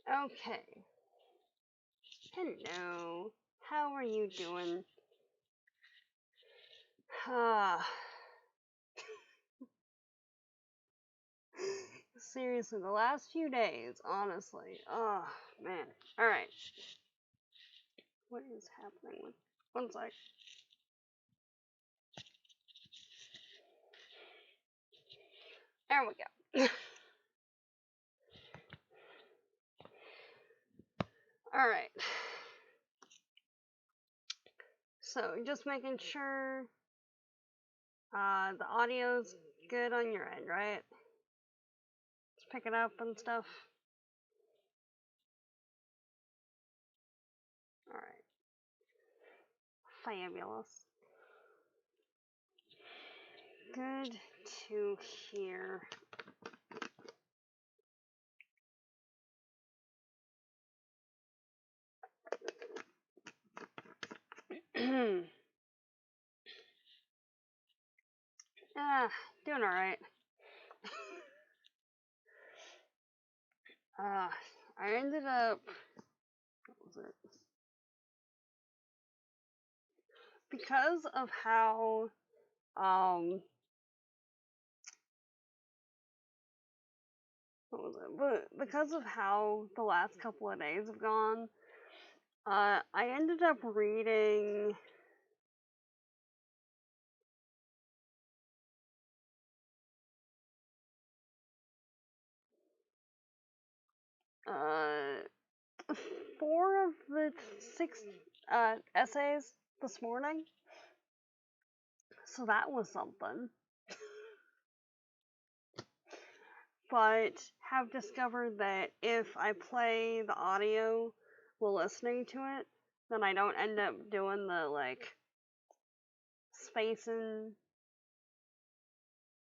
Okay. Hello. How are you doing? Seriously, the last few days, honestly. Oh, man. Alright. What is happening with... One sec. There we go. Alright. So, just making sure the audio's good on your end, right? Just pick it up and stuff. Alright. Fabulous. Good to hear. Doing alright. I ended up... What was it? Because of how, what was it? But because of how the last couple of days have gone, I ended up reading... Uh, 4 of the 6 essays this morning. So that was something. But have discovered that if I play the audio while listening to it, then I don't end up doing the, like, spacing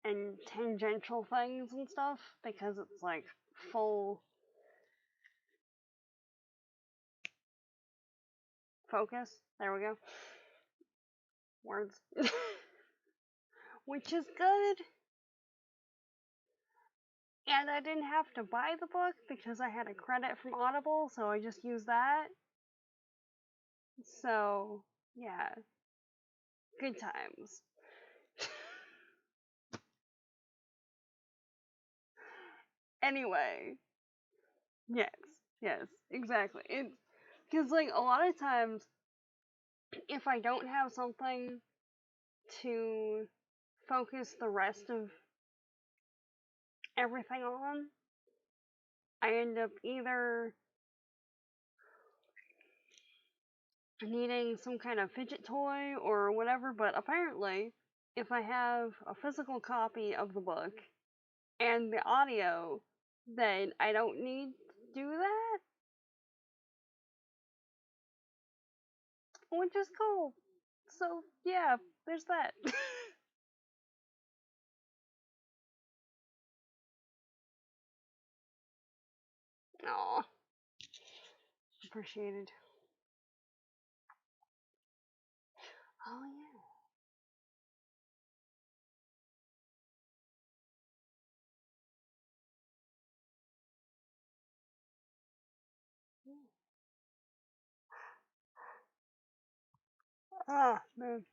and tangential things and stuff, because it's, like, full focus. There we go. Words. Which is good. And I didn't have to buy the book because I had a credit from Audible, so I just used that. So, yeah. Good times. Anyway. Yes, exactly. Because, like, a lot of times, if I don't have something to focus the rest of everything on, I end up either needing some kind of fidget toy or whatever, but apparently, if I have a physical copy of the book and the audio, then I don't need to do that, which is cool. So, yeah, there's that. Aw, appreciated. Oh, yeah. Man.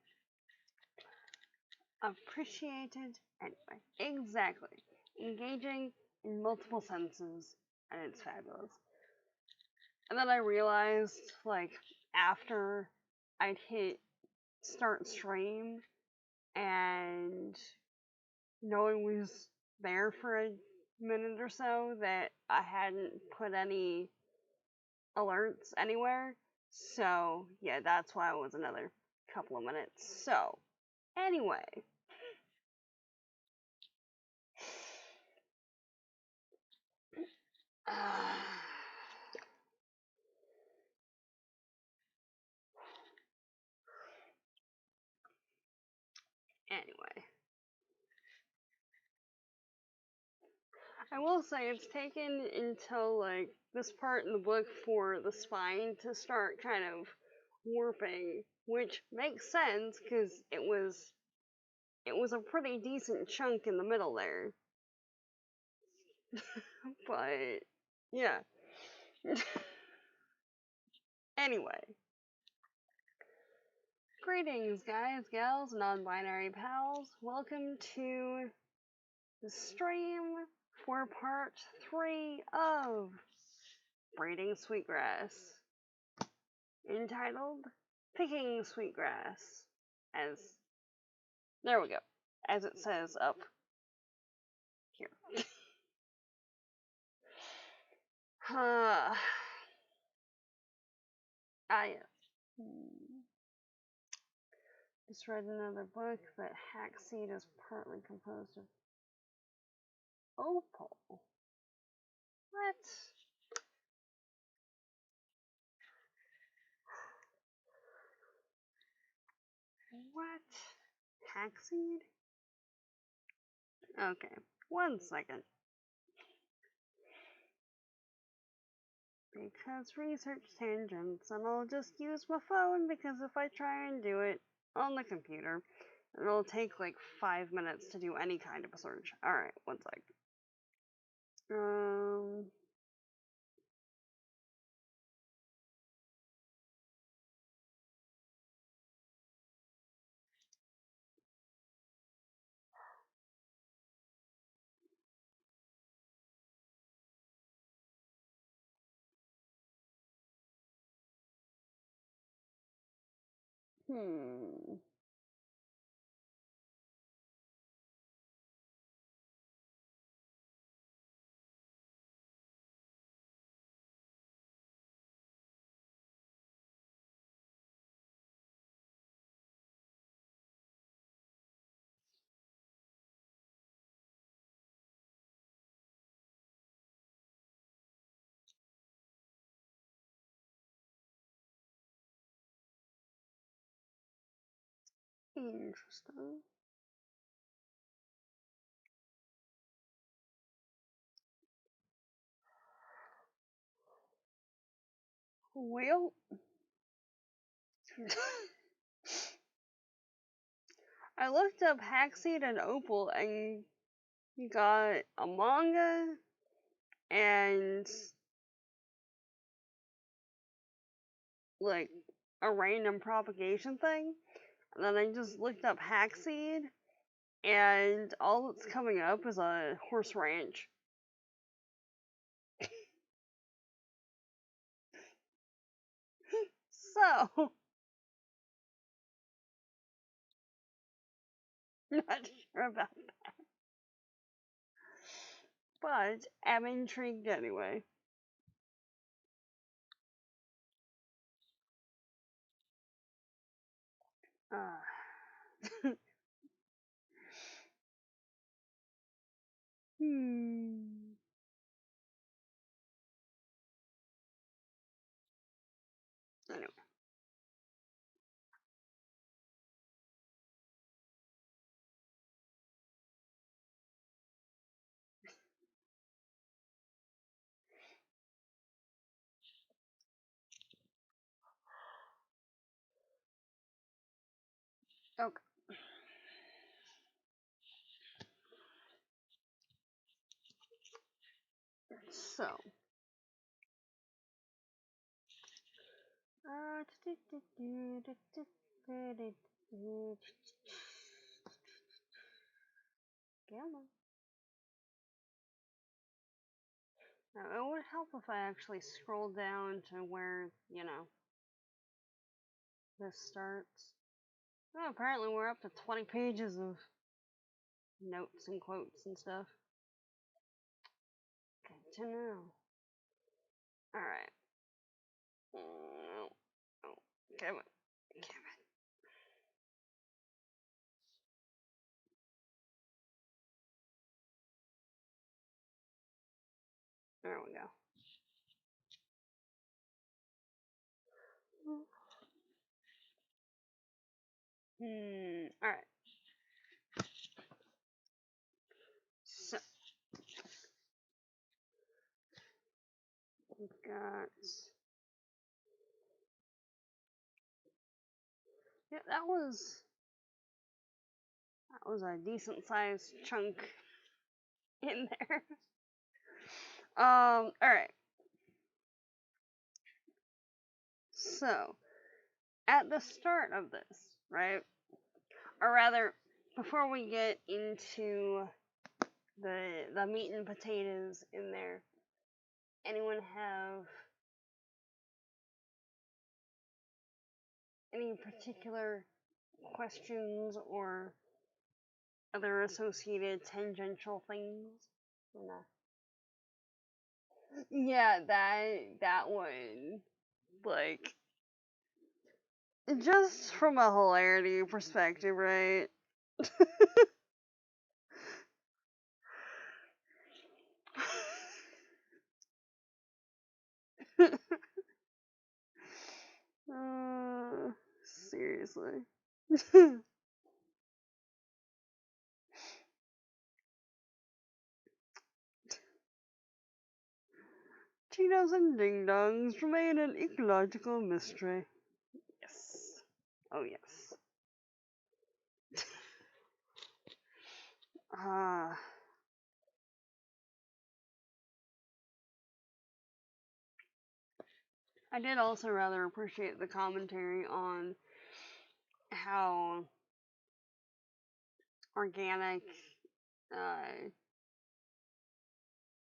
Appreciated anyway. Exactly. Engaging in multiple senses, and it's fabulous. And then I realized, like, after I'd hit start stream and no one was there for a minute or so, that I hadn't put any alerts anywhere. So, yeah, that's why it was another couple of minutes. So, anyway. Anyway. I will say it's taken until, like, this part in the book for the spine to start kind of warping, which makes sense because it was a pretty decent chunk in the middle there. But yeah. Anyway. Greetings, guys, gals, non-binary pals. Welcome to the stream for part 3 of Braiding Sweetgrass, entitled Picking Sweetgrass, there we go, as it says up here. Yeah. Just read another book that hackseed is partly composed of opal. What? What? Hackseed? Okay, 1 second. Because research tangents, and I'll just use my phone because if I try and do it on the computer, it'll take like 5 minutes to do any kind of a search. Alright, 1 sec. Interesting. Well, I looked up hackseed and opal and got a manga and like a random propagation thing. And then I just looked up hackseed and all that's coming up is a horse ranch. So, not sure about that. But I'm intrigued anyway. Anyway. Okay. So. Gamma. Now, it would help if I actually scroll down to where, this starts. Oh, apparently we're up to 20 pages of notes and quotes and stuff. Good to know. Alright. Oh, come on. There we go. Alright. So. We've got... Yeah, that was a decent sized chunk in there. Alright. So, at the start of this, right? Or rather, before we get into the meat and potatoes in there, anyone have any particular questions or other associated tangential things? Or not? Yeah, that one. Like, just from a hilarity perspective, right? uh, seriously. Cheetos and ding dongs remain an ecological mystery. Yes. Oh, yes. Ah. I did also rather appreciate the commentary on how organic,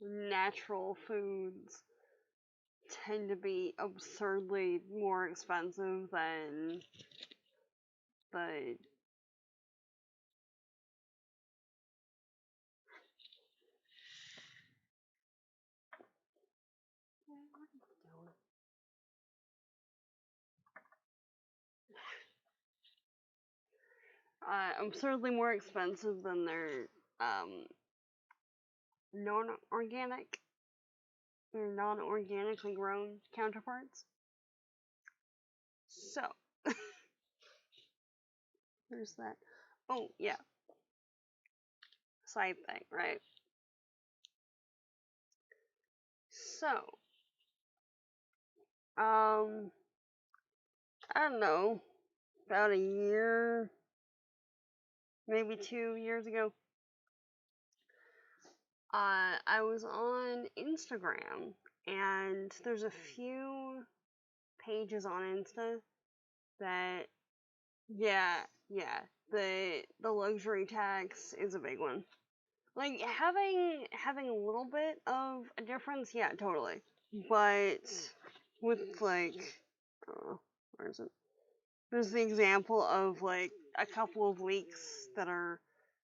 natural foods tend to be absurdly more expensive than the. Absurdly more expensive than their non-organic or non-organically grown counterparts. So, there's that. Oh, yeah. Side thing, right? So, I don't know, about a year, maybe 2 years ago, I was on Instagram, and there's a few pages on Insta that, yeah, the luxury tax is a big one. Like, having a little bit of a difference, yeah, totally. But with, like, where is it? There's the example of, like, a couple of leeks that are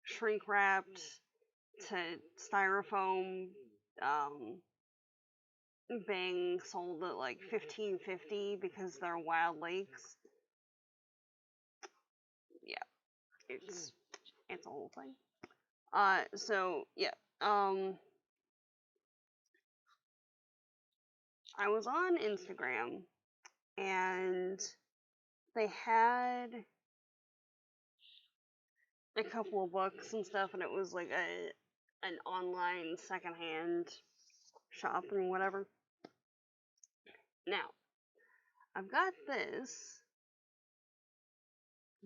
shrink wrapped to styrofoam, being sold at like $15.50 because they're wild leeks. Yeah, it's a whole thing. So yeah, I was on Instagram and they had a couple of books and stuff, and it was like an online secondhand shop and whatever. Now, I've got this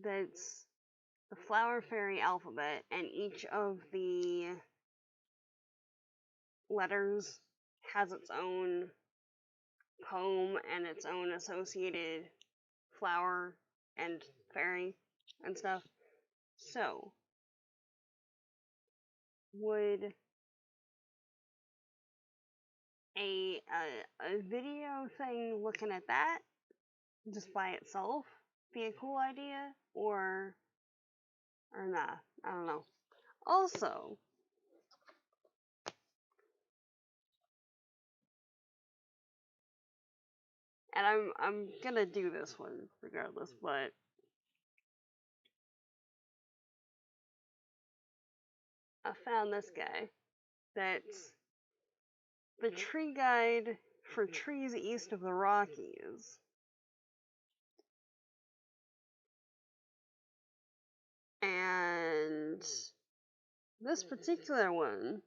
that's the Flower Fairy alphabet, and each of the letters has its own poem and its own associated flower and fairy and stuff. So, would a video thing looking at that just by itself be a cool idea, or nah? I don't know. Also, and I'm gonna do this one regardless, but I found this guy that's the tree guide for trees east of the Rockies. And this particular one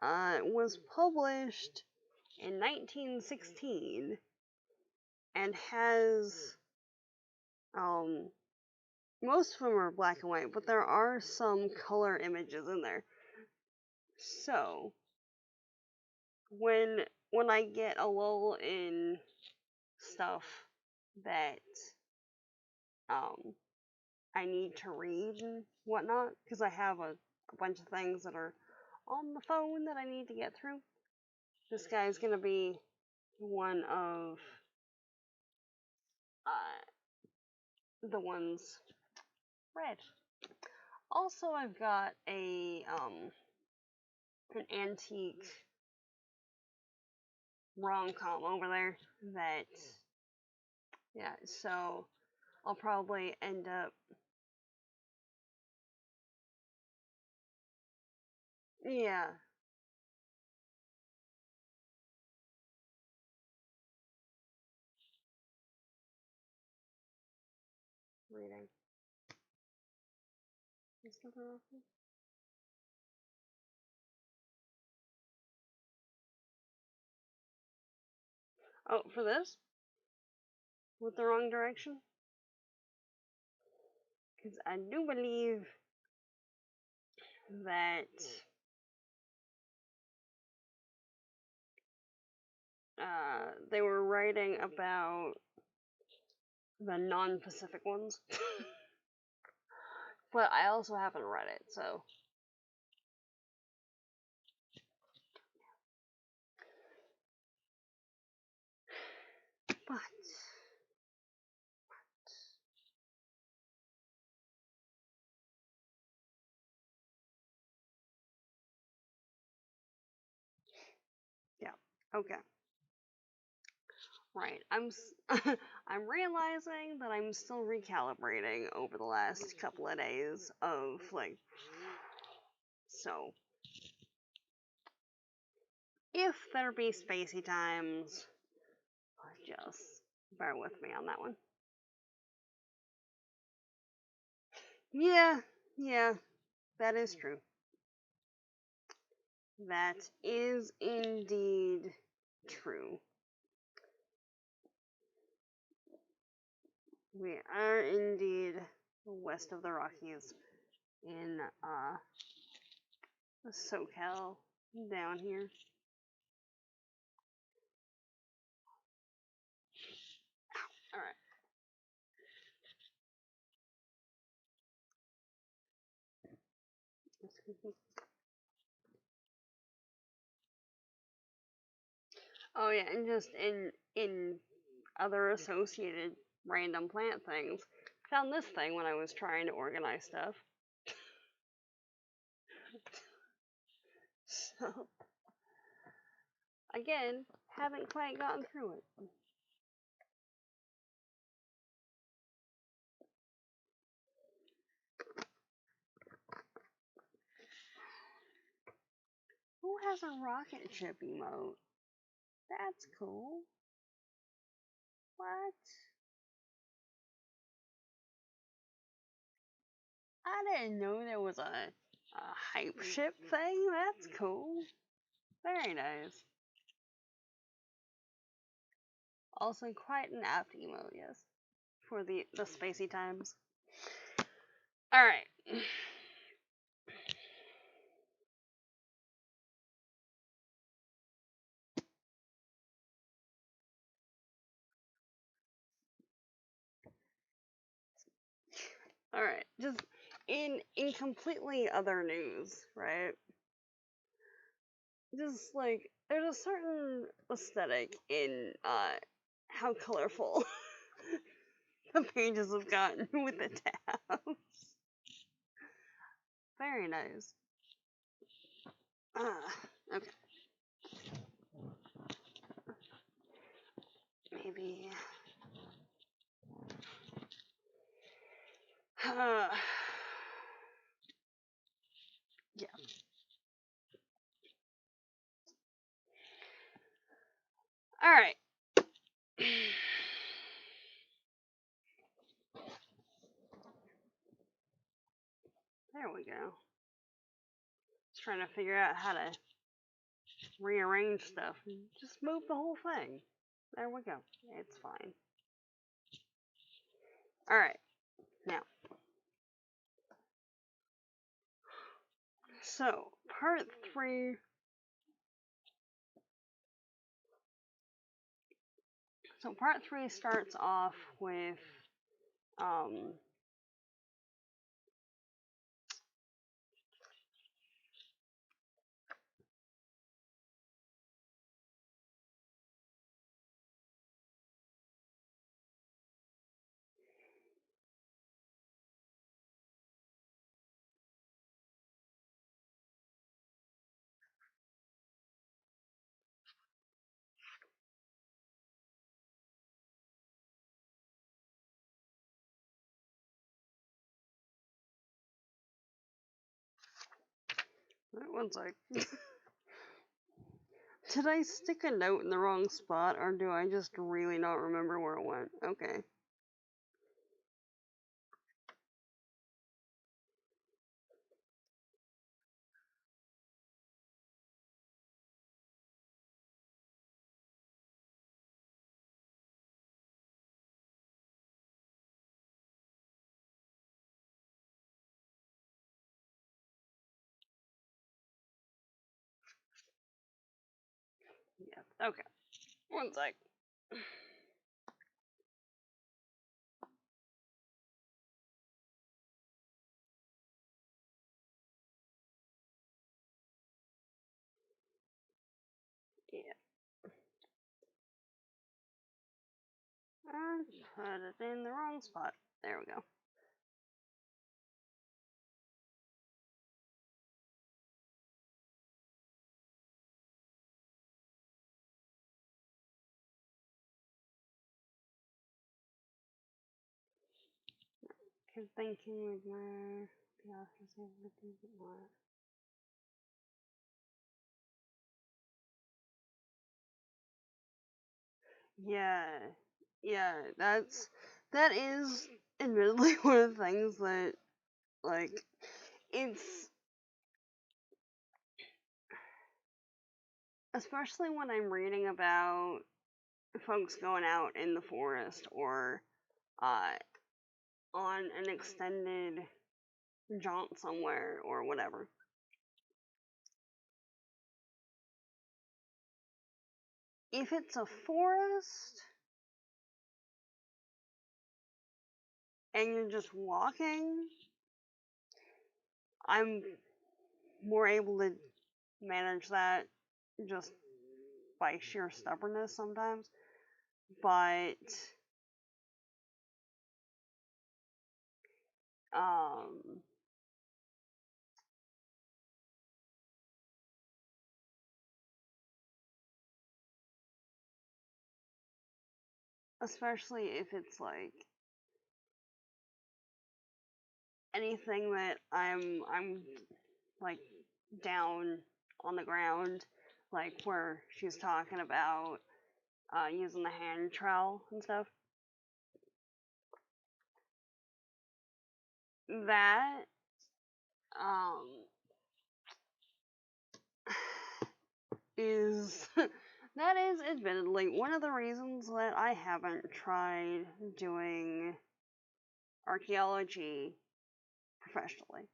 was published in 1916 and has, most of them are black and white, but there are some color images in there. So, when when I get a lull in stuff that I need to read and whatnot, because I have a bunch of things that are on the phone that I need to get through. This guy's gonna be one of the ones read. Also, I've got an antique rom-com over there that, yeah, so I'll probably end up, yeah, reading. Is something wrong with me? Oh, for this? With the wrong direction? Because I do believe that they were writing about the non-Pacific ones. But I also haven't read it, so. But yeah, okay. Right. I'm realizing that I'm still recalibrating over the last couple of days of like, so if there be spacey times, just bear with me on that one. Yeah, yeah, that is true. That is indeed true. We are indeed west of the Rockies in SoCal down here. Alright. Oh yeah, and just in other associated random plant things, found this thing when I was trying to organize stuff. So again, haven't quite gotten through it. Who has a rocket ship emote? That's cool. What? I didn't know there was a hype ship thing. That's cool. Very nice. Also quite an apt emote, yes. For the spacey times. Alright. Alright. Just in completely other news, right? Just like there's a certain aesthetic in how colorful the pages have gotten with the tabs. Very nice. Okay. Maybe. Yeah. Alright. There we go. Just trying to figure out how to rearrange stuff. Just move the whole thing. There we go. It's fine. Alright. Now. So, part 3 So part 3 starts off with um, one sec. Did I stick a note in the wrong spot, or do I just really not remember where it went? Okay. Yeah, okay. One sec. Yeah. I put it in the wrong spot. There we go. Keep thinking with my the author's able to do more. Yeah. Yeah, that is admittedly one of the things that, like, it's especially when I'm reading about folks going out in the forest or uh, on an extended jaunt somewhere or whatever. If it's a forest and you're just walking, I'm more able to manage that just by sheer stubbornness sometimes. But um especially if it's like anything that I'm like down on the ground, like where she's talking about using the hand trowel and stuff. That um is that is admittedly one of the reasons that I haven't tried doing archaeology professionally,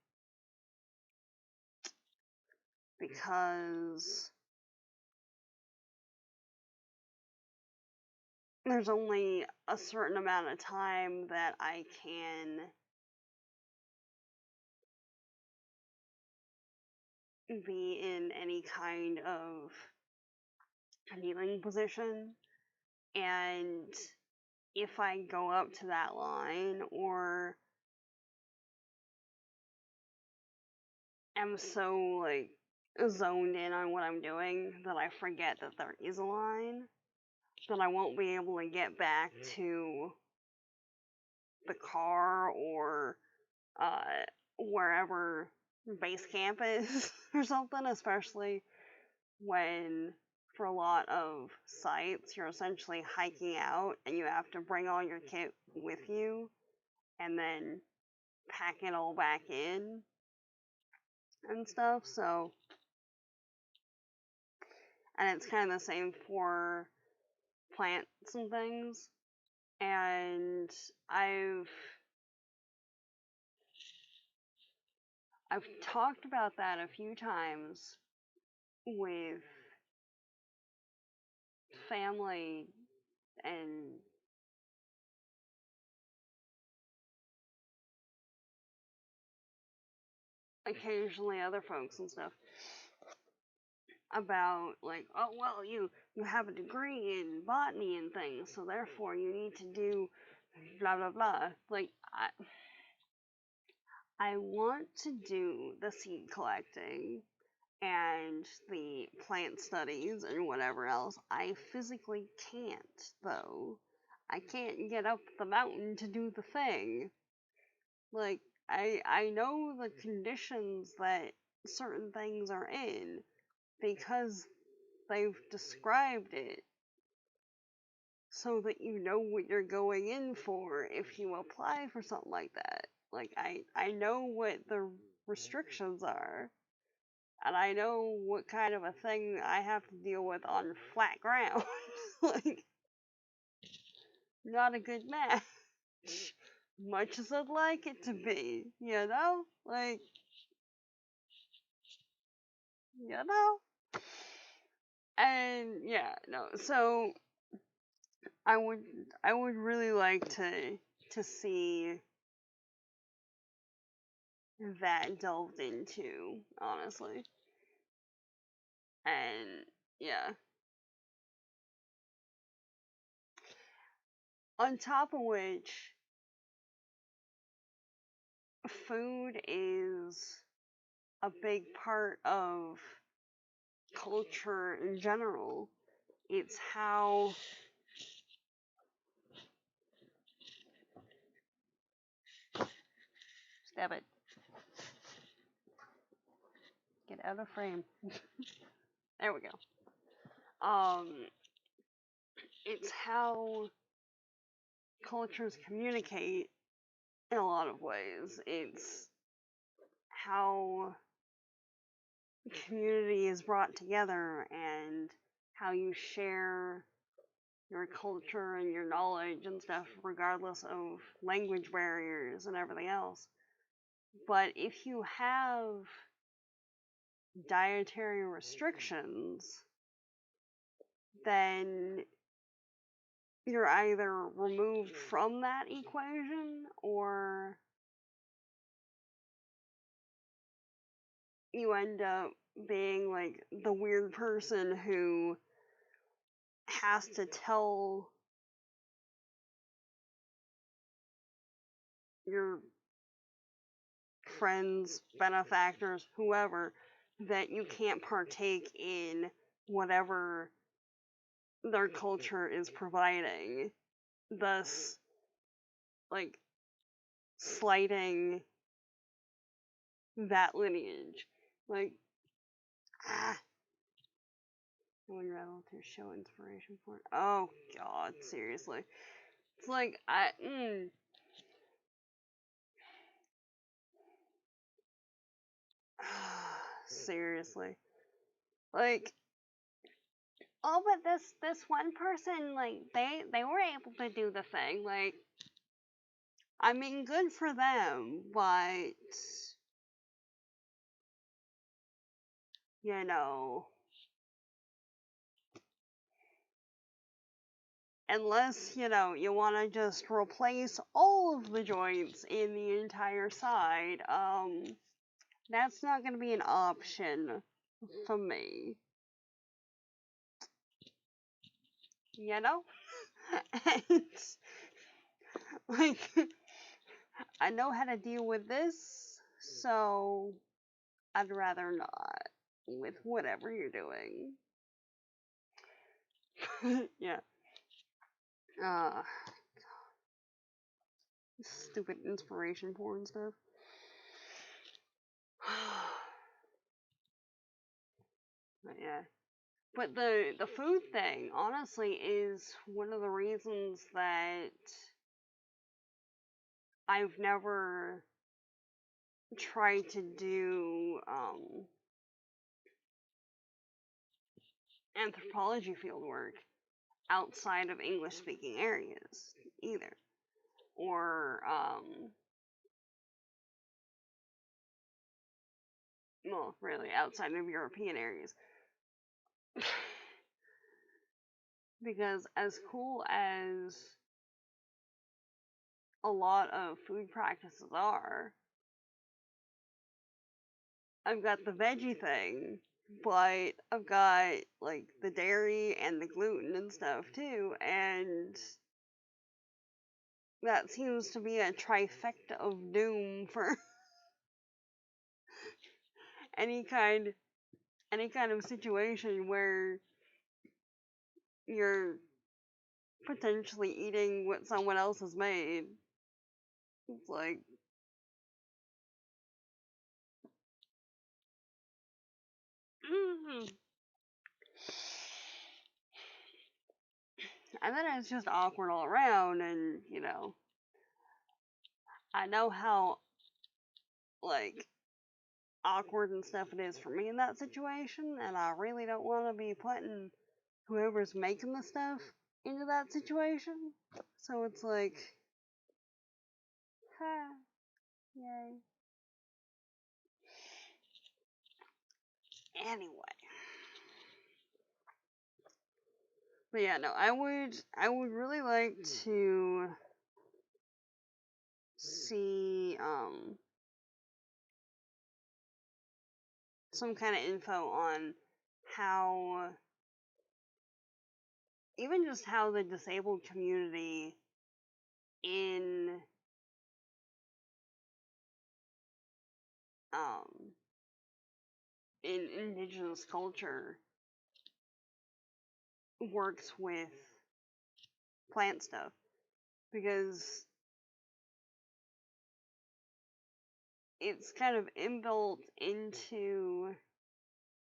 because there's only a certain amount of time that I can be in any kind of kneeling position, and if I go up to that line or am so like zoned in on what I'm doing that I forget that there is a line, then I won't be able to get back to the car or wherever base camp is or something, especially when for a lot of sites you're essentially hiking out and you have to bring all your kit with you and then pack it all back in and stuff. So, and it's kind of the same for plants and things. And I've talked about that a few times with family and occasionally other folks and stuff about like, oh well, you have a degree in botany and things, so therefore you need to do blah blah blah. Like I want to do the seed collecting and the plant studies and whatever else. I physically can't though. I can't get up the mountain to do the thing. Like I know the conditions that certain things are in because they've described it so that you know what you're going in for if you apply for something like that. Like I know what the restrictions are, and I know what kind of a thing I have to deal with on flat ground. Like not a good match. Much as I'd like it to be, you know? Like you know? And yeah, no. So I would I would really like to see that delved into, honestly. And yeah. On top of which, food is a big part of culture in general. It's how stab it. Get out of frame. There we go. It's how cultures communicate in a lot of ways. It's how community is brought together and how you share your culture and your knowledge and stuff regardless of language barriers and everything else. But if you have dietary restrictions, then you're either removed from that equation or you end up being like the weird person who has to tell your friends, benefactors, whoever, that you can't partake in whatever their culture is providing, thus, like, slighting that lineage. Like, ah, I would rather to show inspiration for it. Oh, God, seriously. It's like, seriously. Like, oh, but this one person, like, they were able to do the thing. Like, I mean, good for them, but you know, unless you want to just replace all of the joints in the entire side, that's not going to be an option for me. You know, and like I know how to deal with this, so I'd rather not with whatever you're doing. Yeah. Stupid inspiration porn stuff. But yeah. But the food thing, honestly, is one of the reasons that I've never tried to do anthropology fieldwork outside of English speaking areas either. Or well, really outside of European areas. Because as cool as a lot of food practices are, I've got the veggie thing, but I've got like the dairy and the gluten and stuff too, and that seems to be a trifecta of doom for any kind any kind of situation where you're potentially eating what someone else has made. It's like, mm. And then it's just awkward all around, and I know how like awkward and stuff it is for me in that situation, and I really don't want to be putting whoever's making the stuff into that situation. So it's like, ha, yay. Anyway, but yeah, no, I would really like to see some kind of info on how, even just how the disabled community in um in indigenous culture works with plant stuff, because it's kind of inbuilt into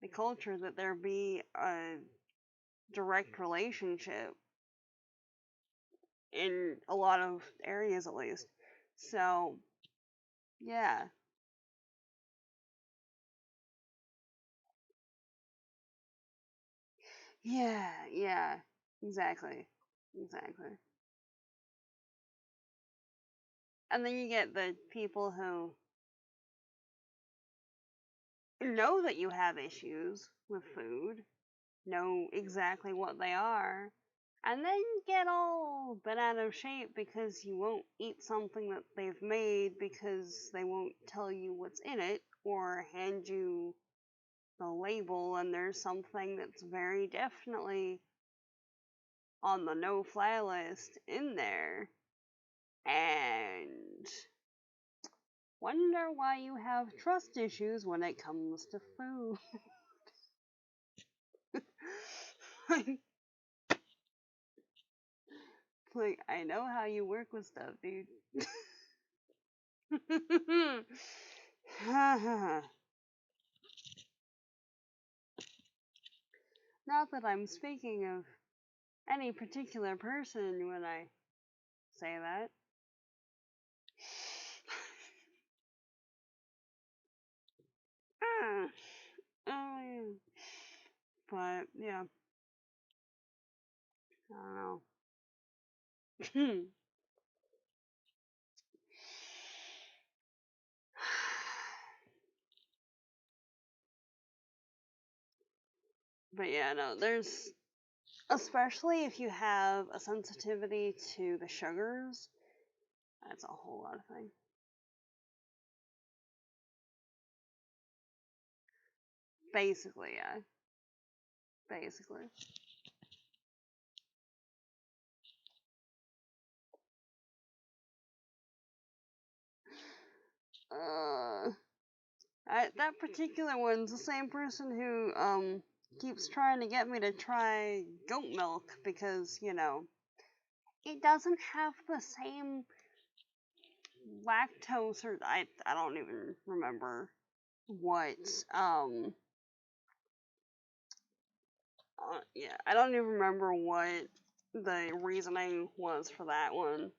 the culture that there be a direct relationship in a lot of areas, at least. So yeah, yeah, exactly, exactly. And then you get the people who know that you have issues with food, know exactly what they are, and then get all bent out of shape because you won't eat something that they've made because they won't tell you what's in it or hand you the label, and there's something that's very definitely on the no fly list in there, and wonder why you have trust issues when it comes to food. Like, I know how you work with stuff, dude. Not that I'm speaking of any particular person when I say that. Ah, oh, but yeah, I don't know. But yeah, no, there's, especially if you have a sensitivity to the sugars, that's a whole lot of things. Basically, yeah. Basically. Uh, that particular one's the same person who keeps trying to get me to try goat milk because, it doesn't have the same lactose, or I don't even remember what yeah, I don't even remember what the reasoning was for that one.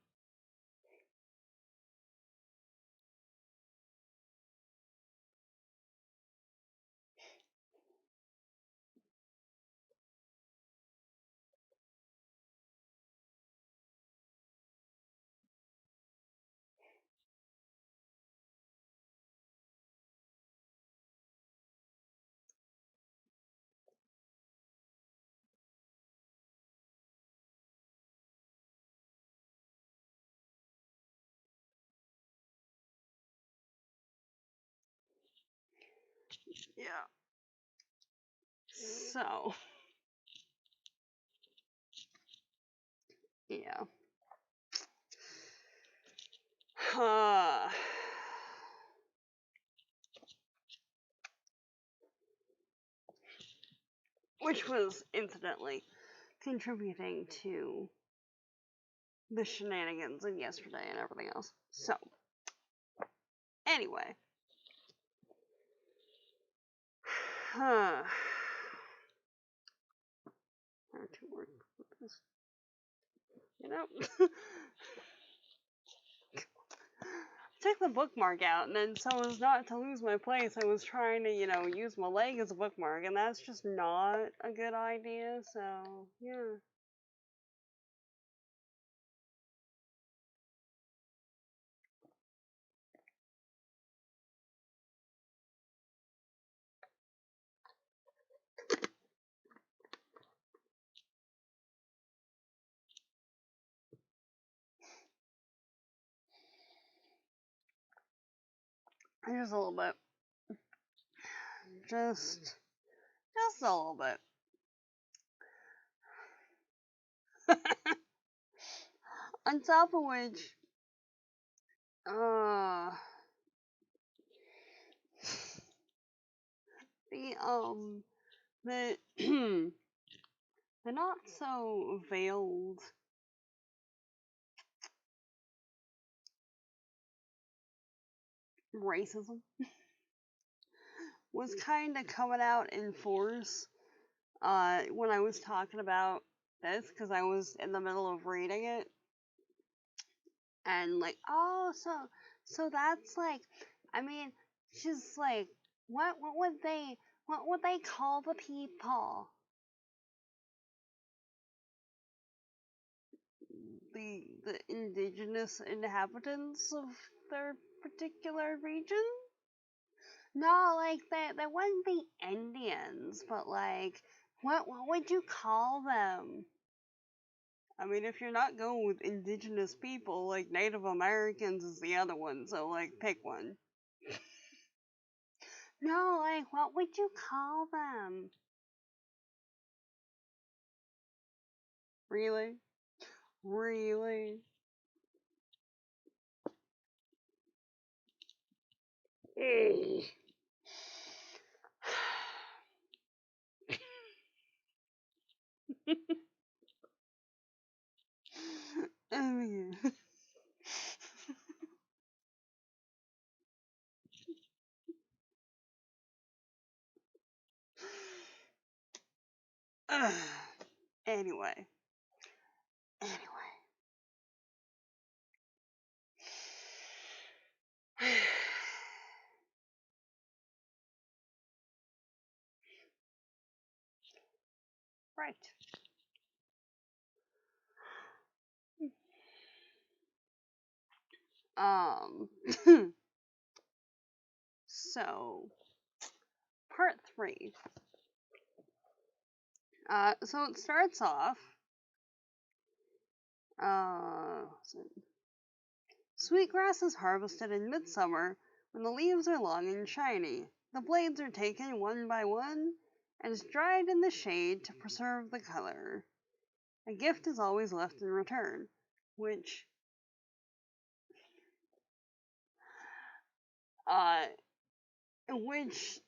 Yeah. So, yeah. Which was incidentally contributing to the shenanigans and yesterday and everything else. So, anyway. How to work with this. You know? Took the bookmark out, and then so as not to lose my place, I was trying to, use my leg as a bookmark, and that's just not a good idea, so, yeah. Just a little bit. Just a little bit. On top of which, the, the, the not so veiled racism was kind of coming out in force when I was talking about this, because I was in the middle of reading it, and like, oh, so that's like, I mean, she's like, what would they call the people? The indigenous inhabitants of their particular region? No, like they wouldn't be Indians, but like, what would you call them? I mean, if you're not going with indigenous people, like Native Americans is the other one, so like pick one. No, like what would you call them? Really? Really? Oh my god. Anyway. Right. Um. So, part 3. So it starts off. Sweetgrass is harvested in midsummer when the leaves are long and shiny. The blades are taken one by one and is dried in the shade to preserve the color. A gift is always left in return, which which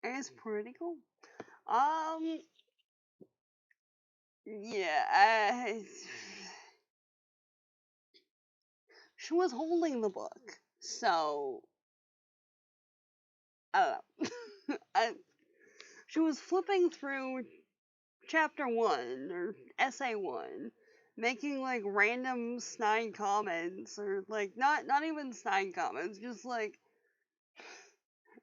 is pretty cool. Yeah, she was holding the book, so I don't know. She was flipping through chapter 1 or essay 1, making like random snide comments, or like not even snide comments, just like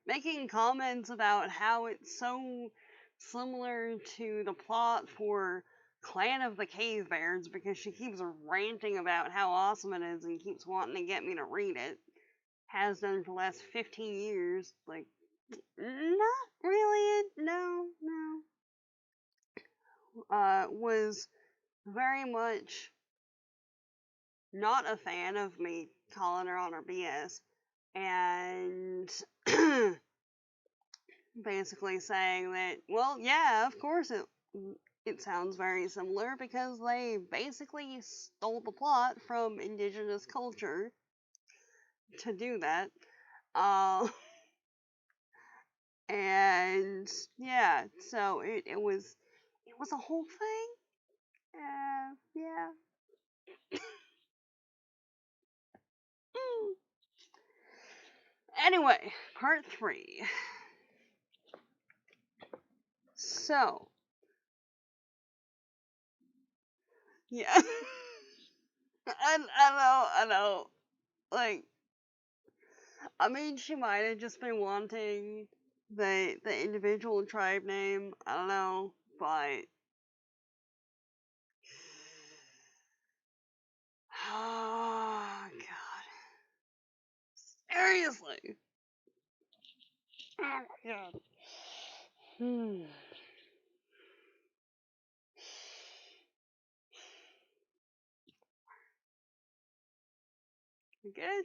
making comments about how it's so similar to the plot for Clan of the Cave Bears, because she keeps ranting about how awesome it is and keeps wanting to get me to read it. Has done for the last 15 years. Like, not really. No. Was very much not a fan of me calling her on her BS. And basically saying that, well, yeah, of course it sounds very similar because they basically stole the plot from indigenous culture to do that. Uh, and yeah, so it was a whole thing. Yeah. Mm. Anyway, part 3. So, yeah. I know. Like, I mean, she might have just been wanting the individual tribe name. I don't know, but oh god, seriously. Oh my god. Hmm. You good?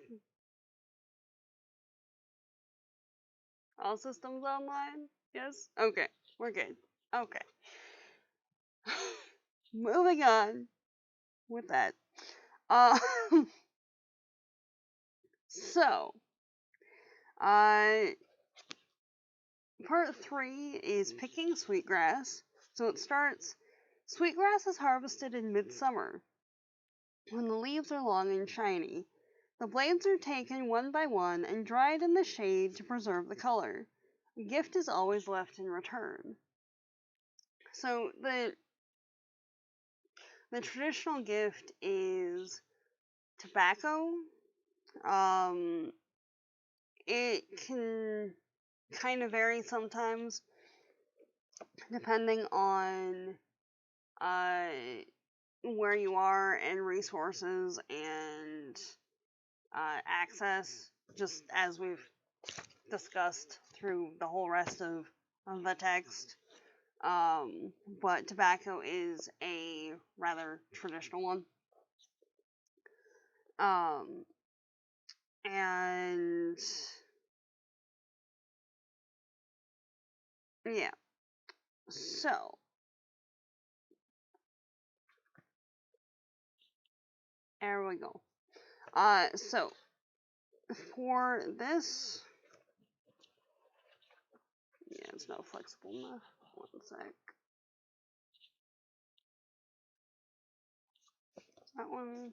All systems online? Yes. Okay, we're good. Okay. Moving on with that. Uh, so, uh, part 3 is picking sweetgrass. So it starts. Sweetgrass is harvested in midsummer, when the leaves are long and shiny. The blades are taken one by one and dried in the shade to preserve the color. A gift is always left in return. So the traditional gift is tobacco. Um, it can kind of vary sometimes depending on uh, where you are and resources and access, just as we've discussed through the whole rest of the text. But tobacco is a rather traditional one. Um, and yeah, so there we go. So for this, yeah, it's not flexible enough. One sec. That one,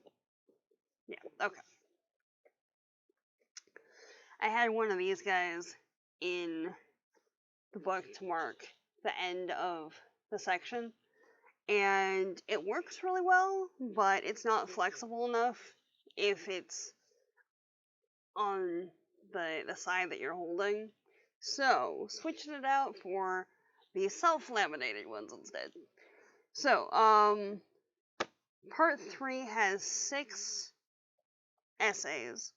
yeah, okay. I had one of these guys in the book to mark the end of the section, and it works really well, but it's not flexible enough if it's on the side that you're holding. So, switching it out for the self-laminated ones instead. So, part 3 has 6 essays,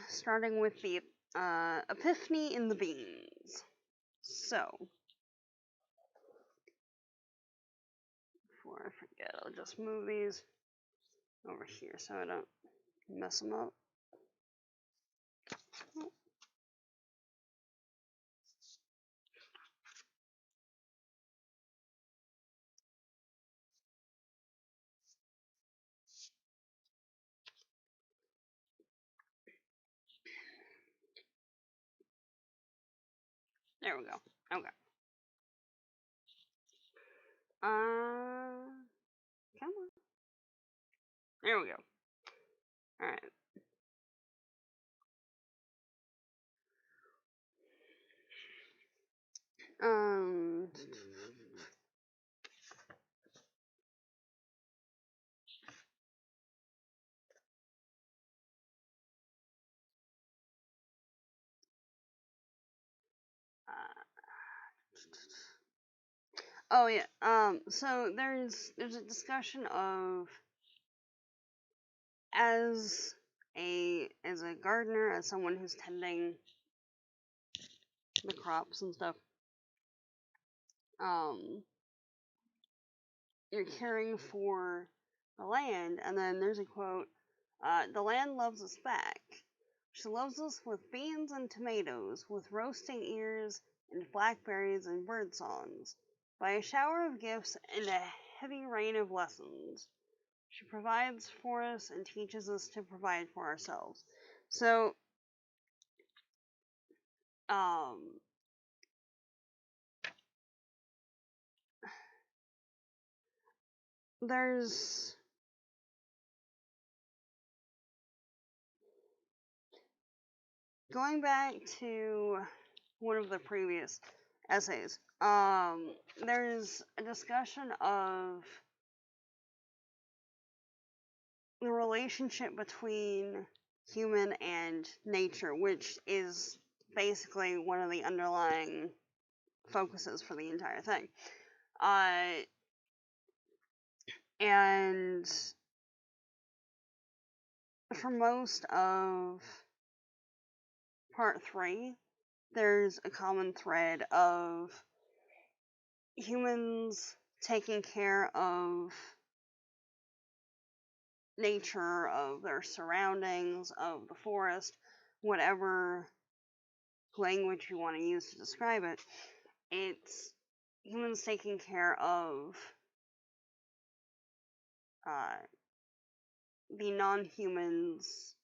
starting with the Epiphany in the Beans. So, before I forget, I'll just move these over here so I don't mess them up. There we go. Okay. Come on. There we go. Alright. Um. Oh yeah. So there's a discussion of as a gardener, as someone who's tending the crops and stuff. You're caring for the land, and then there's a quote. The land loves us back. She loves us with beans and tomatoes, with roasting ears and blackberries and bird songs. By a shower of gifts and a heavy rain of lessons, she provides for us and teaches us to provide for ourselves. So, there's going back to one of the previous essays. There's a discussion of the relationship between human and nature, which is basically one of the underlying focuses for the entire thing. And for most of part 3, there's a common thread of humans taking care of nature, of their surroundings, of the forest, whatever language you want to use to describe it. It's humans taking care of the non-humans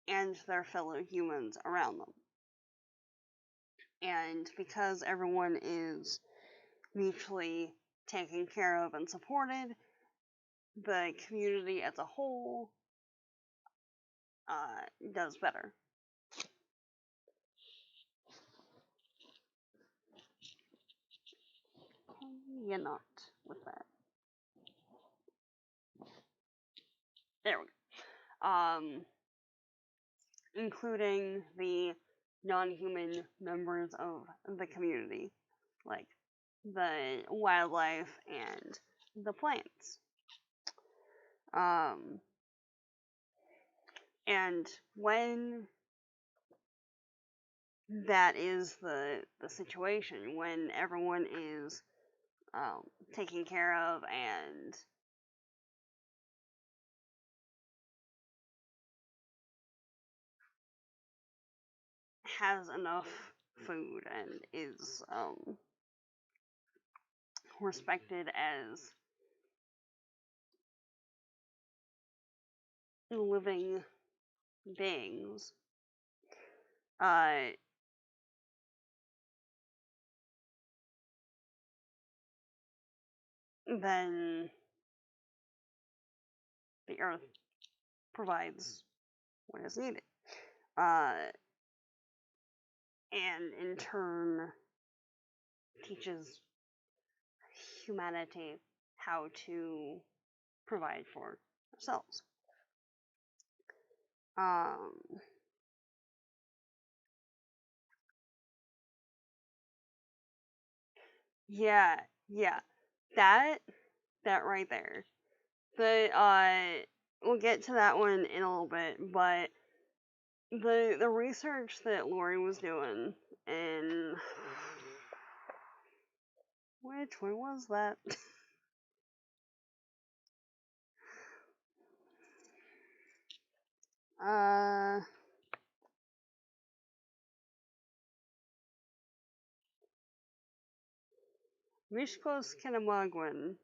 and their fellow humans around them. And because everyone is mutually taken care of and supported, the community as a whole does better. You're not with that. There we go. Including the non-human members of the community, like the wildlife and the plants. And when that is the situation, when everyone is taken care of and has enough food and is respected as living beings, then the earth provides what is needed. And in turn teaches humanity how to provide for ourselves. Yeah, that right there. But we'll get to that one in a little bit. But the research that Lori was doing, and which one was that? Mishkos Kinamagwan,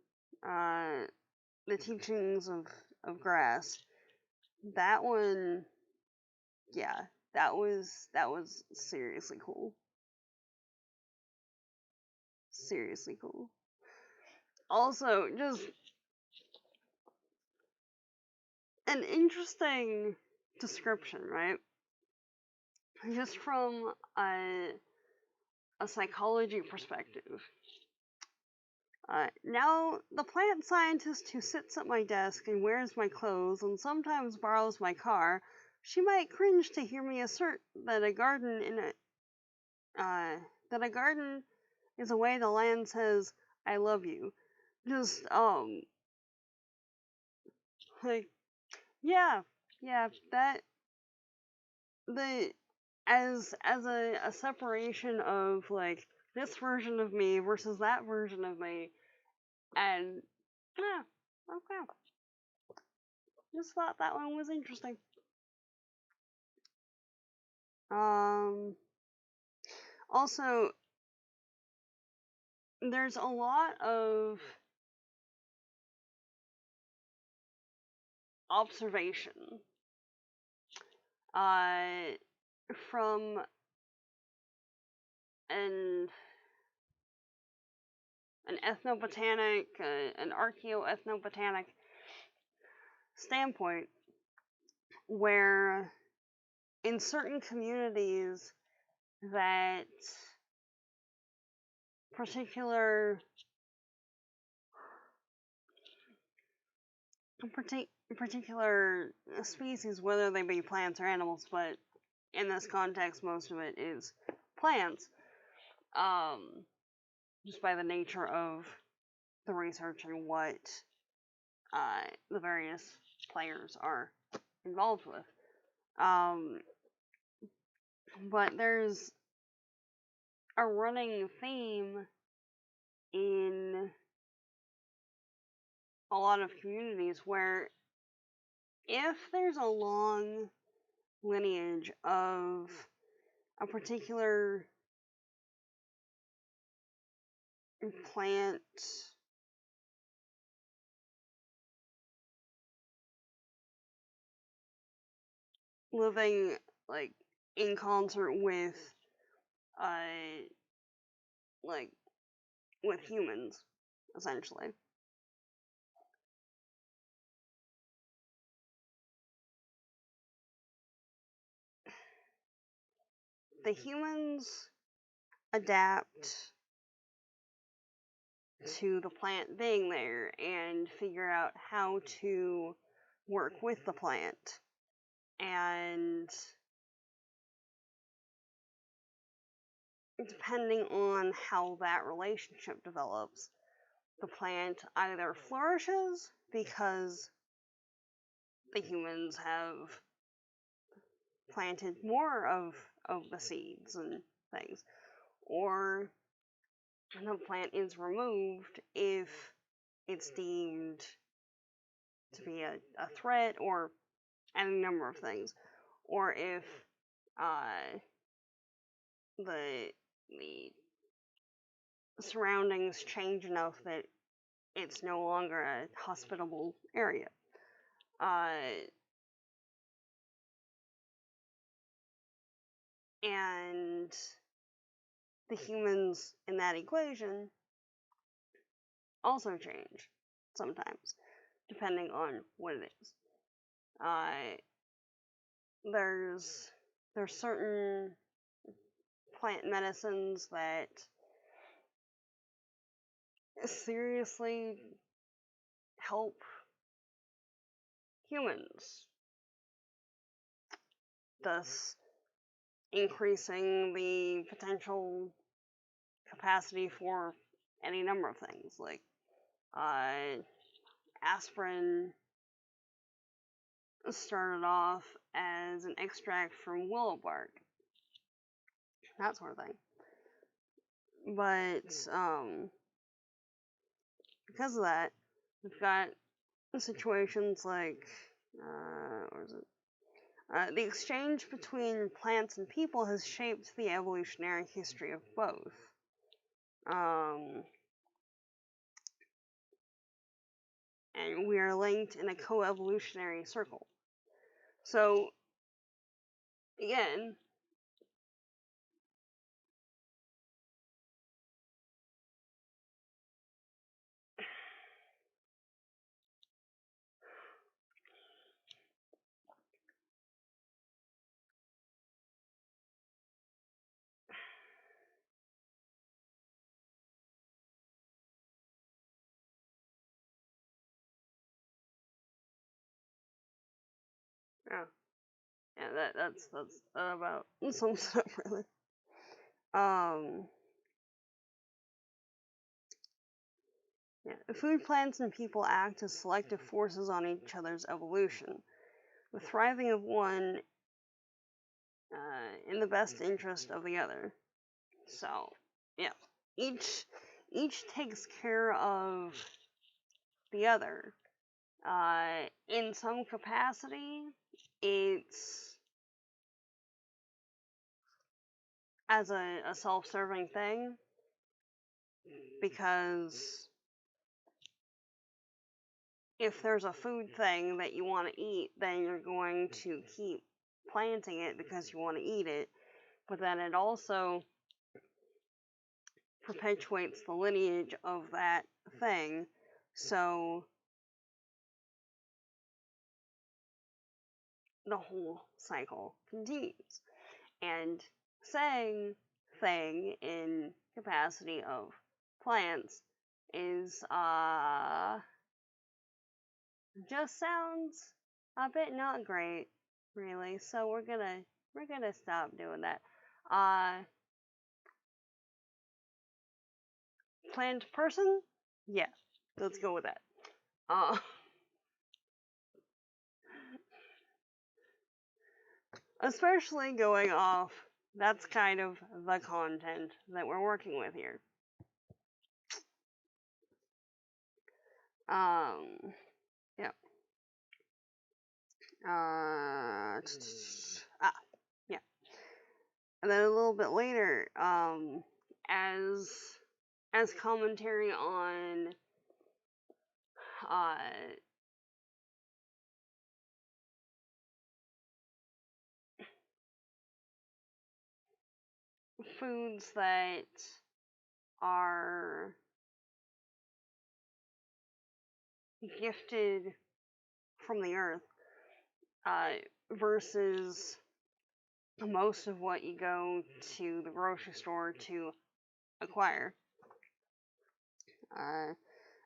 the teachings of grass. That one, yeah, that was seriously cool. Seriously cool. Also, just an interesting description, right? Just from a psychology perspective. Now, the plant scientist who sits at my desk and wears my clothes and sometimes borrows my car, she might cringe to hear me assert that a garden is a way the land says, "I love you." Just like, yeah, that as a separation of like this version of me versus that version of me, and yeah, okay. Just thought that one was interesting. Also, there's a lot of observation from an ethnobotanic, an archaeoethnobotanic standpoint, where in certain communities that particular particular species, whether they be plants or animals, but in this context, most of it is plants. Just by the nature of the research and what the various players are involved with. But there's a running theme in a lot of communities where if there's a long lineage of a particular plant living like in concert with like with humans, essentially. The humans adapt to the plant being there and figure out how to work with the plant. And depending on how that relationship develops, the plant either flourishes because the humans have planted more of the seeds and things, or the plant is removed if it's deemed to be a threat, or any number of things, or if the surroundings change enough that it's no longer a hospitable area. And the humans in that equation also change sometimes, depending on what it is. There's certain plant medicines that seriously help humans, thus increasing the potential capacity for any number of things, like aspirin started off as an extract from willow bark, that sort of thing. But because of that, we've got situations like where is it? The exchange between plants and people has shaped the evolutionary history of both. And we are linked in a co-evolutionary circle. So, again, yeah, that's about sums it up really. Yeah, food plants and people act as selective forces on each other's evolution, the thriving of one in the best interest of the other. So, yeah, each takes care of the other. In some capacity, it's as a self-serving thing, because if there's a food thing that you want to eat, then you're going to keep planting it because you want to eat it, but then it also perpetuates the lineage of that thing, so the whole cycle continues. And saying thing in capacity of plants is just sounds a bit not great, really. So we're gonna stop doing that. Plant person? Yeah, let's go with that. Especially going off, that's kind of the content that we're working with here. Yeah. Yeah. And then a little bit later, as commentary on uh foods that are gifted from the earth, versus most of what you go to the grocery store to acquire.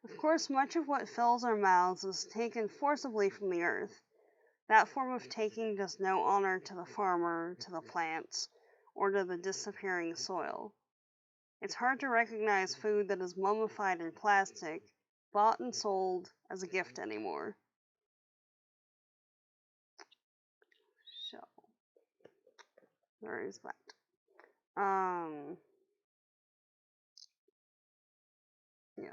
Of course, much of what fills our mouths is taken forcibly from the earth. That form of taking does no honor to the farmer, to the plants, or to the disappearing soil. It's hard to recognize food that is mummified in plastic, bought and sold as a gift anymore. So, where is that? Yeah.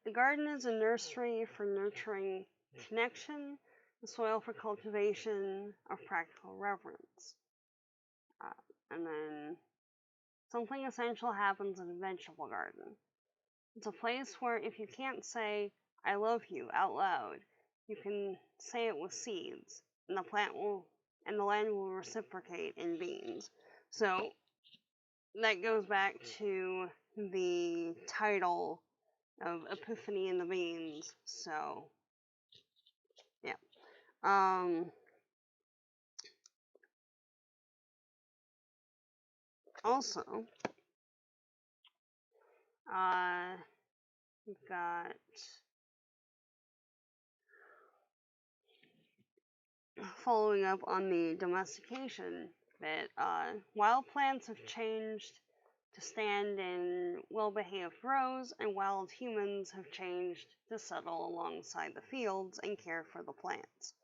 The garden is a nursery for nurturing connection, the soil for cultivation of practical reverence. And then something essential happens in a vegetable garden. It's a place where if you can't say, I love you out loud, you can say it with seeds, and the land will reciprocate in beans. So that goes back to the title of Epiphany in the Beans. So yeah. Also, we've got following up on the domestication that wild plants have changed to stand in well-behaved rows, and wild humans have changed to settle alongside the fields and care for the plants.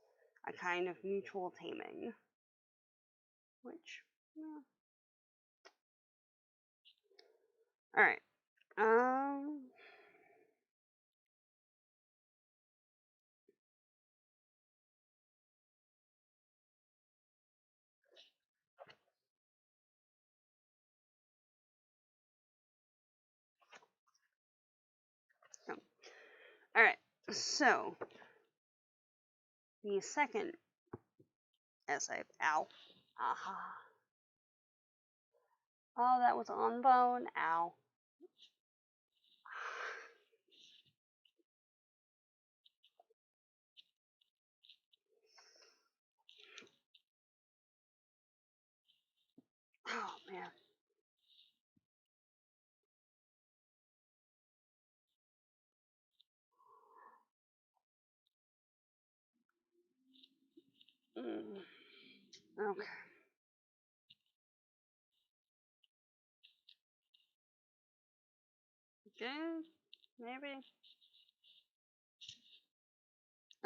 A kind of mutual taming. Which, yeah. Alright. Alright, so the second essay. Ow. Aha. Oh, that was on bone. Ow. Okay. Good? Maybe?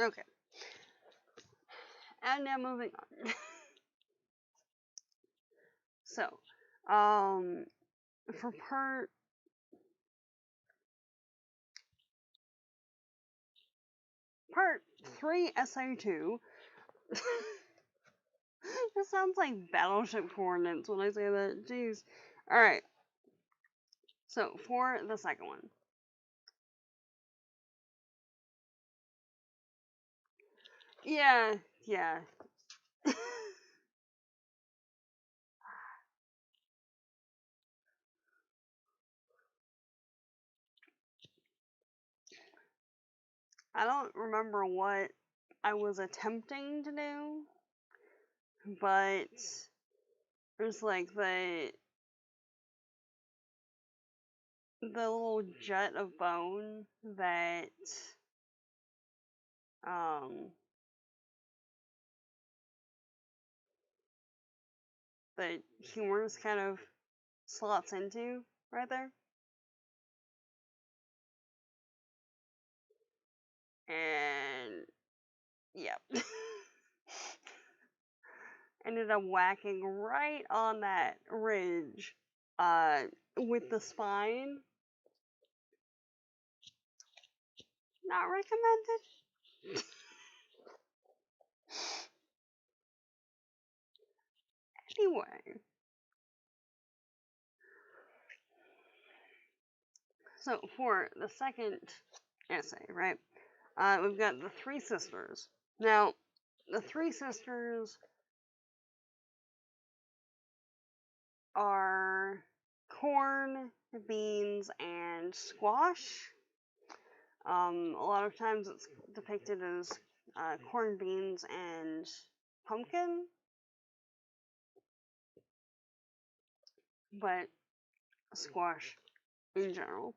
Okay. And now moving on. So, for part 3, essay 2. This sounds like battleship coordinates when I say that. Jeez. Alright. So, for the second one. Yeah. I don't remember what I was attempting to do, but there's like the little jet of bone that um the humorous kind of slots into right there. And yep. Ended up whacking right on that ridge with the spine. Not recommended. Anyway. So for the second essay, right? We've got the three sisters. Now, the three sisters are corn, beans, and squash. A lot of times it's depicted as corn, beans, and pumpkin. But squash in general.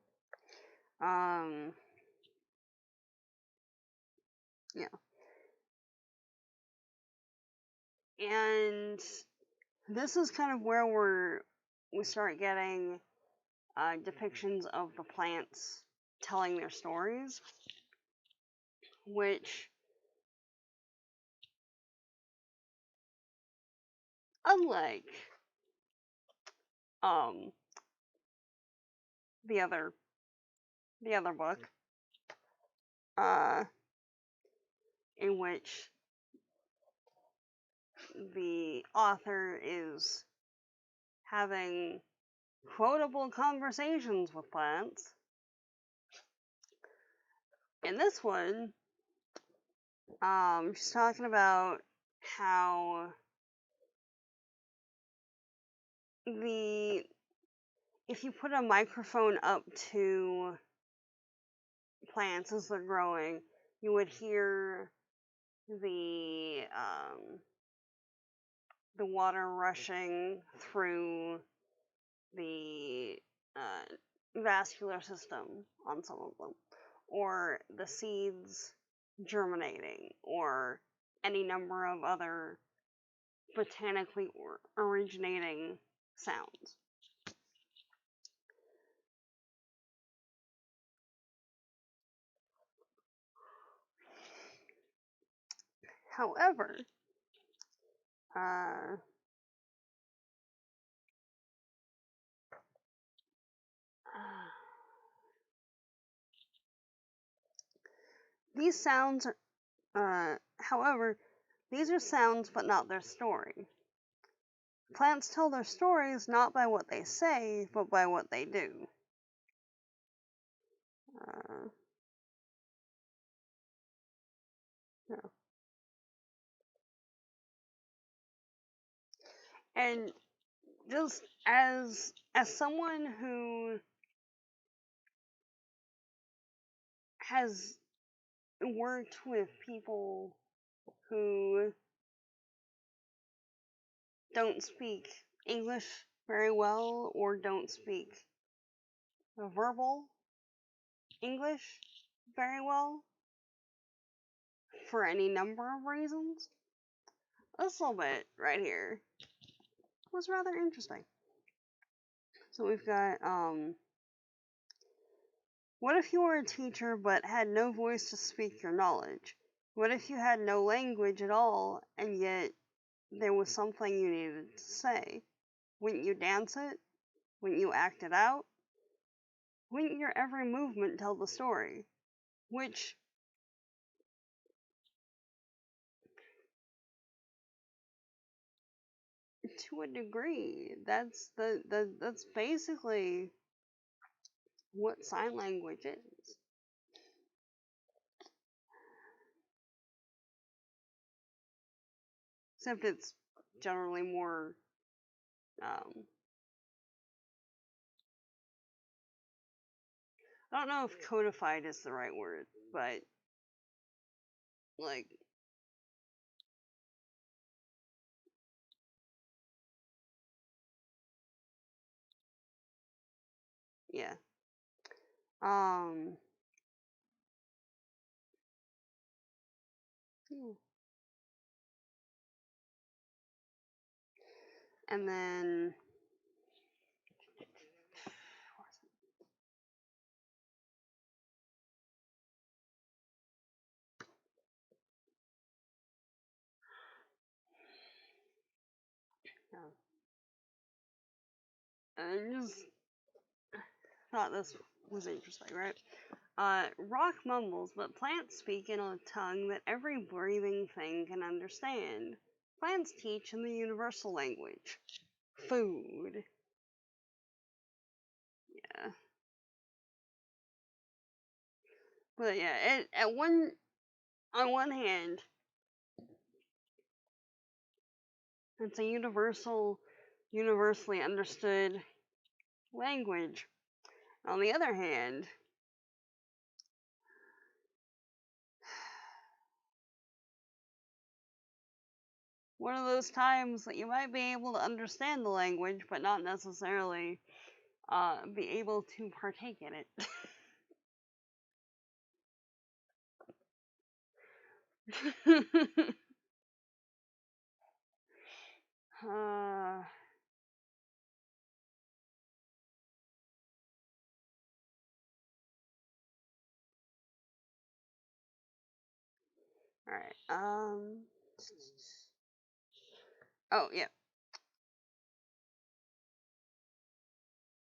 Yeah. And this is kind of where we start getting depictions of the plants telling their stories, which, unlike um the other book, in which the author is having quotable conversations with plants. In this one, she's talking about how if you put a microphone up to plants as they're growing, you would hear the water rushing through the vascular system on some of them, or the seeds germinating, or any number of other botanically originating sounds. However, these sounds however, these are sounds but not their story. Plants tell their stories not by what they say, but by what they do. Yeah. And just as someone who has worked with people who don't speak English very well, or don't speak verbal English very well, for any number of reasons, this little bit right here was rather interesting. So we've got, what if you were a teacher but had no voice to speak your knowledge? What if you had no language at all, and yet there was something you needed to say? Wouldn't you dance it? Wouldn't you act it out? Wouldn't your every movement tell the story? Which, to a degree, that's that's basically what sign language is. Except it's generally more, I don't know if codified is the right word, but, like, yeah. Um, and then, I just thought this was interesting, right? Rock mumbles, but plants speak in a tongue that every breathing thing can understand. Plants teach in the universal language. Food. Yeah. But yeah, on one hand, it's a universally understood language. On the other hand, one of those times that you might be able to understand the language, but not necessarily be able to partake in it. uh, Alright, oh, yeah.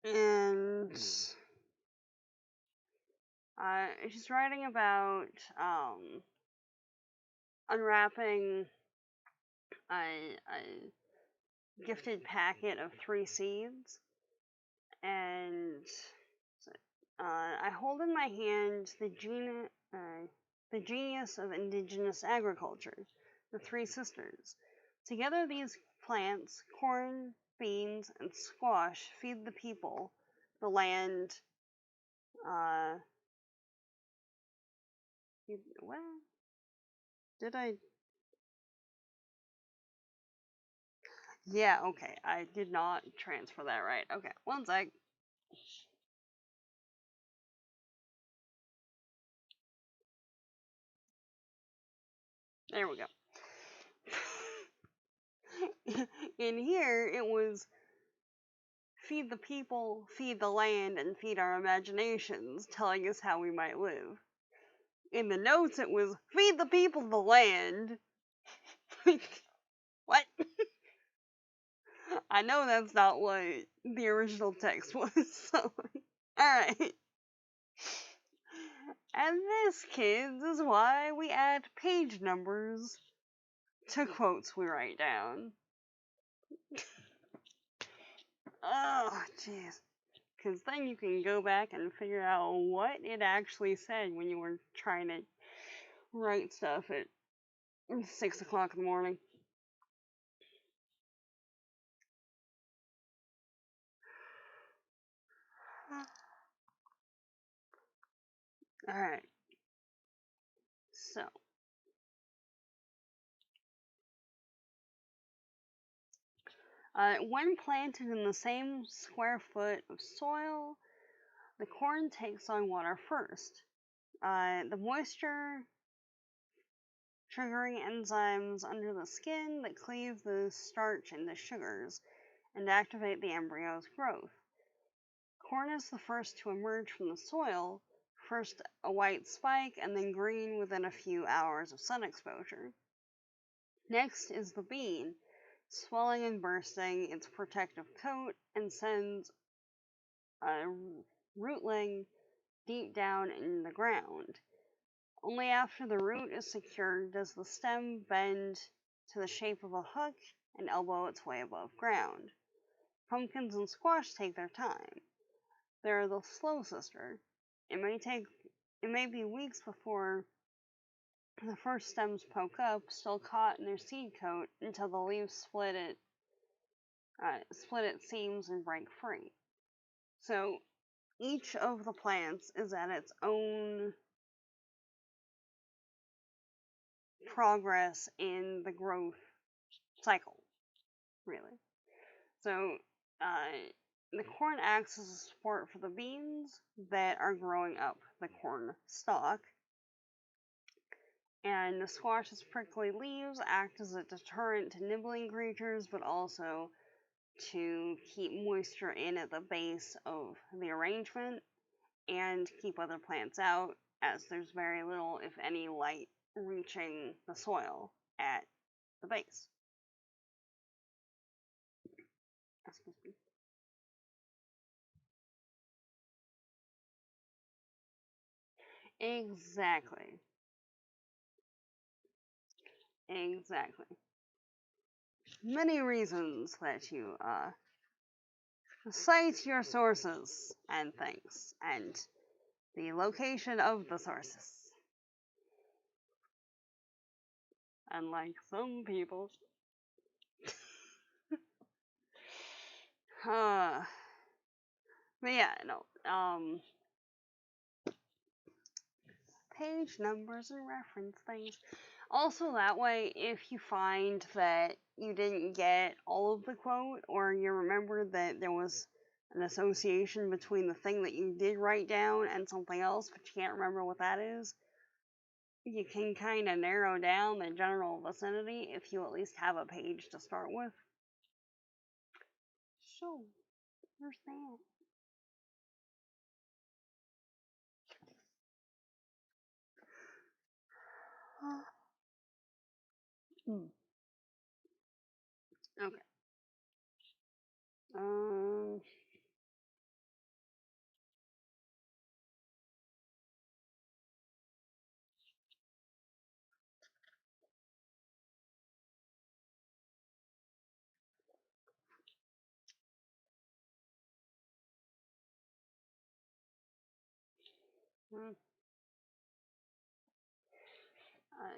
And she's writing about unwrapping a gifted packet of 3 seeds, and I hold in my hand the genius of indigenous agriculture, the 3 sisters. Together, these plants, corn, beans, and squash, feed the people, the land. What? Did I? Yeah, okay. I did not transfer that right. Okay, one sec. There we go. In here, it was feed the people, feed the land, and feed our imaginations, telling us how we might live. In the notes, it was feed the people, the land. What? I know that's not what the original text was, so. Alright. And this, kids, is why we add page numbers to quotes we write down. Oh, jeez. Because then you can go back and figure out what it actually said when you were trying to write stuff at 6 o'clock in the morning. Alright. So. When planted in the same square foot of soil, the corn takes on water first. The moisture triggering enzymes under the skin that cleave the starch into sugars and activate the embryo's growth. Corn is the first to emerge from the soil, first a white spike and then green within a few hours of sun exposure. Next is the bean, swelling and bursting its protective coat and sends a rootling deep down in the ground. Only after the root is secured does the stem bend to the shape of a hook and elbow its way above ground. Pumpkins and squash take their time. They're the slow sister. It may be weeks before the first stems poke up, still caught in their seed coat, until the leaves split at seams and break free. So each of the plants is at its own progress in the growth cycle, really. So the corn acts as a support for the beans that are growing up the corn stalk, and the squash's prickly leaves act as a deterrent to nibbling creatures, but also to keep moisture in at the base of the arrangement and keep other plants out, as there's very little, if any, light reaching the soil at the base. Excuse me. Exactly. Many reasons that you cite your sources and things, and the location of the sources. Unlike some people. But yeah, no. Page numbers and reference things. Also, that way, if you find that you didn't get all of the quote, or you remember that there was an association between the thing that you did write down and something else, but you can't remember what that is, you can kind of narrow down the general vicinity if you at least have a page to start with. So, there's that. Okay. Um.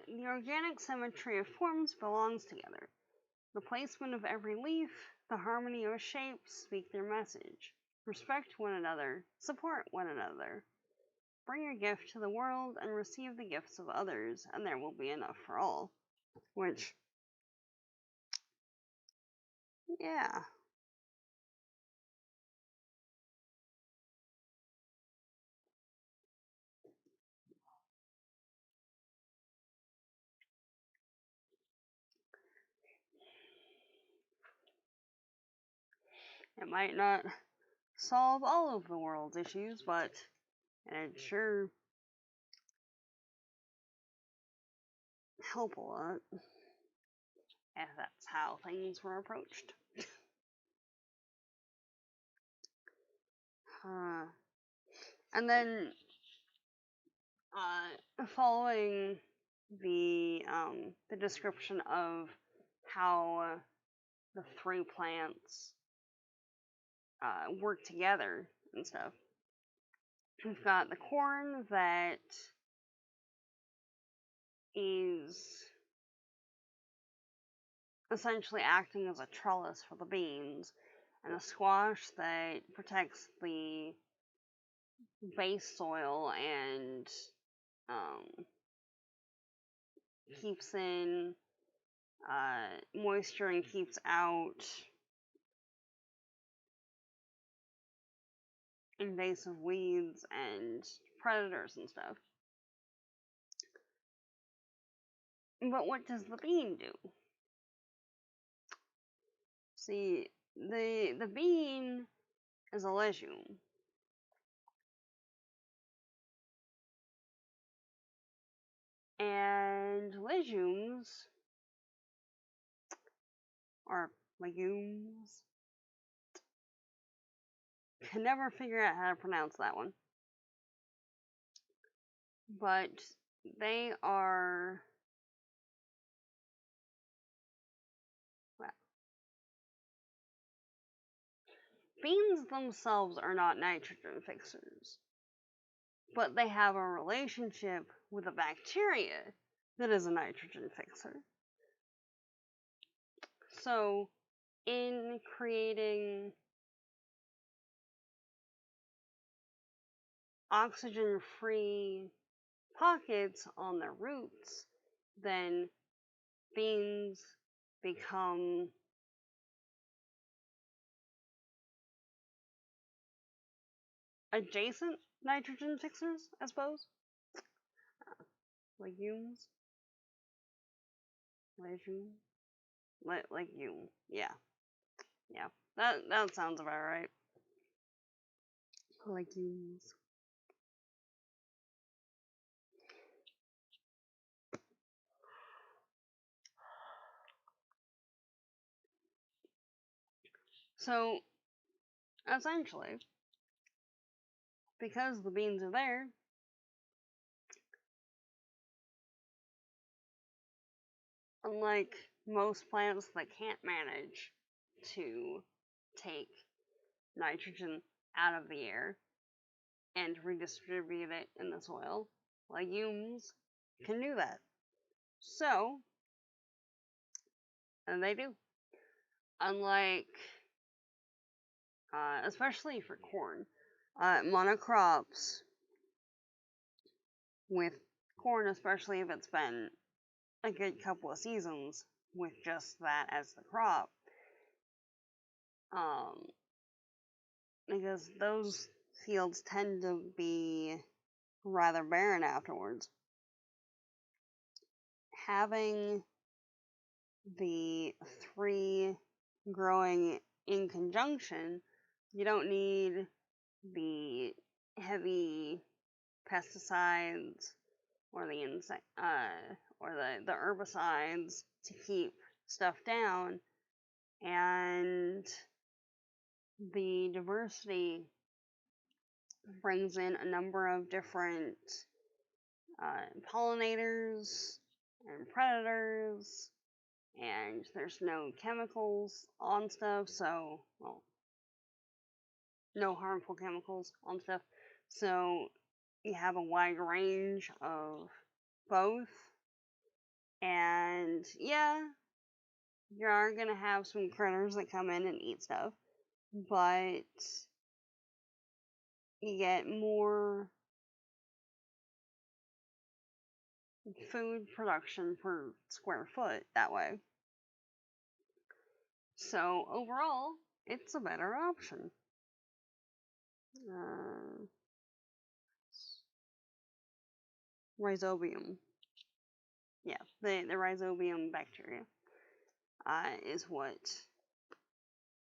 The organic symmetry of forms belongs together. The placement of every leaf, the harmony of shapes speak their message. Respect one another, support one another. Bring your gift to the world and receive the gifts of others, and there will be enough for all. Which, yeah. It might not solve all of the world's issues, but it sure help a lot if that's how things were approached. And then, following the description of how the three plants work together and stuff, we've got the corn that is essentially acting as a trellis for the beans, and a squash that protects the base soil and keeps in moisture and keeps out invasive weeds and predators and stuff. But what does the bean do? See, the bean is a legume. And legumes or legumes. Can never figure out how to pronounce that one. But they are, well, beans themselves are not nitrogen fixers, but they have a relationship with a bacteria that is a nitrogen fixer. So, in creating oxygen-free pockets on their roots, then beans become adjacent nitrogen fixers, I suppose. Legumes? Legume? Legume. Yeah. Yeah. That sounds about right. Legumes. So, essentially, because the beans are there, unlike most plants that can't manage to take nitrogen out of the air and redistribute it in the soil, legumes can do that. So, and they do. Unlike, especially for corn, monocrops with corn, especially if it's been a good couple of seasons with just that as the crop, because those fields tend to be rather barren afterwards. Having the three growing in conjunction, you don't need the heavy pesticides or the insect or the herbicides to keep stuff down, and the diversity brings in a number of different pollinators and predators, and there's no chemicals on stuff, so, well, no harmful chemicals on stuff, so you have a wide range of both, and yeah, you are gonna have some critters that come in and eat stuff, but you get more food production per square foot that way. So overall, it's a better option. Rhizobium. Yeah, the rhizobium bacteria is what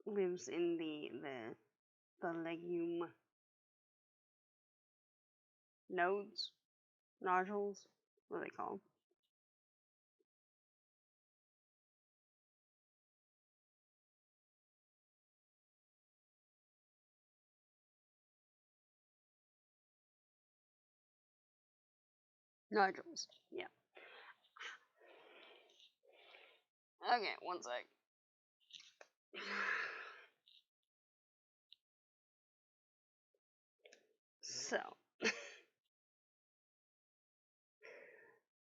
lives in the legume nodes, nodules, what do they call them? Nodules, yeah. Okay, one sec. So,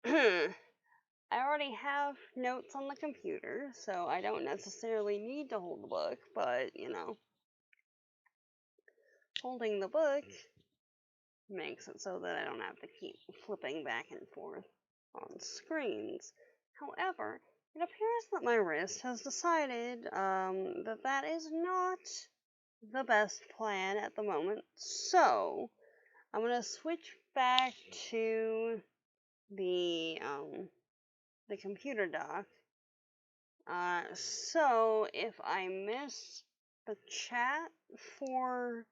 I already have notes on the computer, so I don't necessarily need to hold the book, but, you know, holding the book makes it so that I don't have to keep flipping back and forth on screens. However, it appears that my wrist has decided that that is not the best plan at the moment, so I'm going to switch back to the the computer dock. So if I miss the chat for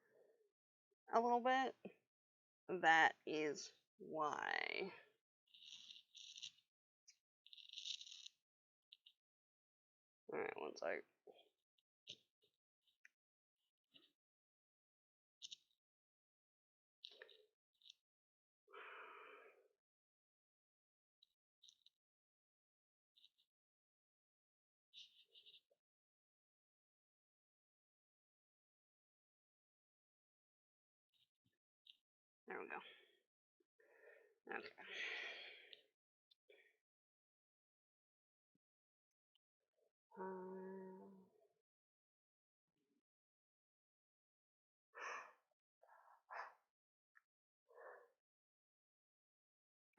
a little bit, that is why. Alright, one sec. There we go. Okay.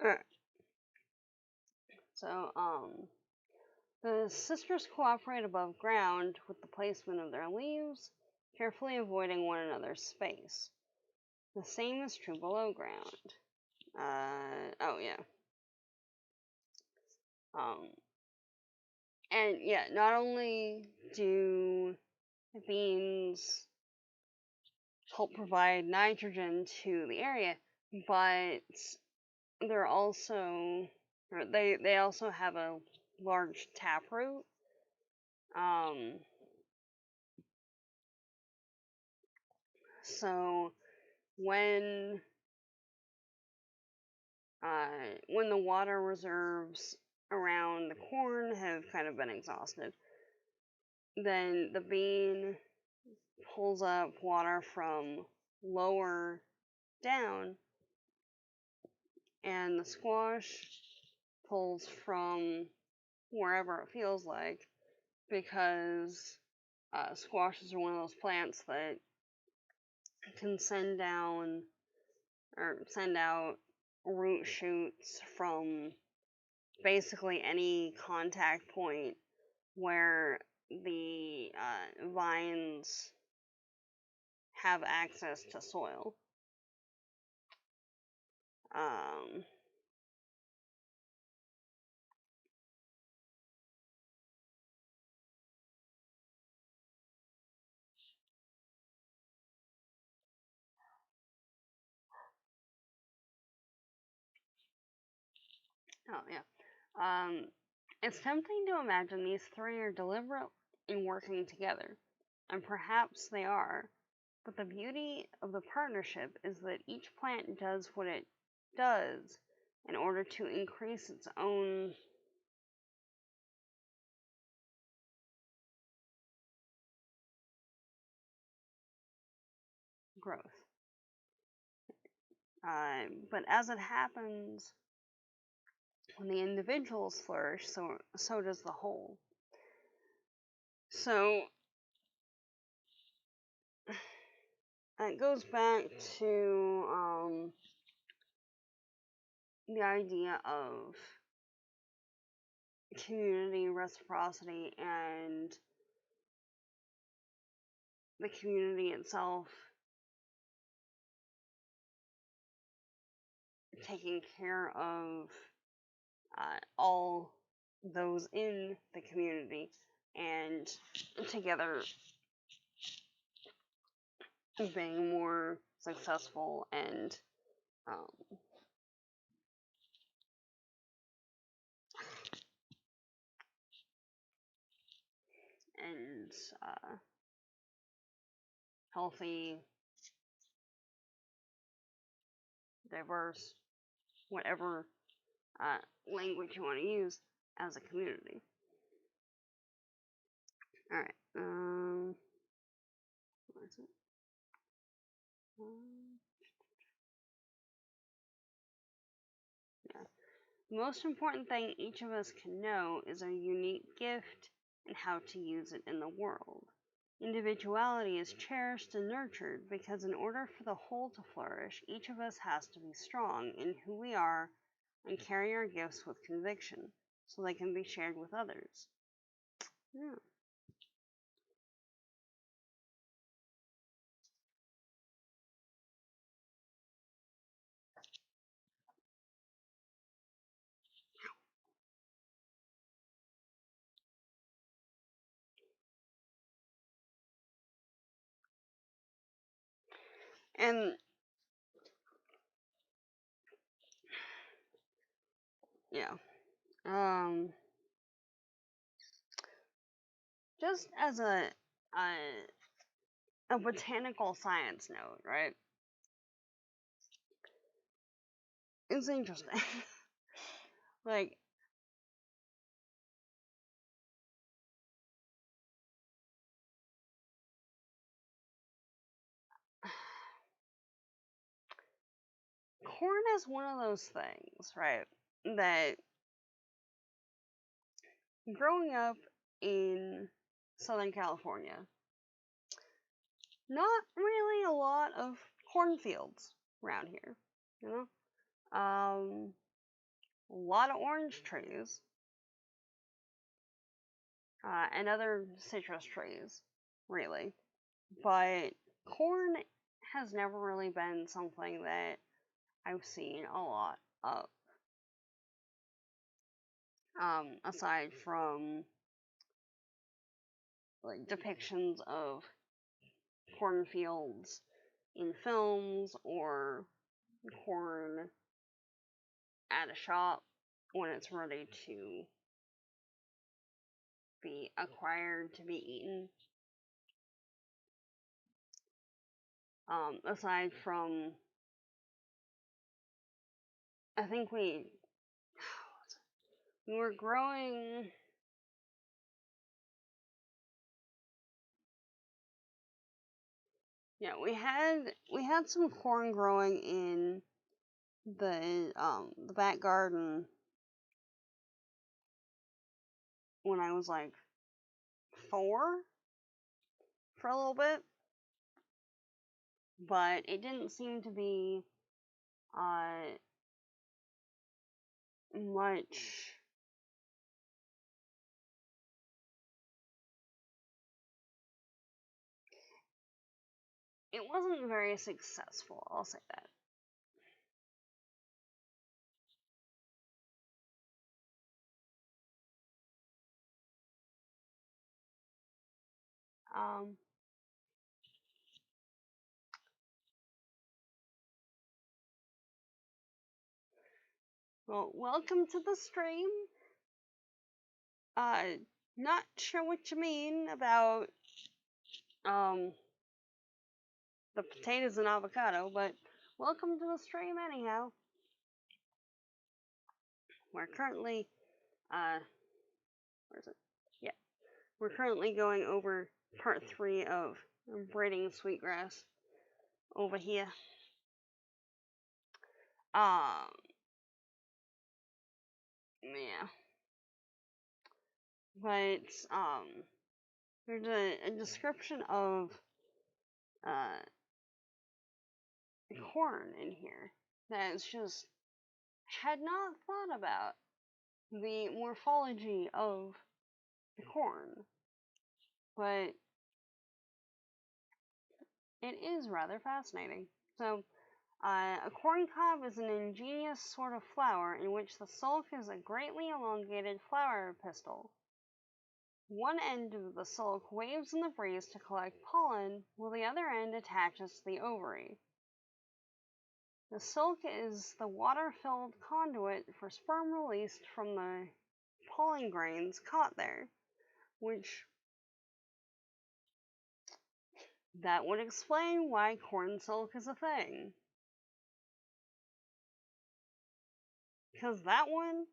Alright. So, the sisters cooperate above ground with the placement of their leaves, carefully avoiding one another's space. The same is true below ground. Oh yeah. And yeah, not only do the beans help provide nitrogen to the area, but they're also, or they also have a large taproot. So when the water reserves around the corn have kind of been exhausted, then the bean pulls up water from lower down, and the squash pulls from wherever it feels like, because squashes are one of those plants that can send down or send out root shoots from basically any contact point where the vines have access to soil. Oh yeah. It's tempting to imagine these three are deliberate in working together, and perhaps they are. But the beauty of the partnership is that each plant does what it does in order to increase its own growth. But as it happens, when the individuals flourish, so does the whole. So it goes back to the idea of community, reciprocity, and the community itself taking care of all those in the community, and together being more successful and and healthy, diverse, whatever language you want to use as a community. All right. What is it? Yeah. The most important thing each of us can know is our unique gift and how to use it in the world. Individuality is cherished and nurtured because in order for the whole to flourish, each of us has to be strong in who we are and carry our gifts with conviction so they can be shared with others. Yeah. And yeah, just as a botanical science note, right? It's interesting. Like, corn is one of those things, right? That growing up in Southern California, not really a lot of cornfields around here, you know? A lot of orange trees, and other citrus trees, really. But corn has never really been something that I've seen a lot of. Aside from like depictions of cornfields in films or corn at a shop when it's ready to be acquired to be eaten. Aside from, I think we were growing. Yeah, we had some corn growing in the back garden when I was like 4 for a little bit, but it didn't seem to be uh much. It wasn't very successful, I'll say that. Um, well, welcome to the stream. Uh, not sure what you mean about um the potatoes and avocado, but welcome to the stream anyhow. We're currently uh where is it? Yeah. We're currently going over part 3 of Braiding Sweetgrass over here. Um yeah. But there's a description of uh corn in here that's just had not thought about the morphology of the corn, but it is rather fascinating. So, a corn cob is an ingenious sort of flower in which the silk is a greatly elongated flower pistil. One end of the silk waves in the breeze to collect pollen, while the other end attaches to the ovary. The silk is the water-filled conduit for sperm released from the pollen grains caught there, which that would explain why corn silk is a thing. Because that one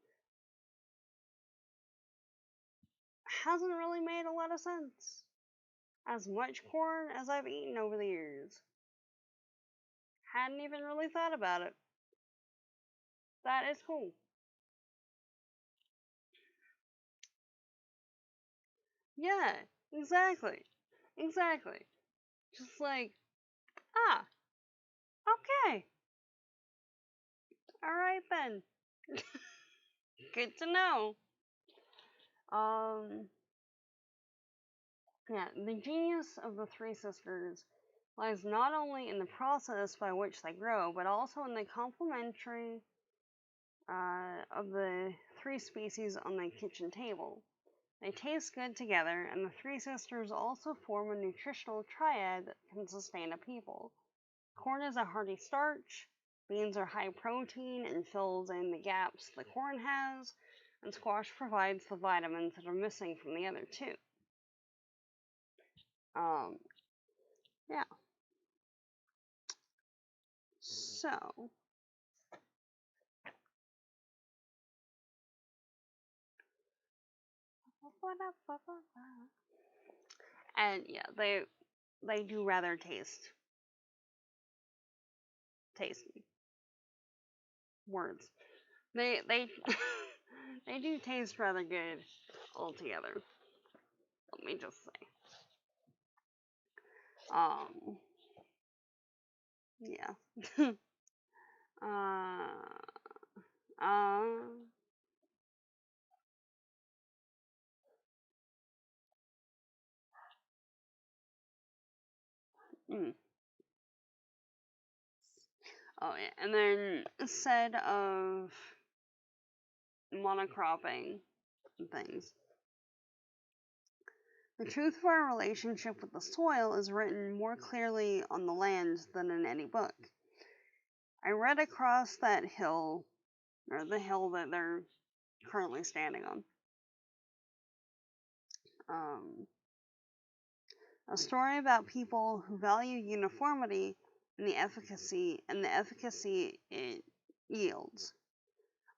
hasn't really made a lot of sense. As much corn as I've eaten over the years. Hadn't even really thought about it. That is cool. Yeah, exactly. Exactly. Just like, ah, okay. Alright then. Good to know. Um, yeah, the genius of the three sisters lies not only in the process by which they grow, but also in the complementary of the three species on the kitchen table. They taste good together, and the three sisters also form a nutritional triad that can sustain a people. Corn is a hearty starch. Beans are high protein and fills in the gaps the corn has, and squash provides the vitamins that are missing from the other two. Yeah. So, and yeah, they do rather tasty words. They they do taste rather good altogether. Let me just say. Yeah. uh, uh, mm. Oh yeah, and then said of monocropping and things. The truth of our relationship with the soil is written more clearly on the land than in any book. I read across that hill, or the hill that they're currently standing on, a story about people who value uniformity and the efficacy it yields.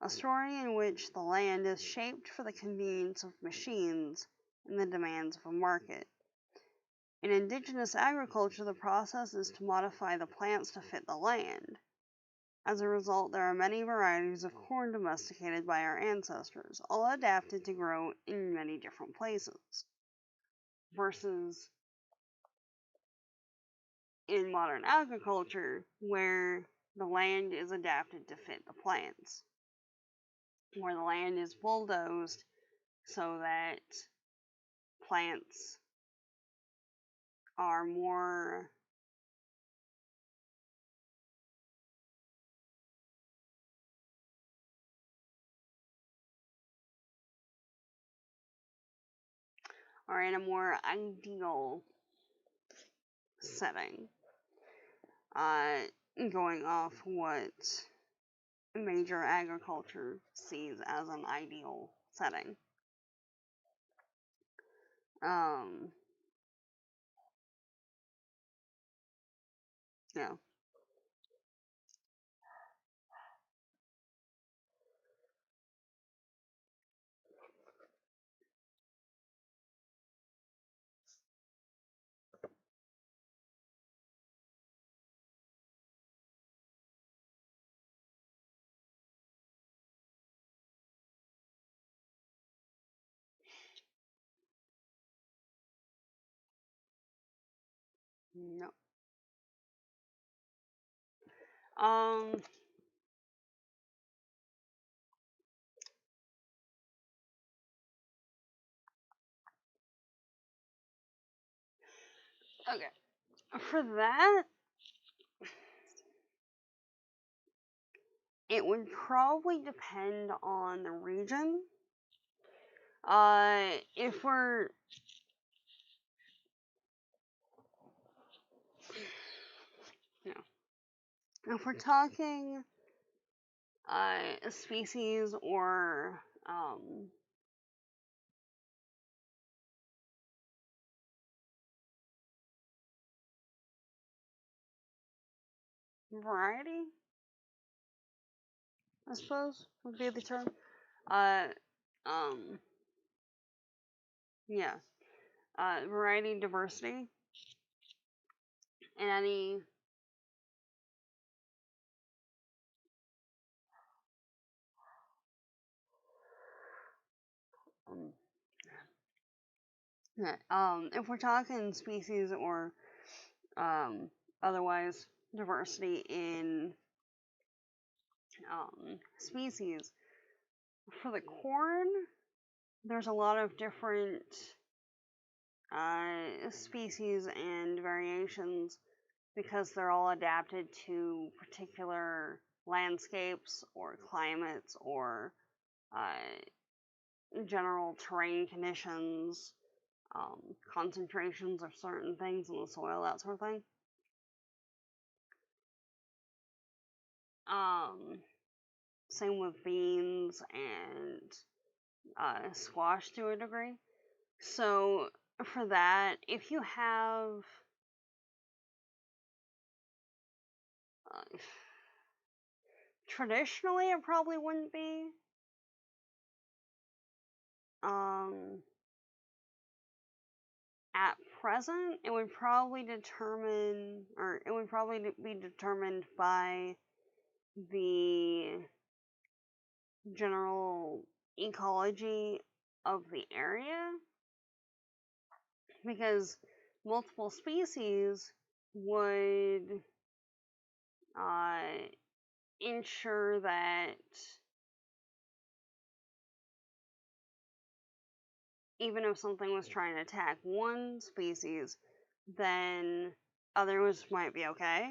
A story in which the land is shaped for the convenience of machines and the demands of a market. In indigenous agriculture, the process is to modify the plants to fit the land. As a result, there are many varieties of corn domesticated by our ancestors, all adapted to grow in many different places. Versus in modern agriculture, where the land is adapted to fit the plants, where the land is bulldozed so that plants are more are in a more ideal setting. Going off what major agriculture sees as an ideal setting. Yeah. No. Um. Okay. For that, it would probably depend on the region. If we're no, if we're talking a species or variety, I suppose would be the term. Uh, um, yeah. Variety, diversity, and any um, yeah, if we're talking species or otherwise diversity in species, for the corn, there's a lot of different species and variations because they're all adapted to particular landscapes or climates or general terrain conditions, concentrations of certain things in the soil, that sort of thing. Same with beans and squash to a degree. So for that, if you have traditionally it probably wouldn't be. At present, it would probably be determined by the general ecology of the area, because multiple species would ensure that even if something was trying to attack one species, then others might be okay.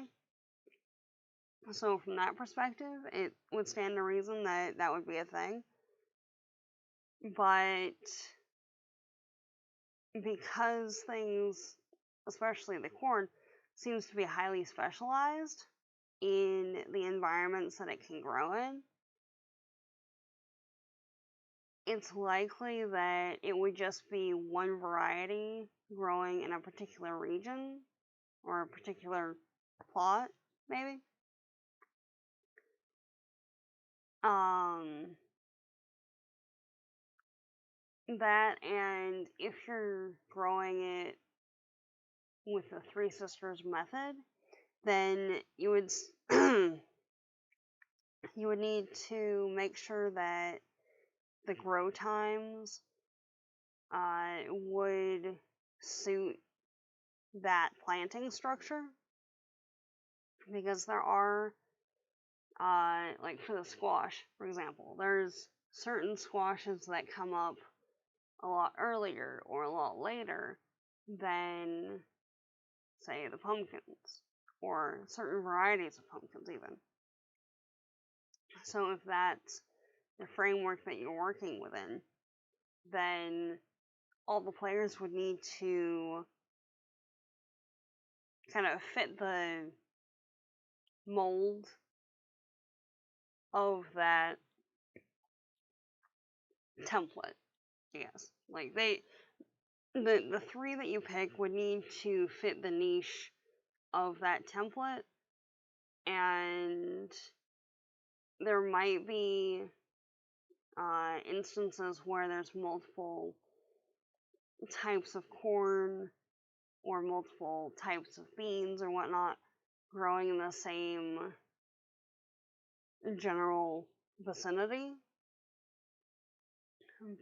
So from that perspective, it would stand to reason that that would be a thing. But because things, especially the corn, seems to be highly specialized in the environments that it can grow in, it's likely that it would just be one variety growing in a particular region or a particular plot, maybe. That, and if you're growing it with the Three Sisters method, then you would you would need to make sure that the grow times would suit that planting structure, because there are like for the squash, for example, there's certain squashes that come up a lot earlier or a lot later than, say, the pumpkins, or certain varieties of pumpkins even. So if that's the framework that you're working within, then all the players would need to kind of fit the mold of that template, I guess. Like the three that you pick would need to fit the niche of that template, and there might be instances where there's multiple types of corn or multiple types of beans or whatnot growing in the same general vicinity.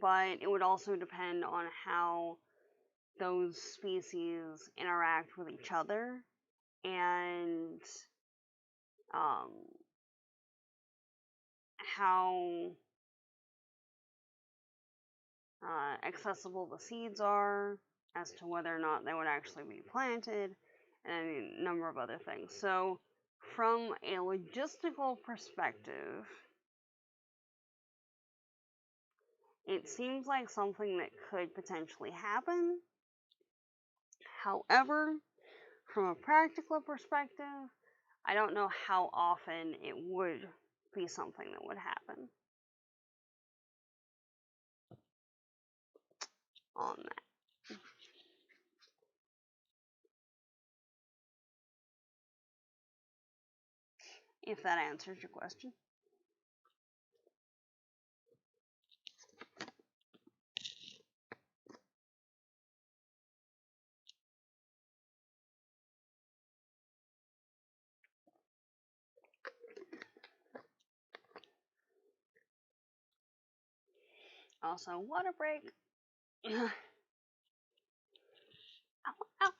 But it would also depend on how those species interact with each other, and how accessible the seeds are, as to whether or not they would actually be planted, and a number of other things. So from a logistical perspective, it seems like something that could potentially happen. However, from a practical perspective, I don't know how often it would be something that would happen on that. If that answers your question. Also, water break. Ow, ow.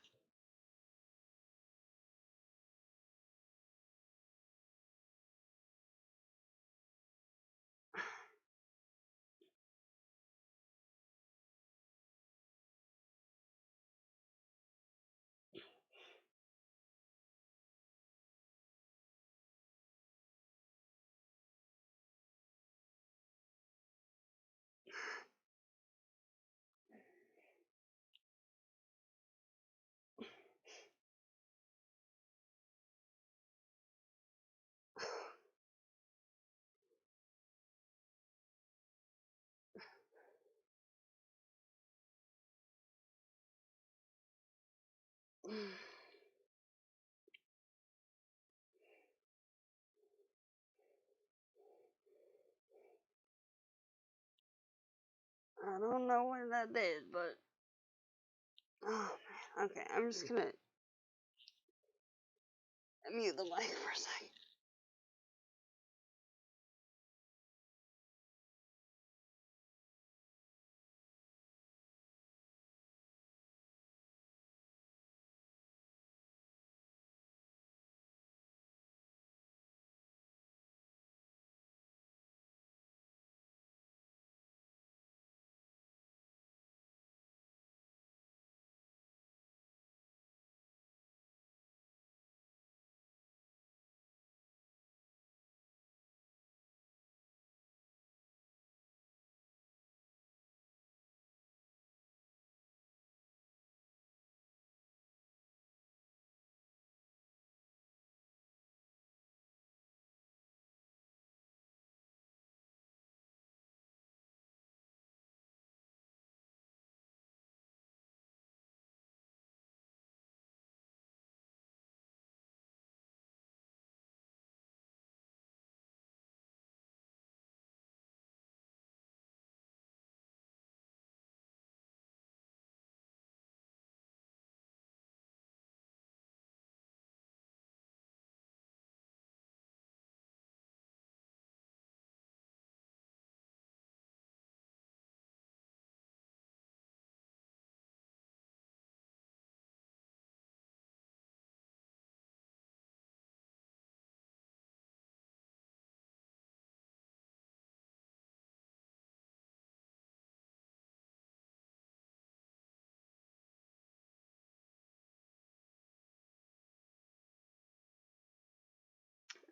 I don't know what that did, but oh man. Okay, I'm just gonna mute the mic for a second.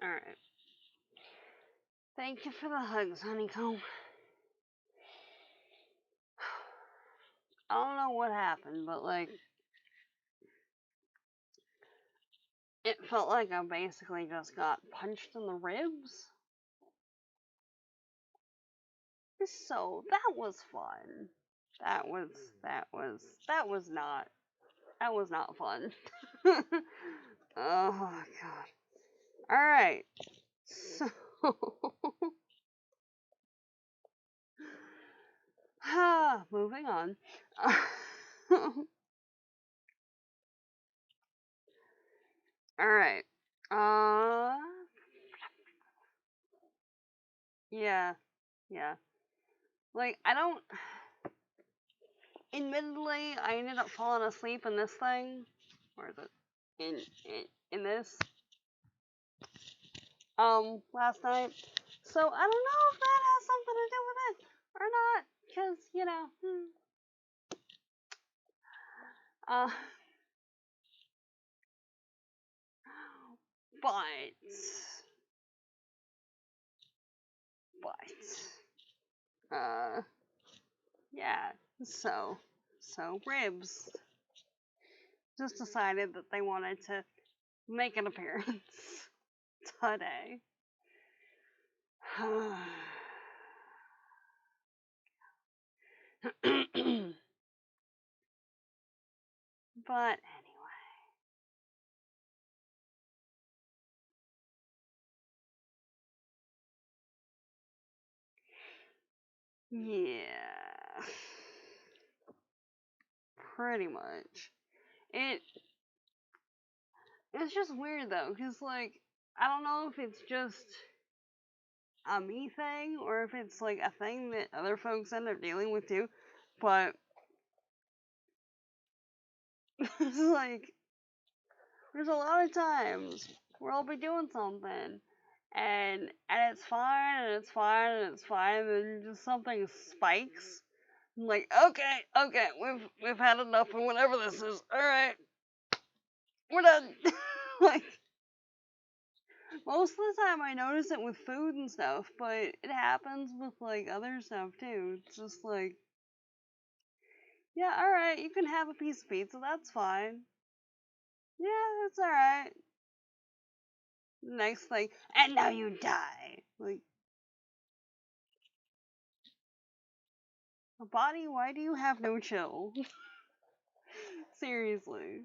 All right. Thank you for the hugs, honeycomb. I don't know what happened, but like, it felt like I basically just got punched in the ribs. So that was fun. That was that was not fun. Oh my god. All right. So moving on. All right. Uh yeah. Yeah. Like I don't admittedly I ended up falling asleep in this thing. Where is it? In this last night. So I don't know if that has something to do with it or not, because you know, uh, but but yeah. So ribs just decided that they wanted to make an appearance today. But anyway, yeah, pretty much. It's just weird though, cause like I don't know if it's just a me thing or if it's like a thing that other folks end up dealing with too, but it's like there's a lot of times where I'll be doing something and it's fine and it's fine and it's fine and then just something spikes. I'm like, okay, we've had enough of whatever this is. Alright, we're done. Like most of the time I notice it with food and stuff, but it happens with like other stuff too. It's just like, yeah, alright, you can have a piece of pizza, that's fine. Yeah, it's alright. Next thing, and now you die. Like, Botany, why do you have no chill? Seriously.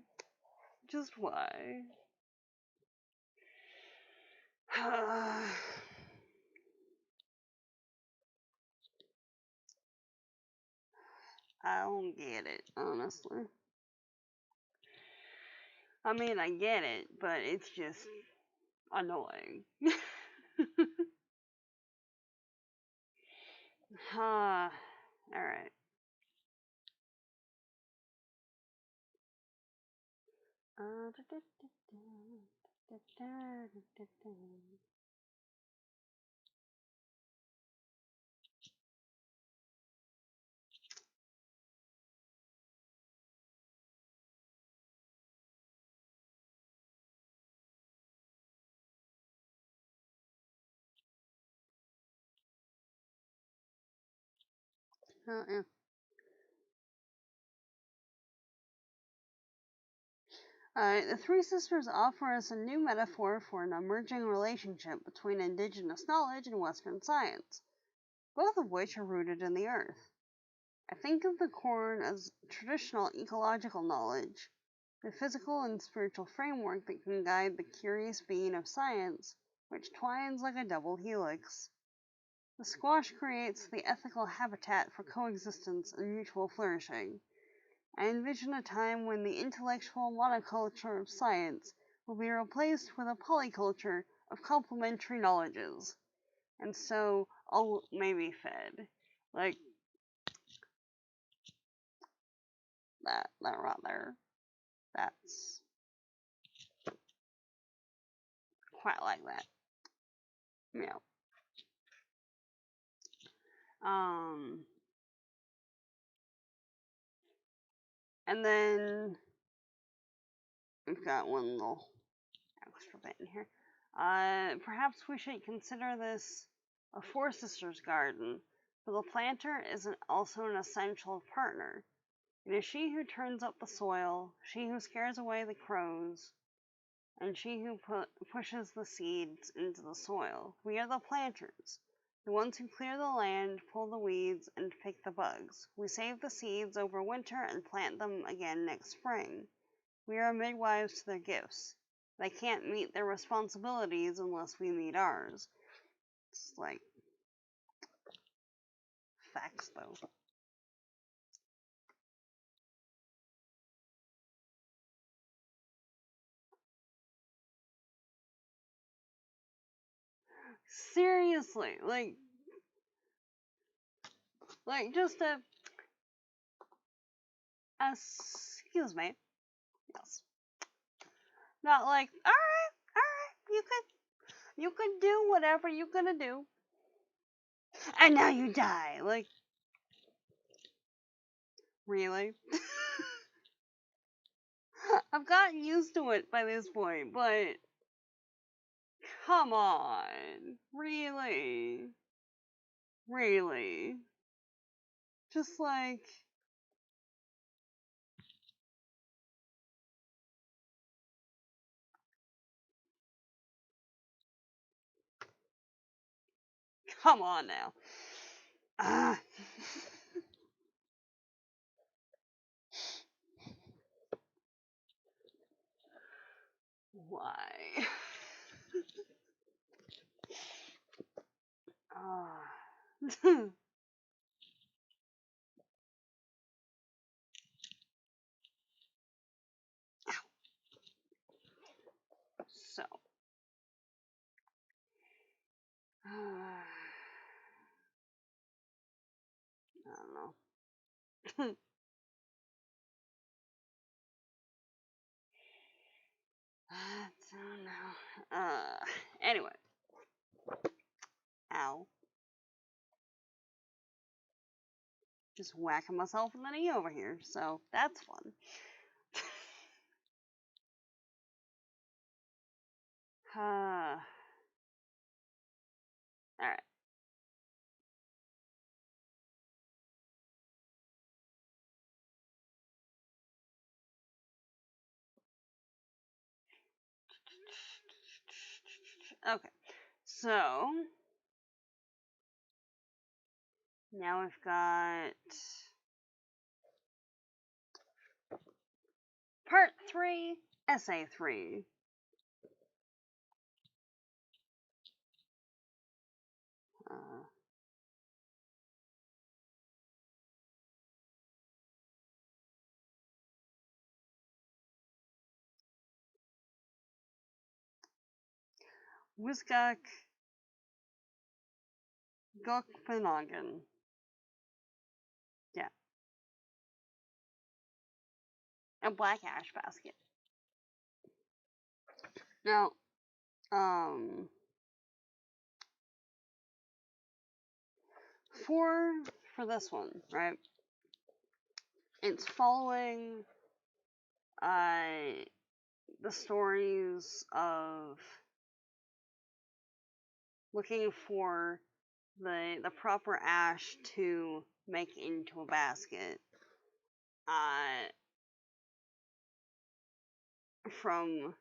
Just why? I don't get it, honestly. I mean, I get it, but it's just annoying. Alright. Yeah. Alright, the Three Sisters offer us a new metaphor for an emerging relationship between indigenous knowledge and Western science, both of which are rooted in the earth. I think of the corn as traditional ecological knowledge, the physical and spiritual framework that can guide the curious being of science, which twines like a double helix. The squash creates the ethical habitat for coexistence and mutual flourishing. I envision a time when the intellectual monoculture of science will be replaced with a polyculture of complementary knowledges, and so all may be fed. Like that right there. That's quite like that. Yeah. And then we've got one little extra bit in here. Perhaps we should consider this a Four Sisters garden, for the planter is also an essential partner. It is she who turns up the soil, she who scares away the crows, and she who pushes the seeds into the soil. We are the planters, the ones who clear the land, pull the weeds, and pick the bugs. We save the seeds over winter and plant them again next spring. We are midwives to their gifts. They can't meet their responsibilities unless we meet ours. It's like facts, though. Seriously, like just a excuse me, yes, not like all right, you could do whatever you're gonna do, and now you die. Like really, I've gotten used to it by this point, but come on, really, just like. Come on now. Why? So. I don't know. I don't know. Anyway. Ow. Just whacking myself in the knee over here, so that's fun. Alright. Okay. So. Now we've got. Part 3 Essay 3. Wisguk Gokpanagan. Yeah. A black ash basket. Now, for this one, right? It's following the stories of looking for the proper ash to make into a basket. From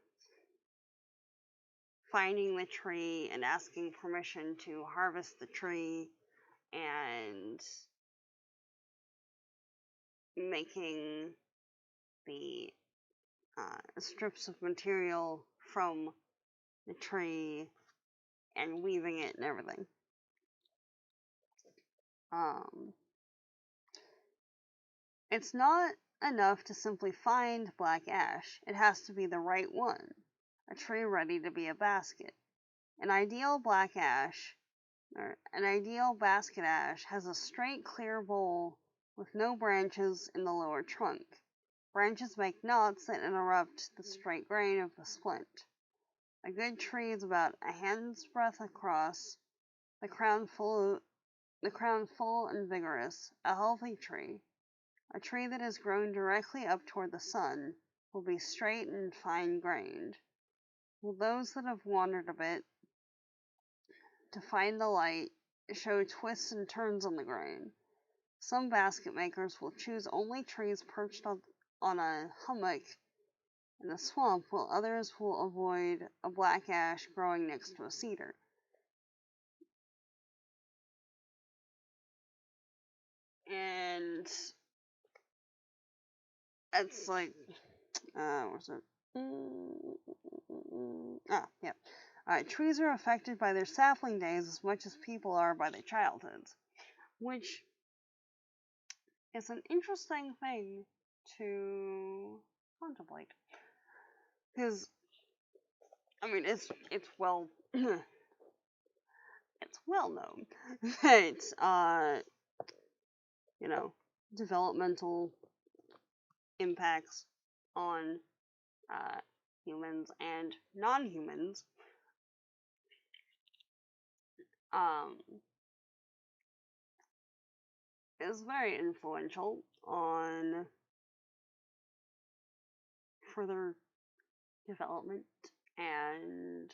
finding the tree and asking permission to harvest the tree and making the strips of material from the tree and weaving it and everything. It's not enough to simply find black ash. It has to be the right one. A tree ready to be a basket. An ideal black ash, or an ideal basket ash, has a straight, clear bowl with no branches in the lower trunk. Branches make knots that interrupt the straight grain of the splint. A good tree is about a hand's breadth across, the crown full and vigorous. A healthy tree. A tree that is grown directly up toward the sun will be straight and fine-grained, while those that have wandered a bit to find the light show twists and turns on the grain. Some basket makers will choose only trees perched on a hummock in a swamp, while others will avoid a black ash growing next to a cedar. And it's like, what's it? Yeah. Trees are affected by their sapling days as much as people are by their childhoods, which is an interesting thing to contemplate. Because, I mean, it's well it's well known that developmental impacts on humans and non-humans is very influential on further development and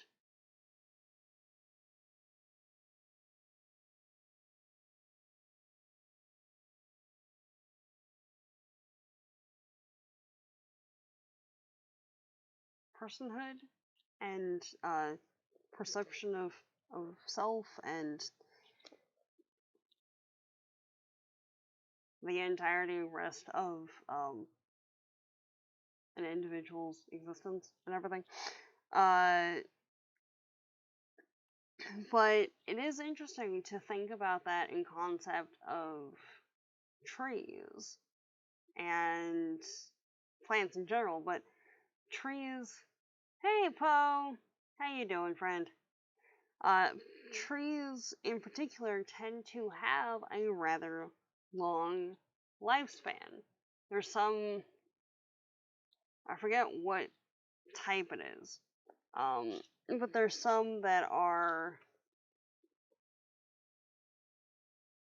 personhood and perception of self and the entirety rest of an individual's existence and everything. But it is interesting to think about that in concept of trees and plants in general, but trees. Hey, Poe, how you doing, friend? Trees in particular tend to have a rather long lifespan. There's some, I forget what type it is, but there's some that are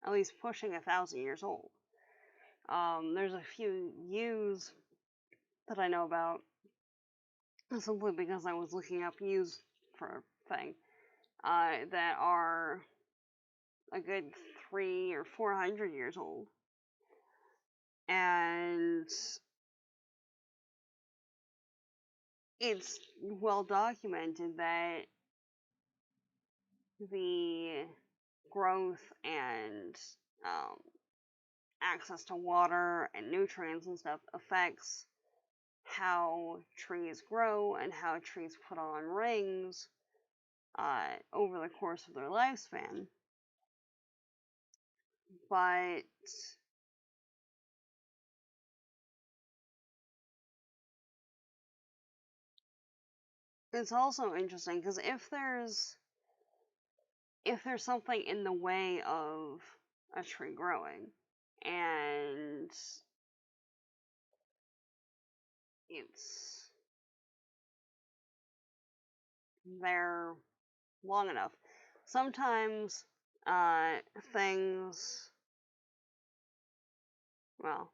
at least pushing 1,000 years old. There's a few yews that I know about simply because I was looking up yews for a thing that are a good 300 or 400 years old, and it's well documented that the growth and access to water and nutrients and stuff affects how trees grow and how trees put on rings over the course of their lifespan. But it's also interesting because if there's something in the way of a tree growing and it's there long enough, sometimes things, well,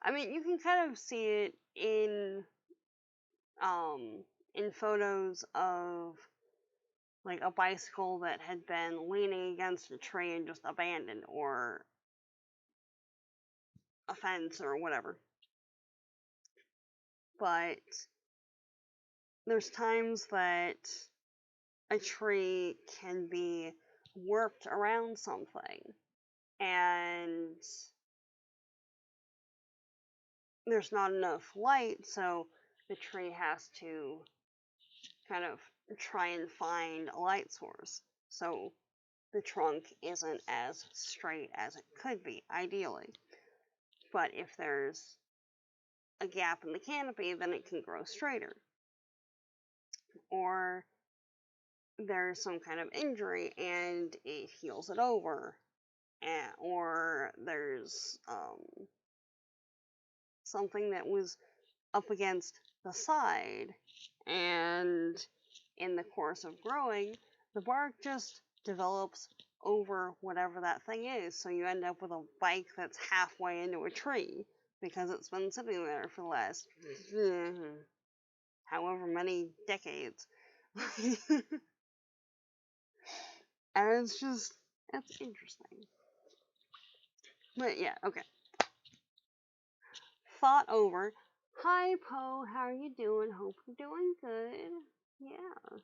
I mean, you can kind of see it um in photos of like a bicycle that had been leaning against a tree and just abandoned, or a fence or whatever. But there's times that a tree can be warped around something and there's not enough light, so the tree has to kind of try and find a light source. So the trunk isn't as straight as it could be, ideally. But if there's a gap in the canopy, then it can grow straighter. Or there's some kind of injury and it heals it over. Or there's something that was up against the side, and in the course of growing, the bark just develops over whatever that thing is. So you end up with a bike that's halfway into a tree because it's been sitting there for the last however many decades. And it's interesting. But yeah, okay. Thought over. Hi Poe, how are you doing? Hope you're doing good. Yeah.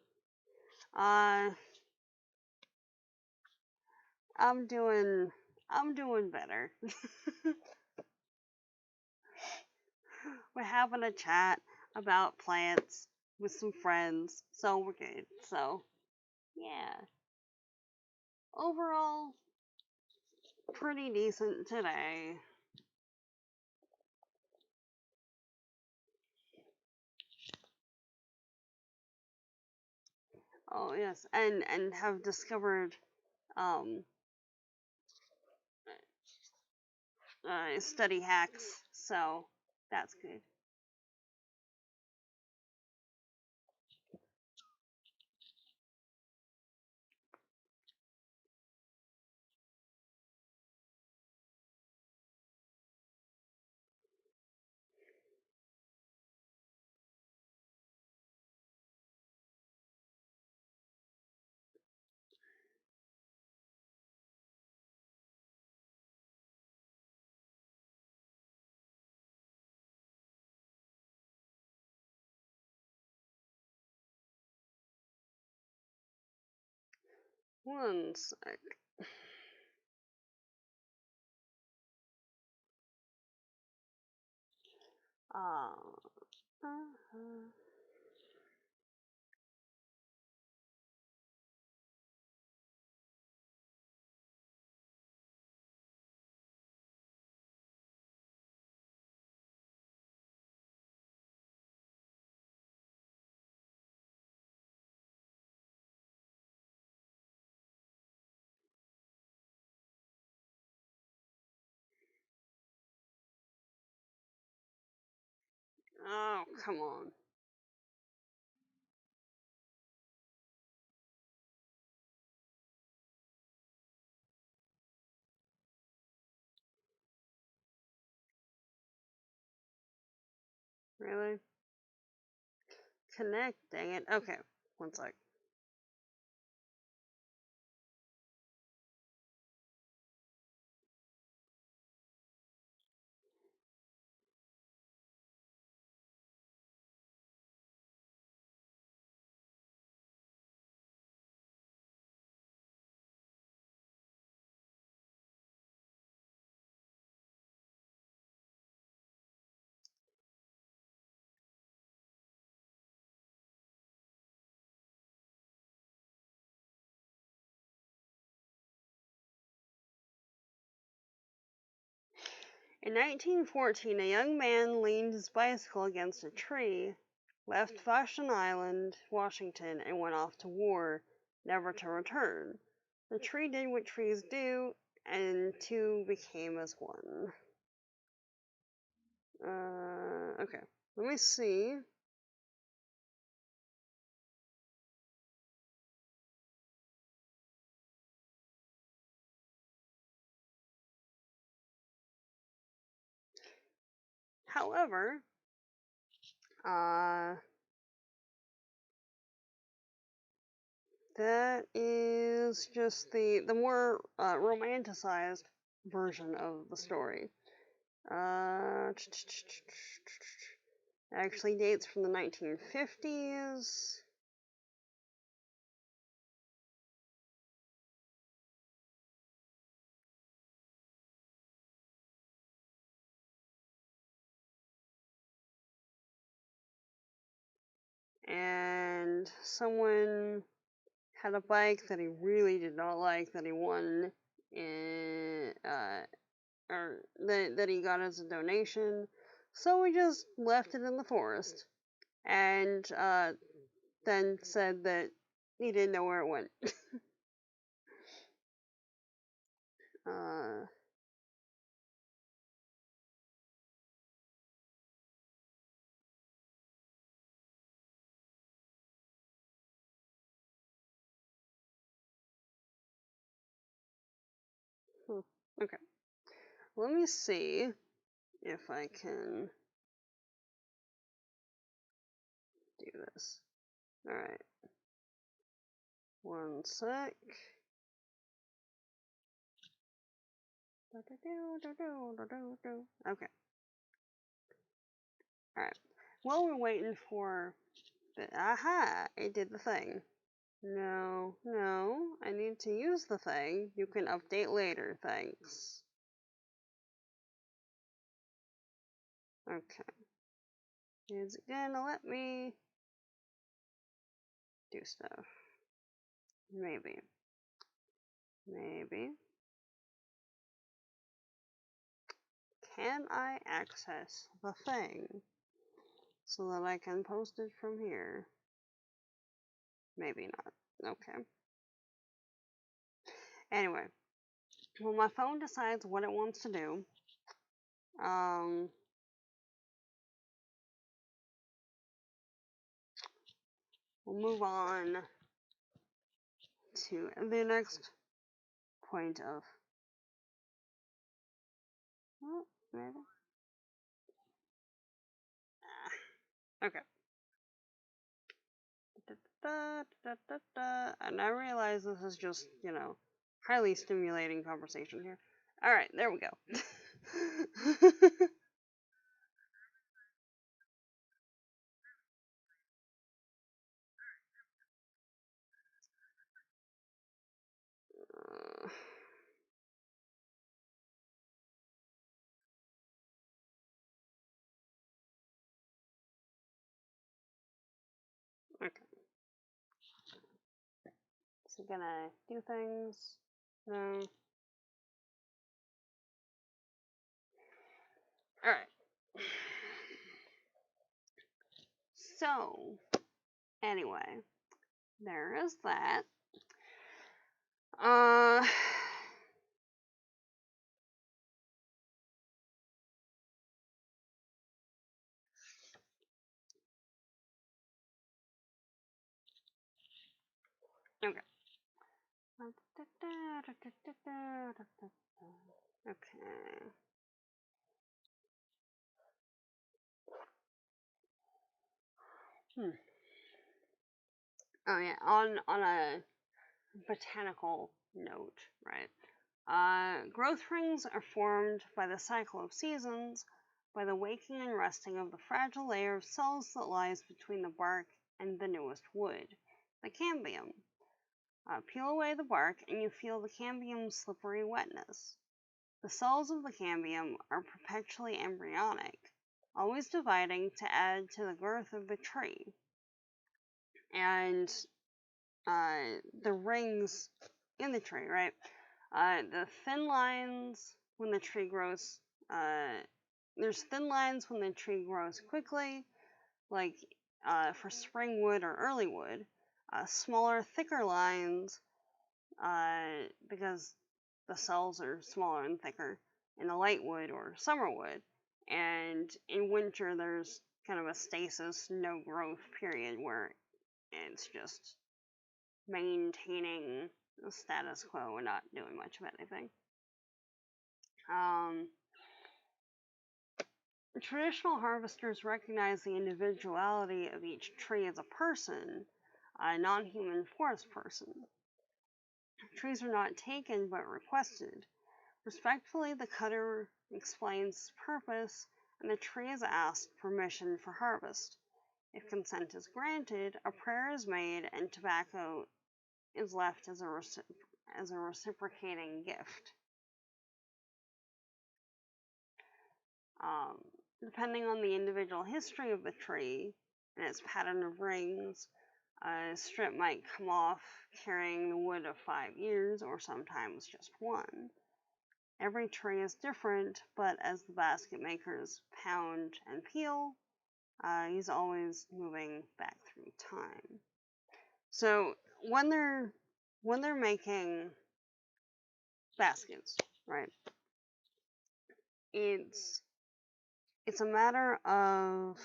Uh I'm doing better. We're having a chat about plants with some friends, so we're good. So, yeah. Overall, pretty decent today. Oh yes, and have discovered um study hacks, so that's good. One sec. Uh, uh-huh. Oh, come on. Really? Connect, dang it. Okay, one sec. In 1914, a young man leaned his bicycle against a tree, left Vashon Island, Washington, and went off to war, never to return. The tree did what trees do, and two became as one. Okay. Let me see. However, that is just the more romanticized version of the story. Actually dates from the 1950s. And someone had a bike that he really did not like that he won in, or that he got as a donation. So we just left it in the forest and then said that he didn't know where it went. uh, okay. Let me see if I can do this. Alright. One sec. Okay. Alright. While we're waiting for the. Aha! It did the thing. No, I need to use the thing. You can update later, thanks. Okay. Is it gonna let me do stuff? Maybe. Can I access the thing so that I can post it from here? Maybe not. Okay. Anyway, well, my phone decides what it wants to do. We'll move on to the next point of. Oh, maybe. Okay. And I realize this is just, highly stimulating conversation here. Alright, there we go. Okay. Is he gonna do things? No. Alright. So, anyway, there is that. Okay. Okay. Oh yeah, on a botanical note, right? Growth rings are formed by the cycle of seasons, by the waking and resting of the fragile layer of cells that lies between the bark and the newest wood, the cambium. Peel away the bark and you feel the cambium's slippery wetness. The cells of the cambium are perpetually embryonic, always dividing to add to the girth of the tree. And the rings in the tree, right? The thin lines when the tree grows There's thin lines when the tree grows quickly, like for spring wood or early wood. Smaller, thicker lines, because the cells are smaller and thicker in the light wood or summer wood. And in winter, there's kind of a stasis, no growth period where it's just maintaining the status quo and not doing much of anything. Traditional harvesters recognize the individuality of each tree as a person, a non-human forest person. Trees are not taken but requested. Respectfully, the cutter explains its purpose, and the tree is asked permission for harvest. If consent is granted, a prayer is made, and tobacco is left as a reciprocating gift. Depending on the individual history of the tree and its pattern of rings, a strip might come off carrying the wood of 5 years, or sometimes just one. Every tree is different, but as the basket makers pound and peel, he's always moving back through time. So when they're making baskets, right? It's a matter of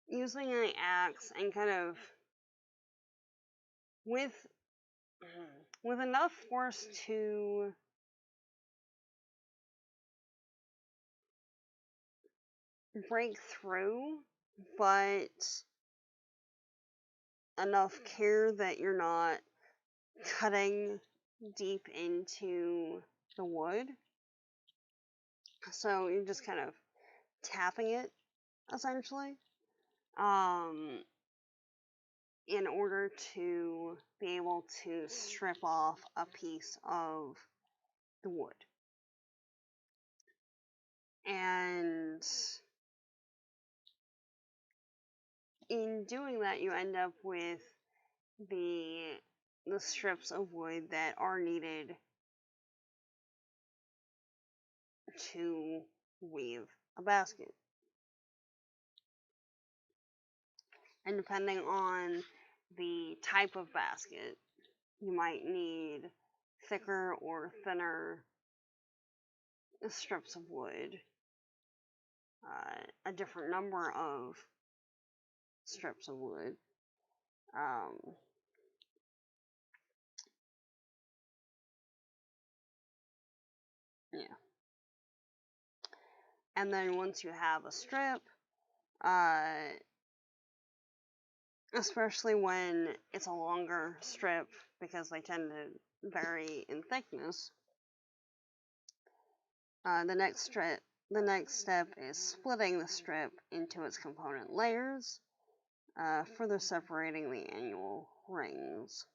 using an axe and kind of with enough force to break through, but enough care that you're not cutting deep into the wood. So you're just kind of tapping it, essentially, in order to be able to strip off a piece of the wood. And in doing that, you end up with the strips of wood that are needed to weave a basket. And depending on the type of basket, you might need thicker or thinner strips of wood, a different number of strips of wood. Yeah. And then once you have a strip, especially when it's a longer strip, because they tend to vary in thickness, the next step is splitting the strip into its component layers, further separating the annual rings.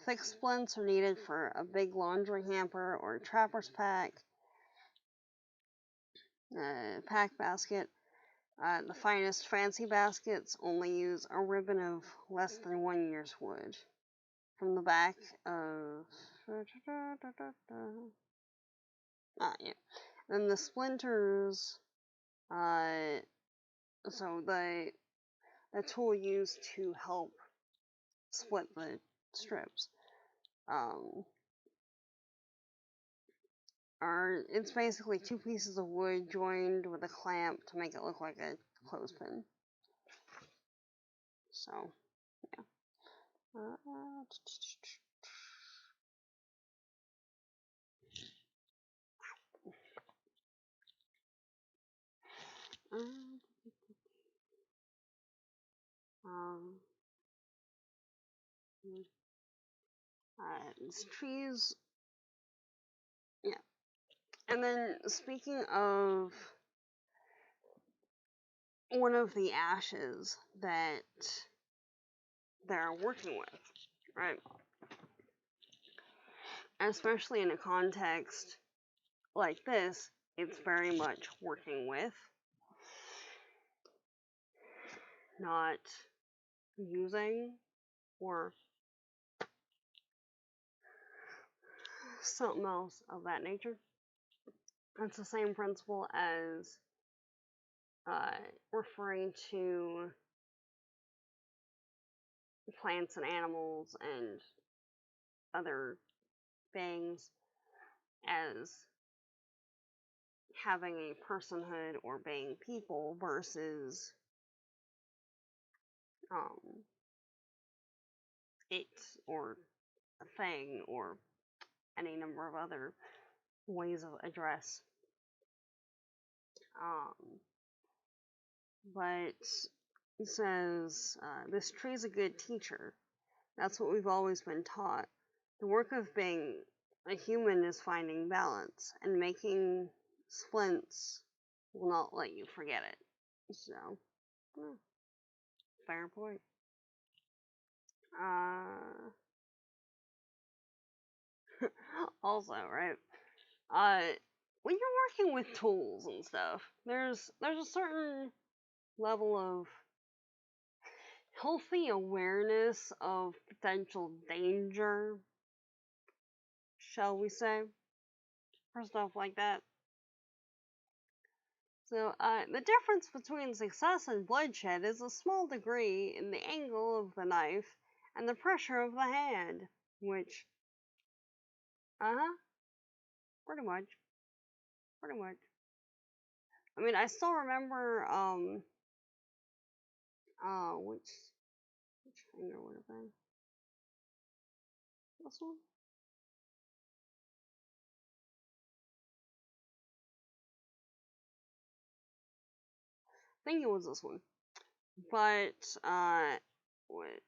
Thick splints are needed for a big laundry hamper or trapper's pack, pack basket. The finest fancy baskets only use a ribbon of less than 1 year's wood. From the back of... yeah. Then the splinters, so the tool used to help split the strips, it's basically 2 pieces of wood joined with a clamp to make it look like a clothespin. So, yeah. These trees, yeah. And then speaking of one of the ashes that they're working with, right? Especially in a context like this, it's very much working with. not using or something else of that nature. It's the same principle as referring to plants and animals and other things as having a personhood or being people versus it or a thing or any number of other ways of address. But it says, this tree's a good teacher. That's what we've always been taught. The work of being a human is finding balance, and making splints will not let you forget it. So, fair point. Also, right? When you're working with tools and stuff, there's a certain level of healthy awareness of potential danger, shall we say, for stuff like that. So, the difference between success and bloodshed is a small degree in the angle of the knife and the pressure of the hand, which, pretty much. I mean, I still remember, which finger would have been? This one? I think it was this one. But, what?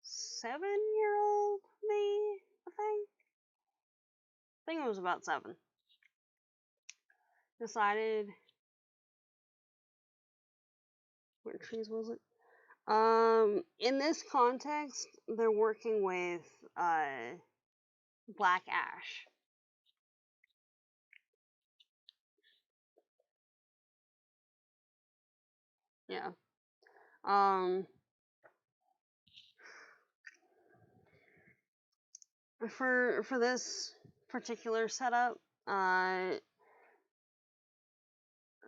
7-year-old me, I think? I think it was about 7. Decided, what trees was it? In this context, they're working with, black ash. Yeah. For this particular setup,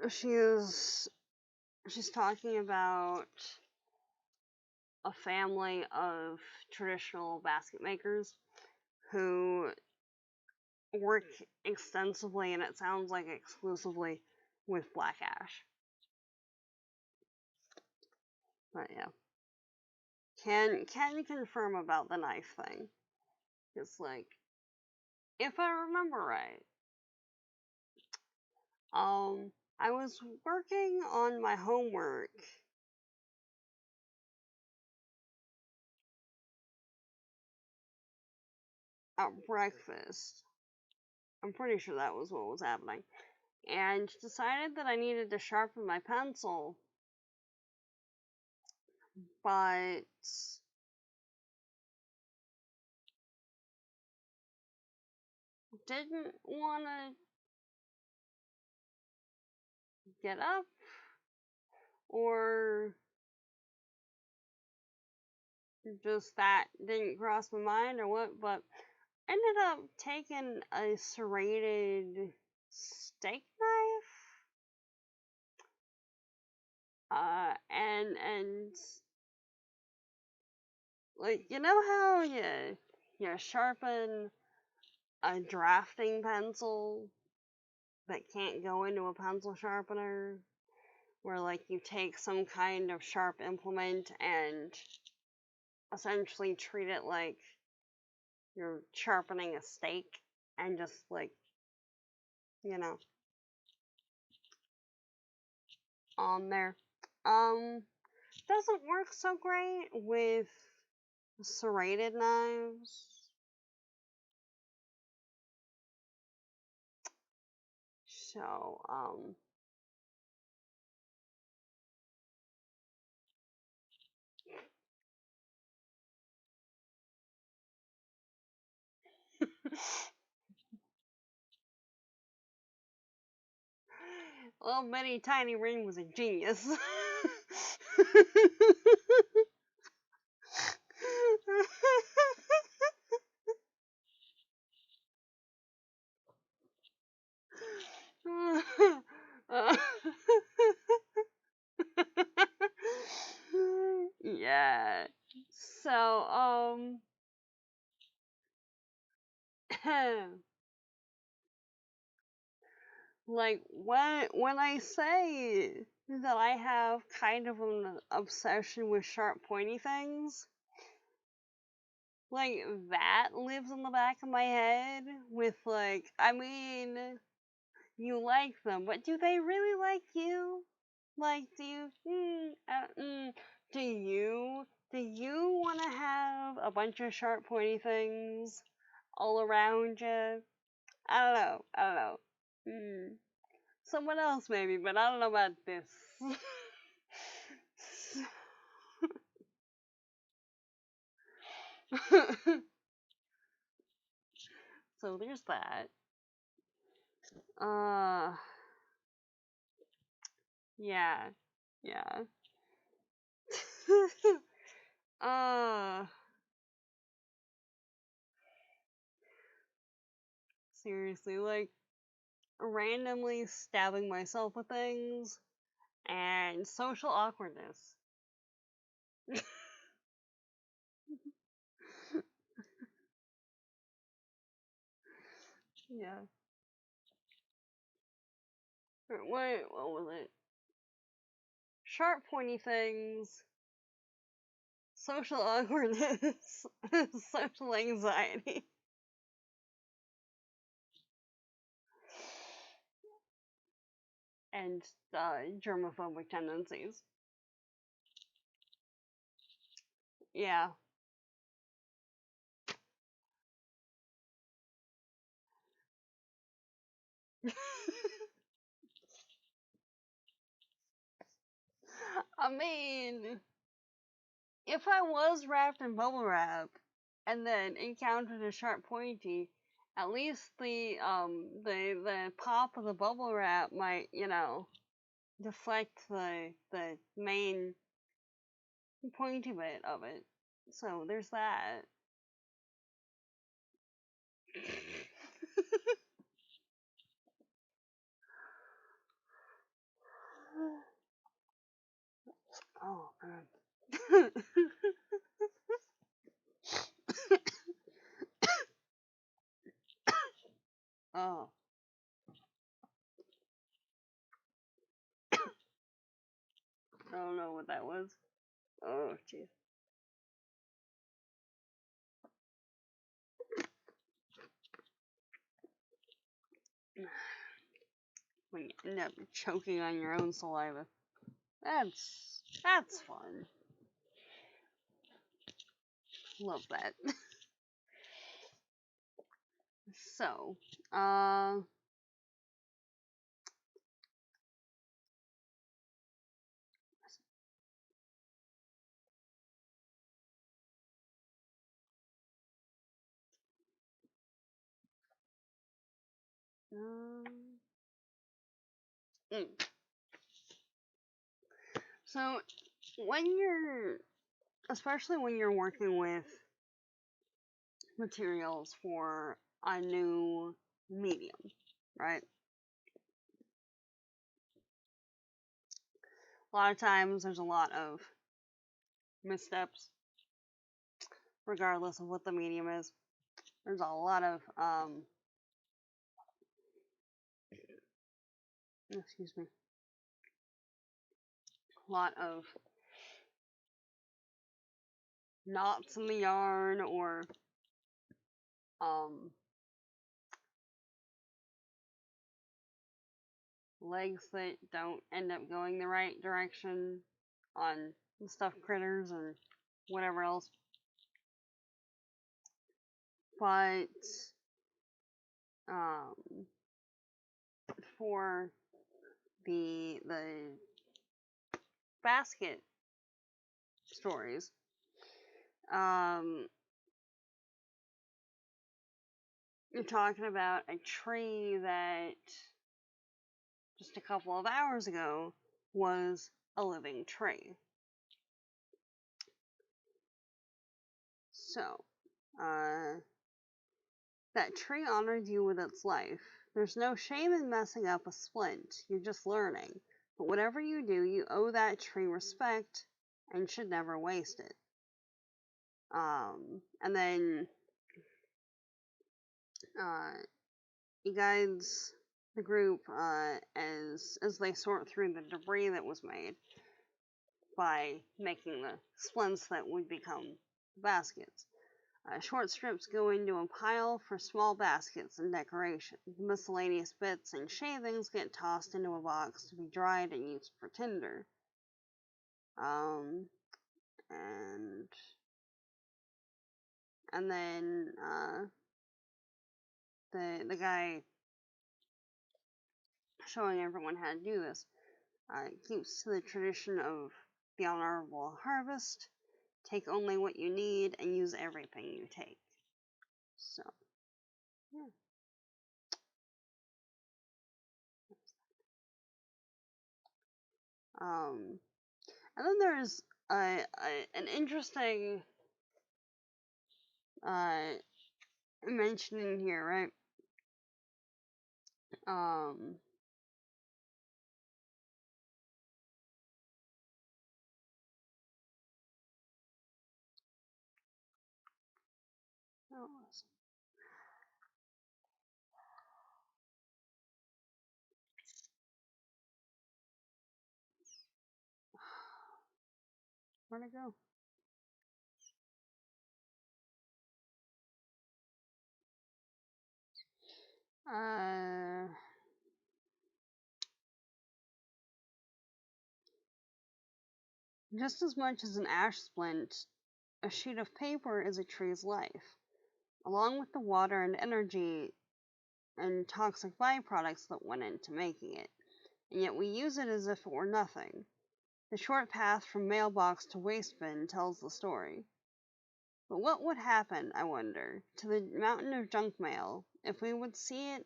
she's talking about a family of traditional basket makers who work extensively, and it sounds like exclusively, with black ash. But yeah, can confirm about the knife thing. It's like, if I remember right, I was working on my homework at breakfast. I'm pretty sure that was what was happening. And decided that I needed to sharpen my pencil, but didn't want to get up, or just that didn't cross my mind, or what, but ended up taking a serrated steak knife, and like, you know how you sharpen a drafting pencil that can't go into a pencil sharpener, where like you take some kind of sharp implement and essentially treat it like you're sharpening a steak, and just like, you know, on there. Doesn't work so great with serrated knives. So, Little bitty tiny ring was a genius. Yeah. So, like when I say that I have kind of an obsession with sharp pointy things, like that lives in the back of my head with like, I mean, you like them, but do they really like you? Like, do you want to have a bunch of sharp pointy things all around you? I don't know. Hmm. Someone else maybe, but I don't know about this. So there's that. Uh, yeah, yeah. uh, Seriously, like randomly stabbing myself with things and social awkwardness. Yeah. What was it? Sharp pointy things, social awkwardness, social anxiety, and germophobic tendencies. Yeah. I mean, if I was wrapped in bubble wrap and then encountered a sharp pointy, at least the pop of the bubble wrap might, deflect the main pointy bit of it. So there's that. Oh man. Oh, I don't know what that was. Oh jeez. When you end up choking on your own saliva. That's fun. Love that. So, uh, um, mm. So especially when you're working with materials for a new medium, right? A lot of times there's a lot of missteps, regardless of what the medium is. There's a lot of excuse me, a lot of knots in the yarn or um legs that don't end up going the right direction on stuffed critters or whatever else. But um, for the basket stories, um, you're talking about a tree that just a couple of hours ago was a living tree. So, that tree honored you with its life. There's no shame in messing up a splint, you're just learning. But whatever you do, you owe that tree respect and should never waste it. And then he guides the group as they sort through the debris that was made by making the splints that would become baskets. Short strips go into a pile for small baskets and decoration. Miscellaneous bits and shavings get tossed into a box to be dried and used for tinder. And then the guy showing everyone how to do this keeps to the tradition of the honorable harvest. Take only what you need and use everything you take. So, yeah. And then there's an interesting mention in here, right? Oh, where'd it go? Just as much as an ash splint, a sheet of paper is a tree's life, along with the water and energy and toxic byproducts that went into making it. And yet we use it as if it were nothing. The short path from mailbox to waste bin tells the story. But what would happen, I wonder, to the mountain of junk mail if we would see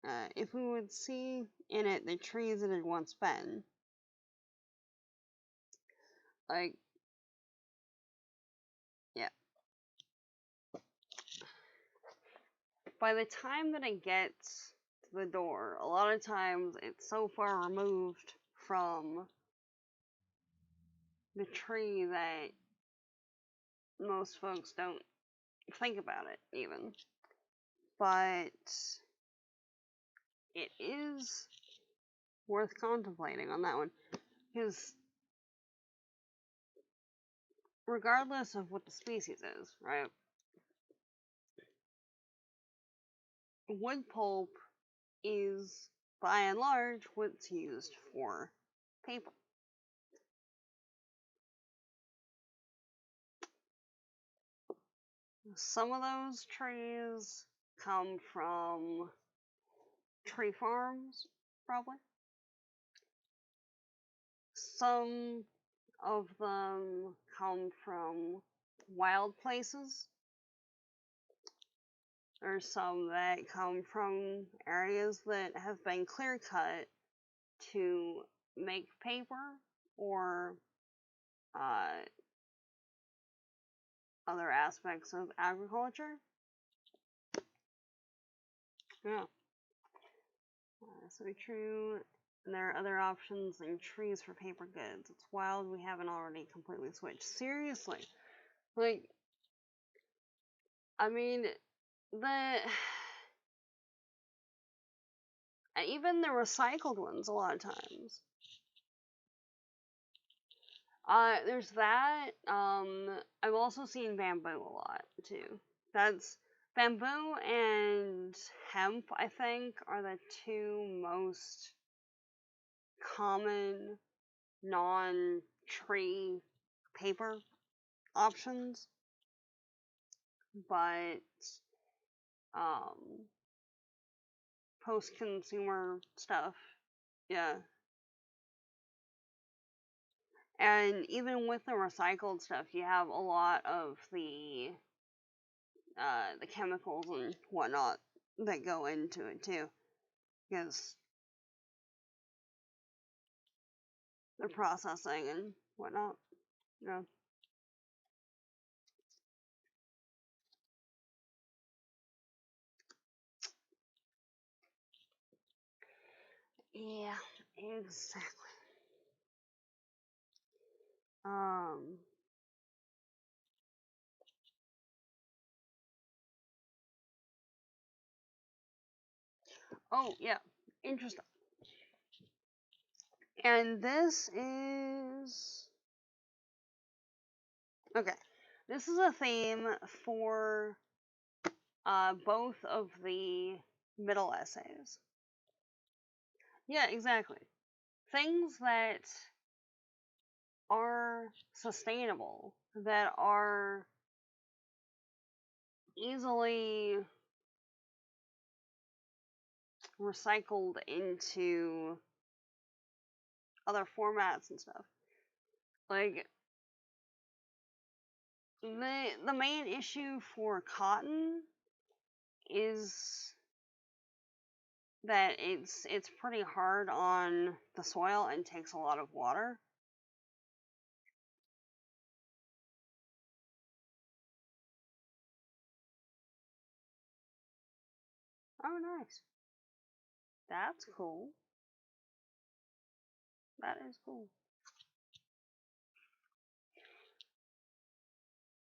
in it the trees it had once been? Like, yeah. By the time that it gets to the door, a lot of times it's so far removed from the tree that most folks don't think about it, even. But it is worth contemplating on that one. Because regardless of what the species is, right? Wood pulp is, by and large, what's used for paper. Some of those trees come from tree farms, probably. Some of them come from wild places. There's some that come from areas that have been clear cut to make paper or other aspects of agriculture. Yeah. So true. And there are other options than trees for paper goods. It's wild we haven't already completely switched. Seriously. Like, I mean, even the recycled ones a lot of times. There's that. I've also seen bamboo a lot too. That's bamboo and hemp, I think, are the two most common non-tree paper options. But post-consumer stuff, yeah. And even with the recycled stuff, you have a lot of the chemicals and whatnot that go into it too. Because their processing and whatnot. Yeah. Yeah, exactly. Oh yeah, interesting. And this is okay. This is a theme for both of the middle essays. Yeah, exactly. Things that are sustainable, that are easily recycled into other formats and stuff. Like the main issue for cotton is that it's pretty hard on the soil and takes a lot of water. Oh, nice. That's cool. That is cool.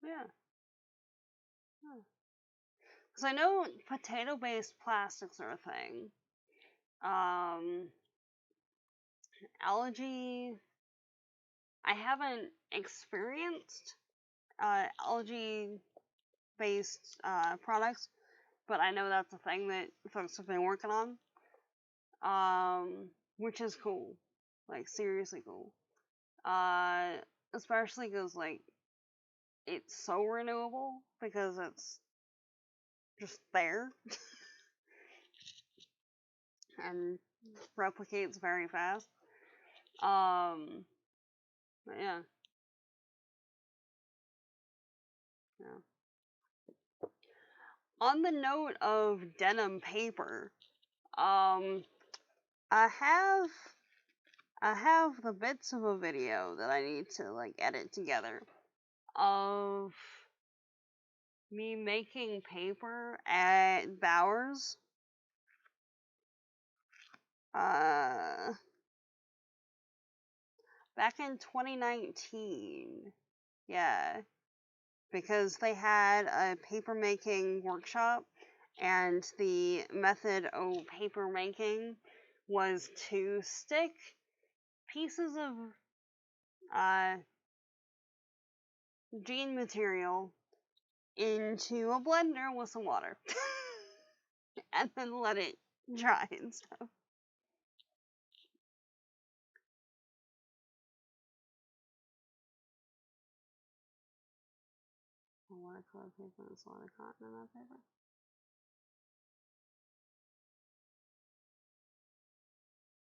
Yeah. Because I know potato-based plastics are a thing. Algae. I haven't experienced algae-based products, but I know that's a thing that folks have been working on. Which is cool, like seriously cool. Uh, Especially because like it's so renewable because it's just there and replicates very fast. Um, but yeah, yeah. On the note of denim paper, um, I have I have the bits of a video that I need to like edit together of me making paper at Bowers. Uh, Back in 2019. Yeah, because they had a paper making workshop, and the method of paper making was to stick pieces of uh, jean material into a blender with some water and then let it dry and stuff. A watercolor paper and a lot of cotton in that paper.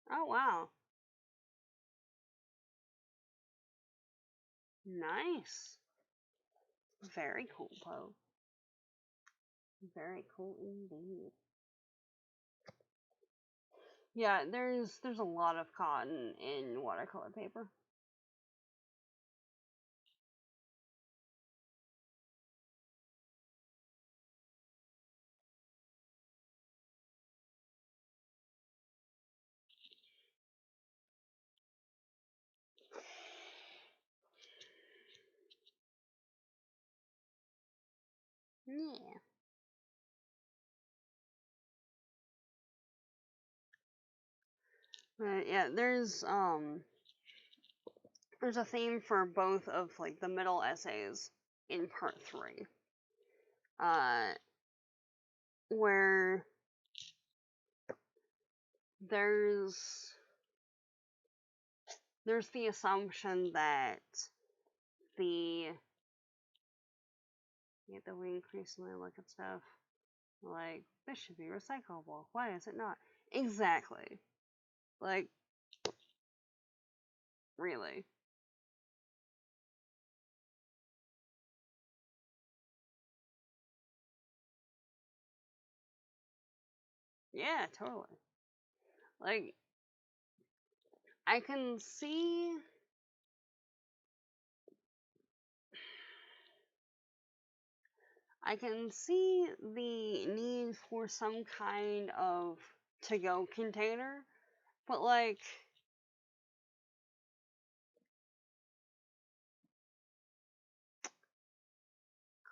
Oh wow, nice, very cool, Poe. Very cool indeed. Yeah, there's a lot of cotton in watercolor paper. Yeah. But yeah, there's a theme for both of like the middle essays in part 3. Uh where there's there's the assumption that the we increasingly look at stuff like this should be recyclable. Why is it not? Exactly. Like really. Yeah, totally. Like I can see the need for some kind of to-go container, but like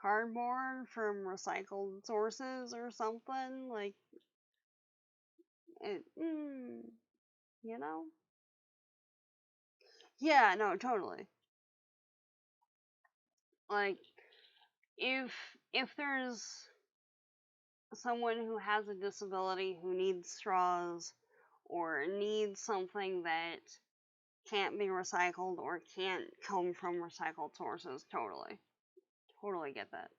cardboard from recycled sources or something, like it, you know? Yeah, no, totally. Like if there's someone who has a disability who needs straws or needs something that can't be recycled or can't come from recycled sources, totally get that.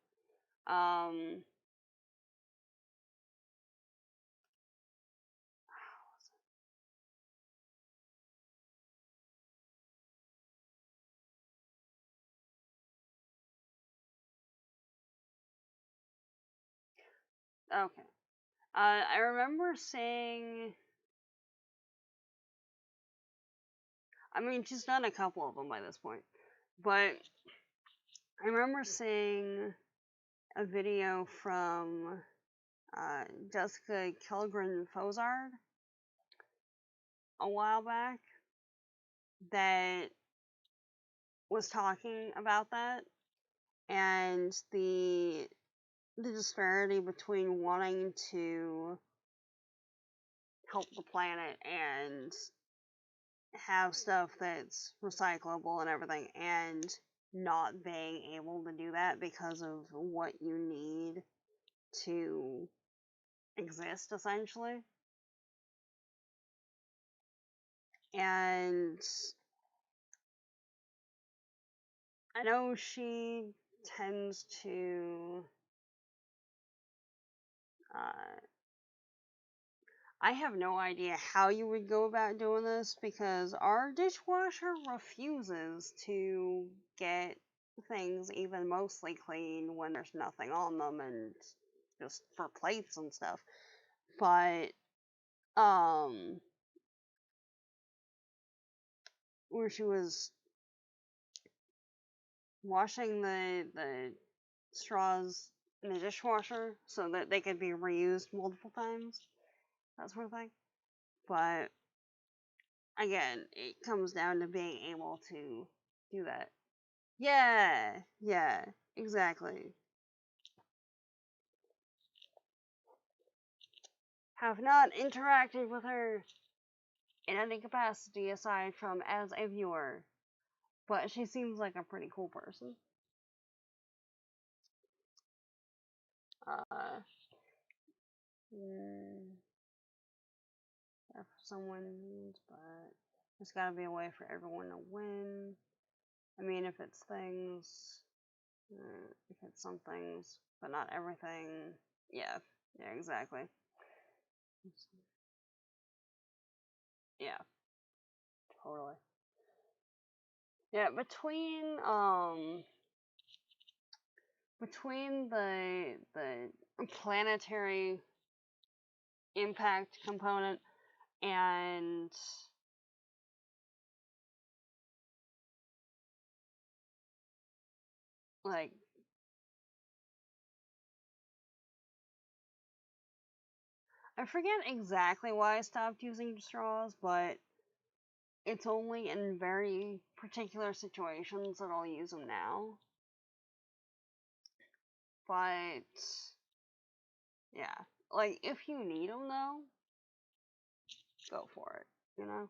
Okay. I remember saying, I mean, she's done a couple of them by this point, but I remember seeing a video from Jessica Kilgren Fozard a while back that was talking about that and the disparity between wanting to help the planet and have stuff that's recyclable and everything and not being able to do that because of what you need to exist, essentially. And I know she tends to I have no idea how you would go about doing this because our dishwasher refuses to get things even mostly clean when there's nothing on them and just for plates and stuff. But where she was washing the straws in the dishwasher so that they could be reused multiple times, that sort of thing. But again, it comes down to being able to do that. Yeah, exactly. Have not interacted with her in any capacity aside from as a viewer, but she seems like a pretty cool person. Uh, mm, if someone needs, but there's gotta be a way for everyone to win. I mean, if it's things, if it's some things, but not everything. Yeah, yeah, exactly. Yeah, totally. Yeah, between the planetary impact component and like I forget exactly why I stopped using straws, but it's only in very particular situations that I'll use them now. But yeah, like if you need them though, go for it, you know?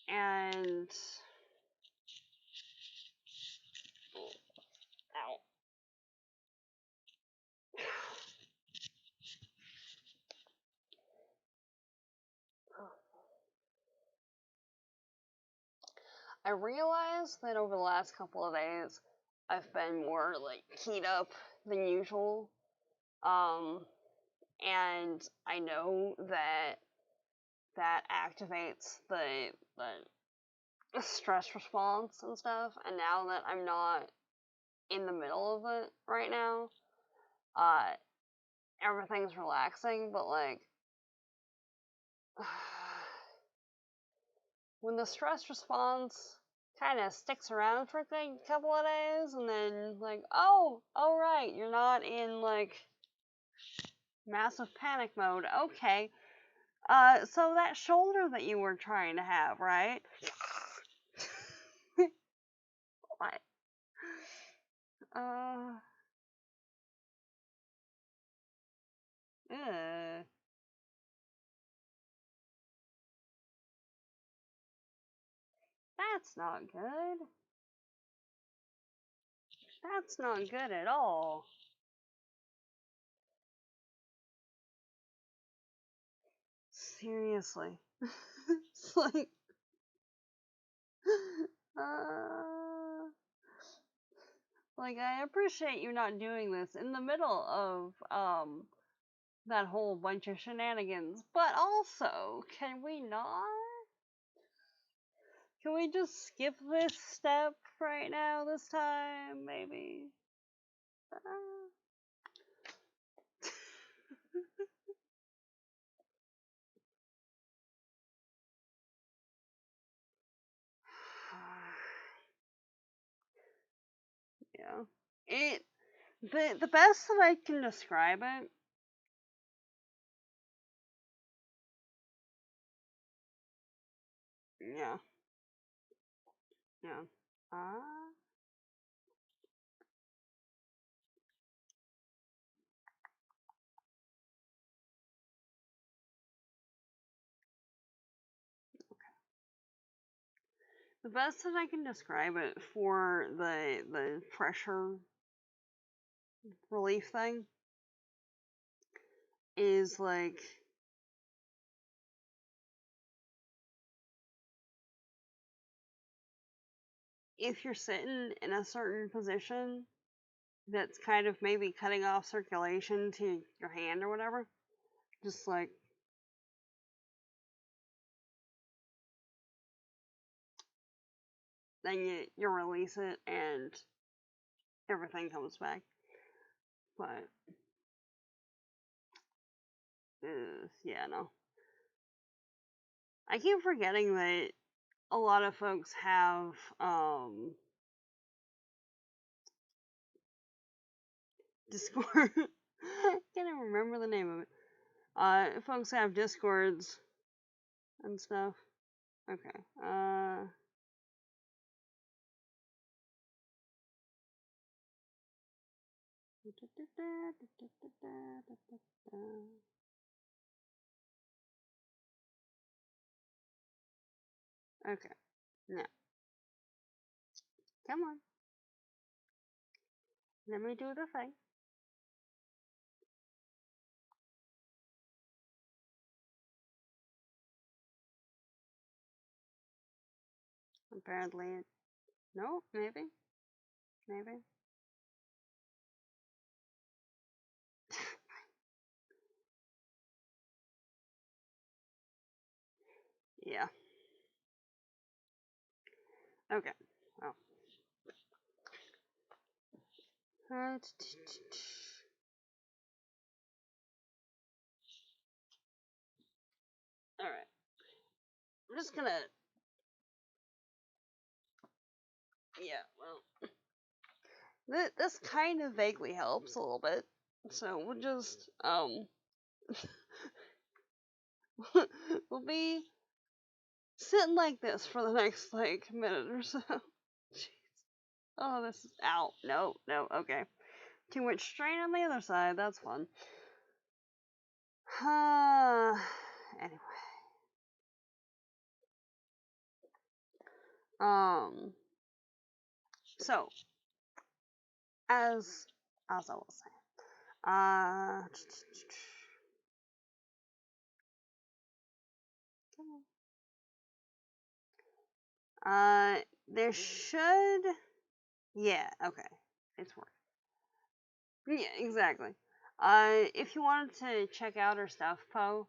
And ow. I realized that over the last couple of days, I've been more like keyed up than usual. And I know that activates the stress response and stuff. And now that I'm not in the middle of it right now, uh, everything's relaxing. But like, when the stress response kind of sticks around for like a couple of days, and then like, oh right, you're not in like massive panic mode. Okay. So that shoulder that you were trying to have, right? What? Uh. Ugh. That's not good. That's not good at all. Seriously. It's like, uh, like I appreciate you not doing this in the middle of that whole bunch of shenanigans, but also, can we not? Can we just skip this step right now this time, maybe? Yeah. The best that I can describe it. Yeah. Yeah. Uh, the best that I can describe it for the pressure relief thing is like if you're sitting in a certain position that's kind of maybe cutting off circulation to your hand or whatever, just like then you release it and everything comes back. But yeah, no. I keep forgetting that a lot of folks have Discord. Can't even remember the name of it. Folks have Discords and stuff. Okay. Okay. Now, come on. Let me do the thing. Apparently, no, maybe. Maybe. Yeah. Okay. Well. Alright. Alright. I'm just gonna. Yeah, well. This kind of vaguely helps a little bit. So we'll just, we'll be sitting like this for the next, like, minute or so. Jeez. Oh, this is. Ow. No, okay. Too much strain on the other side. That's fun. Anyway. So, as I was saying, there should, yeah, okay, it's working. Yeah, exactly. If you wanted to check out her stuff, Poe,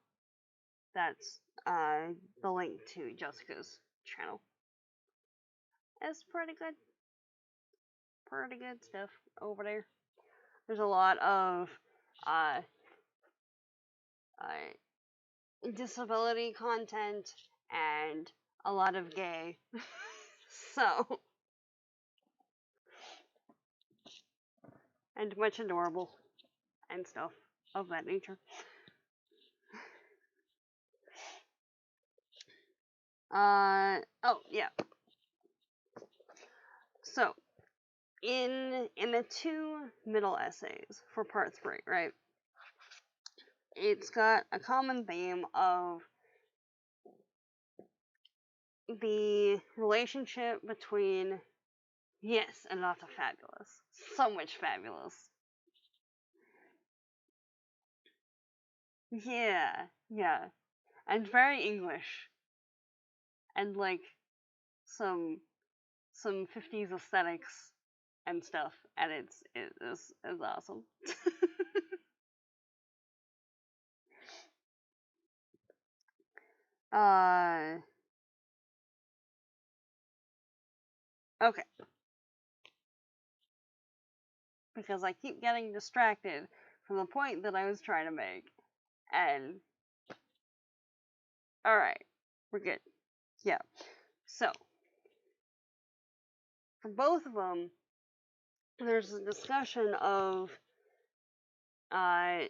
that's the link to Jessica's channel. It's pretty good stuff over there. There's a lot of uh, disability content and a lot of gay. So, and much adorable and stuff of that nature. Oh yeah. So, in the two middle essays for part 3, right? It's got a common theme of the relationship between, yes, and lots of fabulous. So much fabulous. Yeah, yeah. And very English. And like some 50s aesthetics and stuff. And it's awesome. uh okay. Because I keep getting distracted from the point that I was trying to make. And alright, we're good. Yeah. So, for both of them, there's a discussion of uh,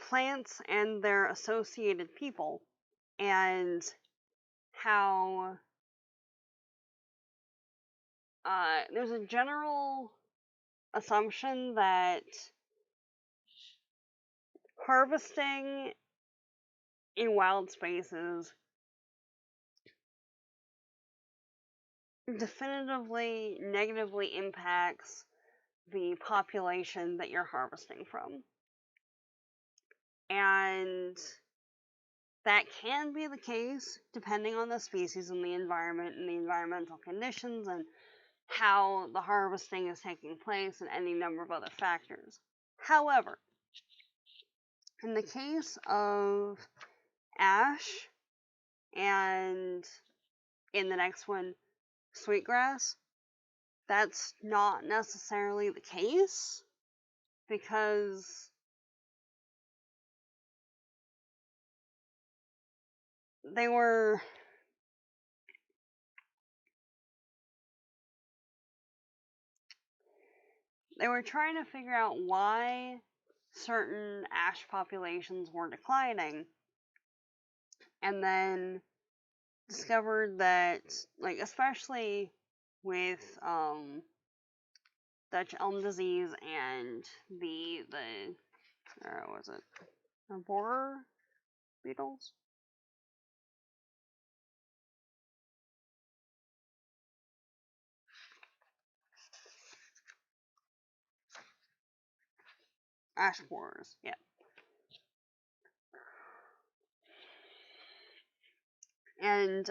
plants and their associated people, and how there's a general assumption that harvesting in wild spaces definitively negatively impacts the population that you're harvesting from. And that can be the case depending on the species and the environment and the environmental conditions and how the harvesting is taking place and any number of other factors. However, in the case of ash and in the next one, sweetgrass, that's not necessarily the case because they were trying to figure out why certain ash populations were declining, and then discovered that, like, especially with Dutch elm disease and the what was it, the borer beetles, ash borers, yeah. And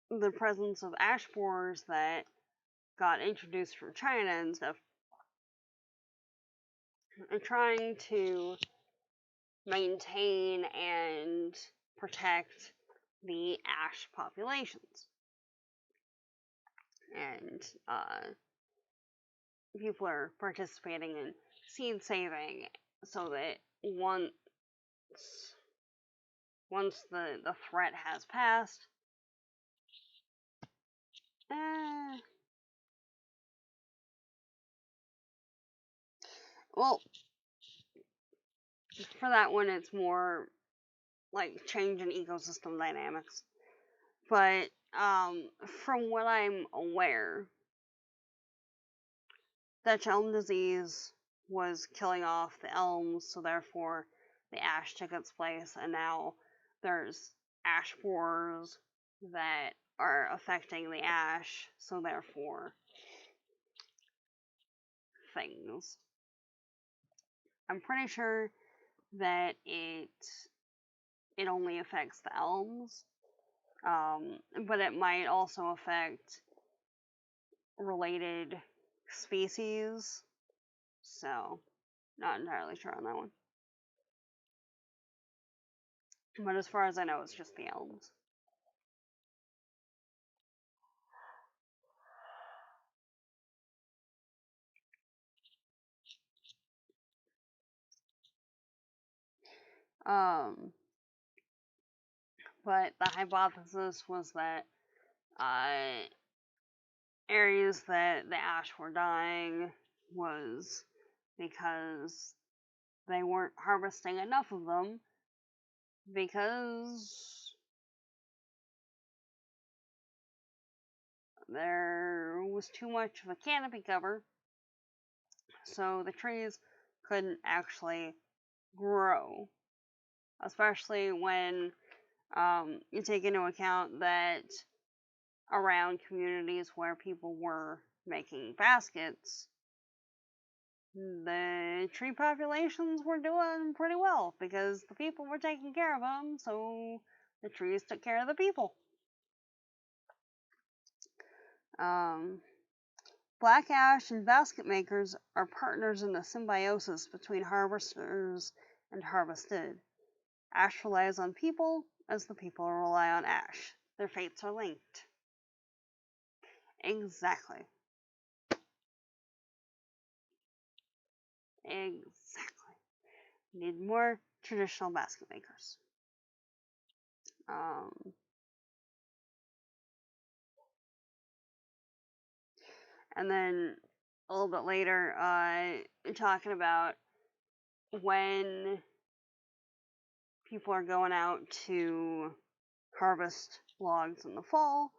the presence of ash borers that got introduced from China and stuff, and trying to maintain and protect the ash populations. And people are participating in seed saving so that once the threat has passed, well, for that one it's more like change in ecosystem dynamics. But from what I'm aware, Dutch elm disease was killing off the elms, so therefore the ash took its place, and now there's ash borers that are affecting the ash, so therefore things. I'm pretty sure that it only affects the elms, but it might also affect related species, so not entirely sure on that one. But as far as I know, it's just the elms. Um, But the hypothesis was that areas that the ash were dying was because they weren't harvesting enough of them because there was too much of a canopy cover, so the trees couldn't actually grow, especially when you take into account that around communities where people were making baskets, the tree populations were doing pretty well because the people were taking care of them, so the trees took care of the people. Black ash and basket makers are partners in the symbiosis between harvesters and harvested. Ash relies on people as the people rely on ash. Their fates are linked. Exactly. Exactly. Need more traditional basket makers. And then a little bit later, talking about when people are going out to harvest logs in the fall,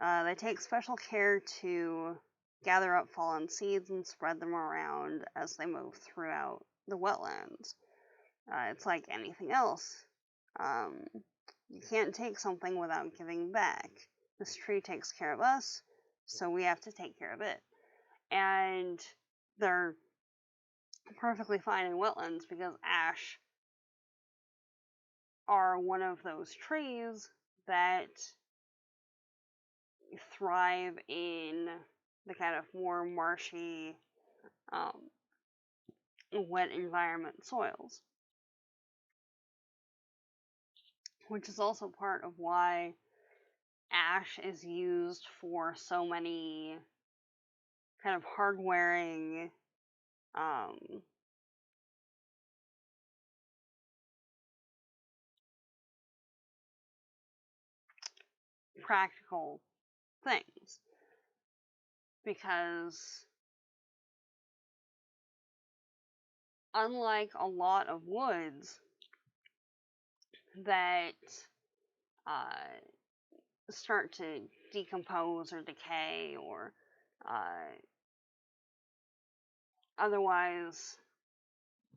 they take special care to gather up fallen seeds and spread them around as they move throughout the wetlands. It's like anything else. You can't take something without giving back. This tree takes care of us, so we have to take care of it. And they're perfectly fine in wetlands because ash are one of those trees that thrive in the kind of more marshy, wet environment soils. Which is also part of why ash is used for so many kind of hard-wearing, practical things. Because unlike a lot of woods that start to decompose or decay or otherwise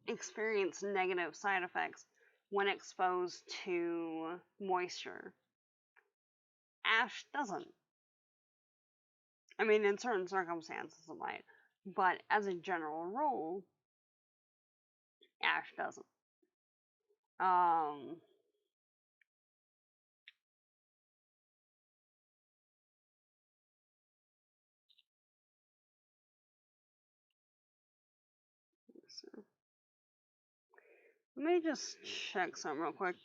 experience negative side effects when exposed to moisture, ash doesn't. I mean, in certain circumstances it might, but as a general rule, ash doesn't. So, let me just check something real quick.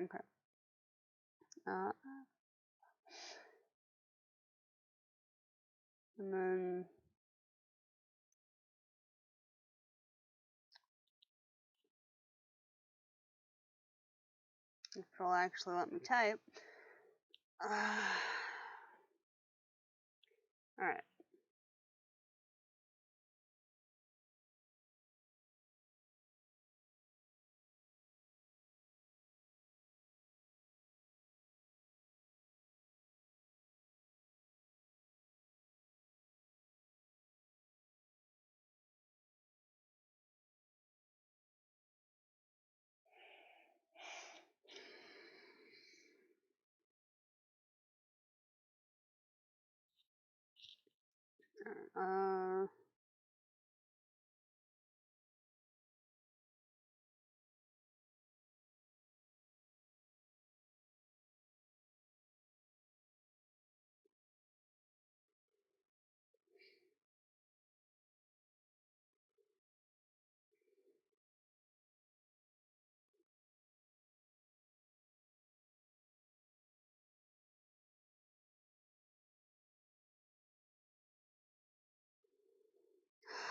Okay. And then if it'll actually let me type. Alright.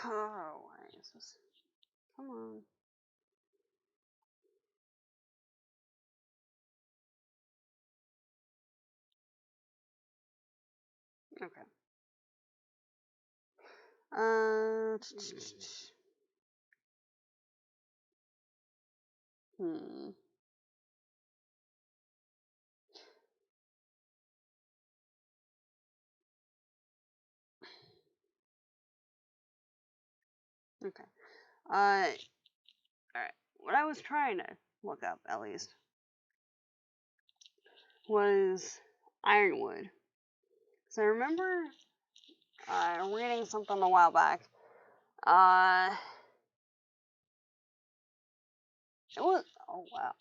Oh, why is this? Come on. Uh, hmm. Okay. Alright. What I was trying to look up, at least, was ironwood. So I remember reading something a while back. It was, oh wow.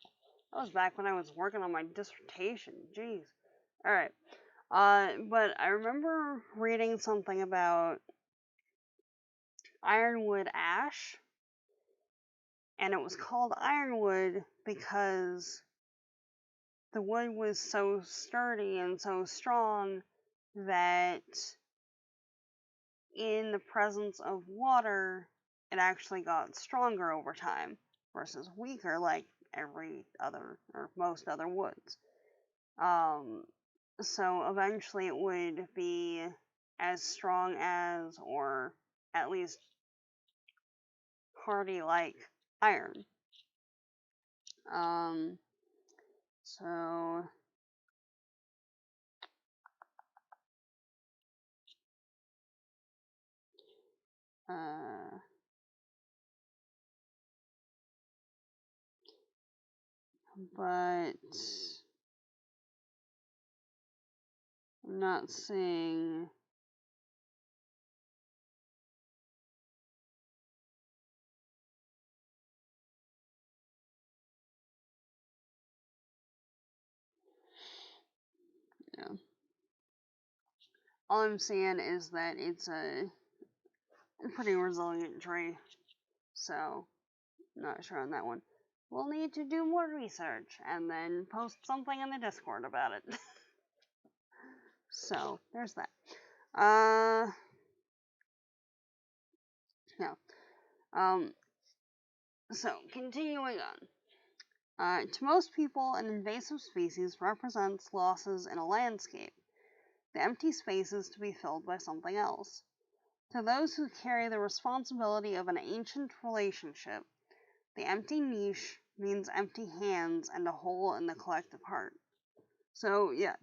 That was back when I was working on my dissertation. Jeez. Alright. But I remember reading something about ironwood ash, and it was called ironwood because the wood was so sturdy and so strong that in the presence of water, it actually got stronger over time versus weaker like every other or most other woods. So eventually it would be as strong as, or at least hardy like iron. Um, so uh, but I'm not seeing. Yeah. All I'm seeing is that it's a pretty resilient tree, so not sure on that one. We'll need to do more research and then post something in the Discord about it. So there's that. Yeah. So continuing on. To most people, an invasive species represents losses in a landscape, the empty spaces to be filled by something else. To those who carry the responsibility of an ancient relationship, the empty niche means empty hands and a hole in the collective heart. So yeah,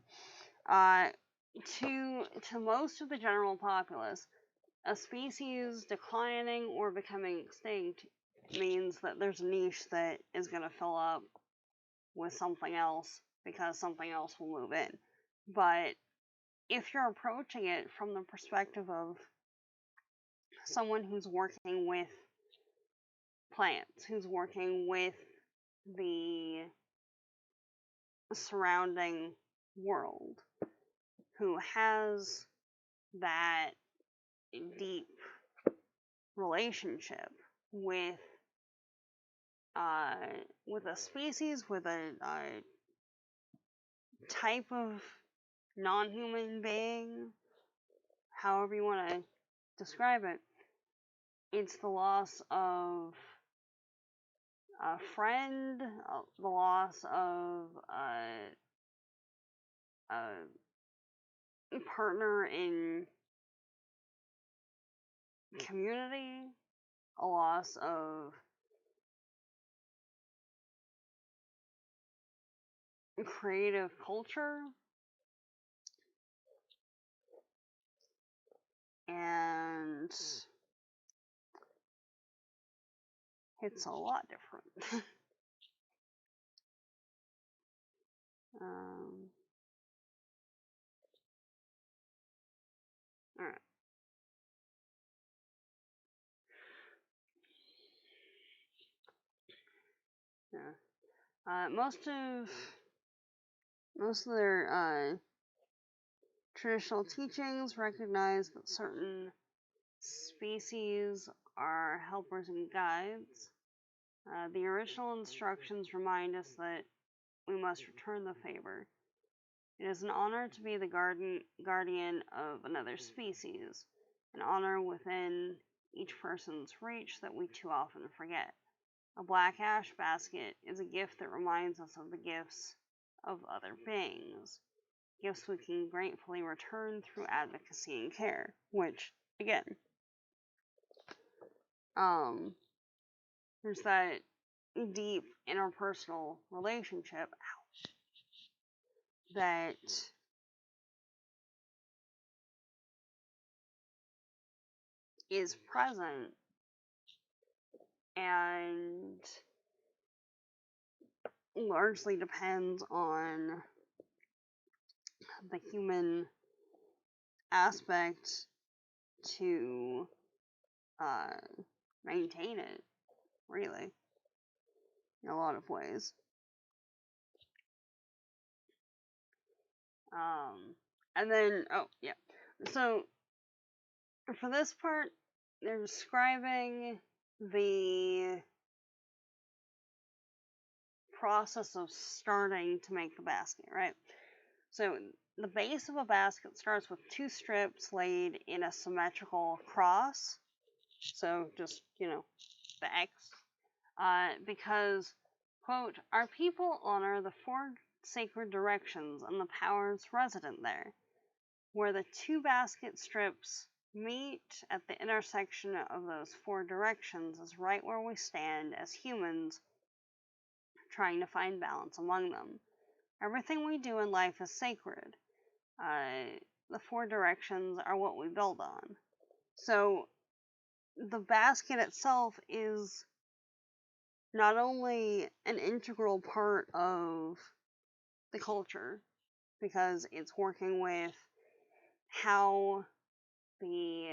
to most of the general populace, a species declining or becoming extinct means that there's a niche that is going to fill up with something else because something else will move in. But if you're approaching it from the perspective of someone who's working with plants, who's working with the surrounding world, who has that deep relationship with uh, with a species, with a type of non-human being, however you want to describe it, it's the loss of a friend, the loss of a partner in community, a loss of creative culture, and it's a lot different. um, Alright. Yeah. Most of their traditional teachings recognize that certain species are helpers and guides. The original instructions remind us that we must return the favor. It is an honor to be the guardian of another species, an honor within each person's reach that we too often forget. A black ash basket is a gift that reminds us of the gifts of other beings, gifts we can gratefully return through advocacy and care, which, again, there's that deep interpersonal relationship that is present and largely depends on the human aspect to maintain it, really, in a lot of ways. And then, oh, yeah. So, for this part, they're describing the process of starting to make the basket, right? So, the base of a basket starts with 2 strips laid in a symmetrical cross. So, just, the X. Because, quote, our people honor the 4 sacred directions and the powers resident there. Where the 2 basket strips meet at the intersection of those 4 directions is right where we stand as humans, trying to find balance among them. Everything we do in life is sacred. The 4 directions are what we build on. So, the basket itself is not only an integral part of the culture, because it's working with how the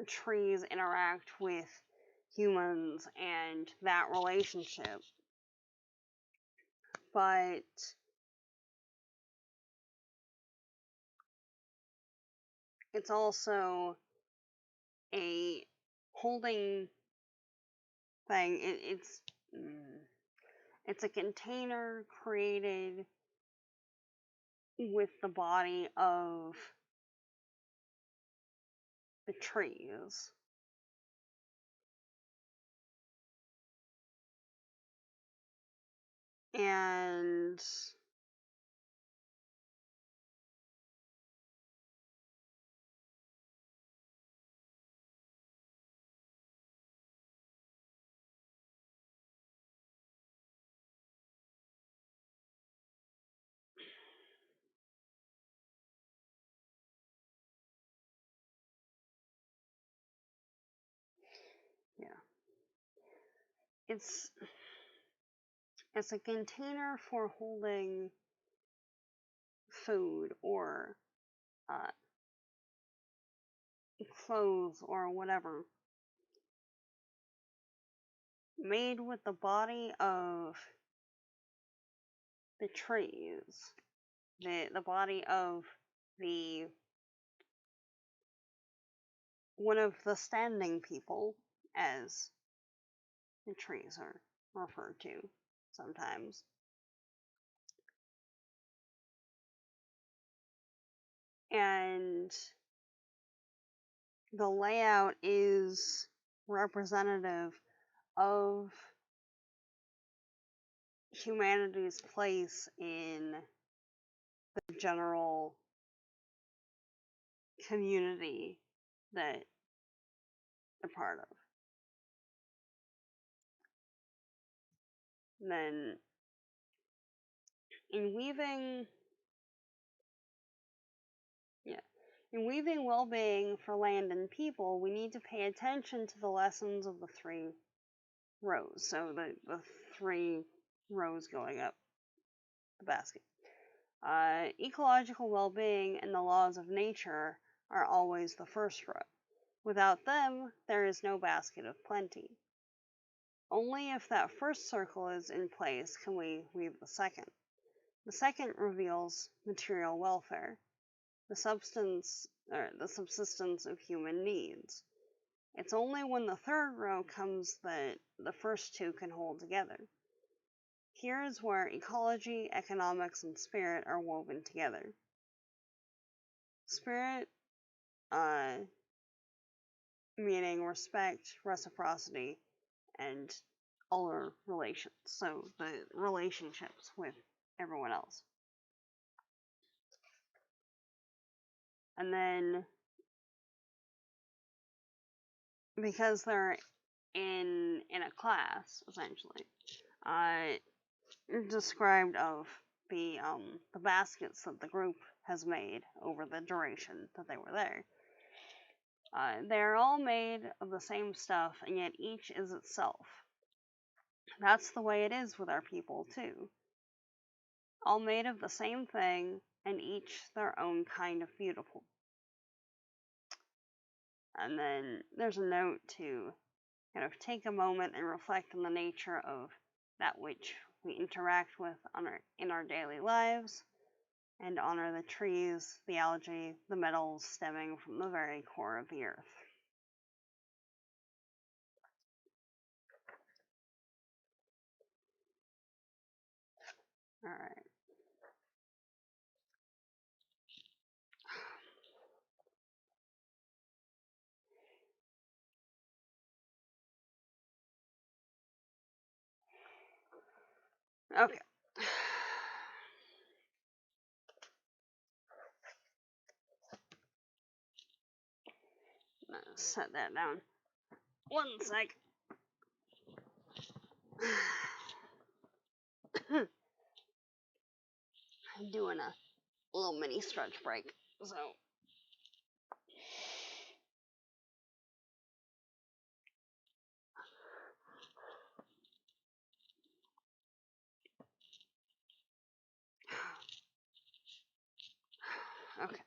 trees interact with humans and that relationship, but it's also a holding thing. It's a container created with the body of the trees. And yeah, it's a container for holding food or clothes or whatever, made with the body of the trees, the body of the one of the standing people, as the trees are referred to sometimes. And the layout is representative of humanity's place in the general community that they're part of. And then, in weaving well-being for land and people, we need to pay attention to the lessons of the 3 rows. So the 3 rows going up the basket. Ecological well-being and the laws of nature are always the first row. Without them, there is no basket of plenty. Only if that first circle is in place can we weave the second. The second reveals material welfare, the subsistence of human needs. It's only when the third row comes that the first 2 can hold together. Here is where ecology, economics, and spirit are woven together. Spirit, meaning respect, reciprocity, and other relations. So the relationships with everyone else. And then, because they're in a class, essentially. Described of the baskets that the group has made over the duration that they were there. They're all made of the same stuff, and yet each is itself. That's the way it is with our people, too. All made of the same thing, and each their own kind of beautiful. And then there's a note to kind of take a moment and reflect on the nature of that which we interact with in our daily lives, and honor the trees, the algae, the metals stemming from the very core of the earth. Alright. Okay. Let's set that down. One sec. I'm doing a little mini stretch break, so. Okay.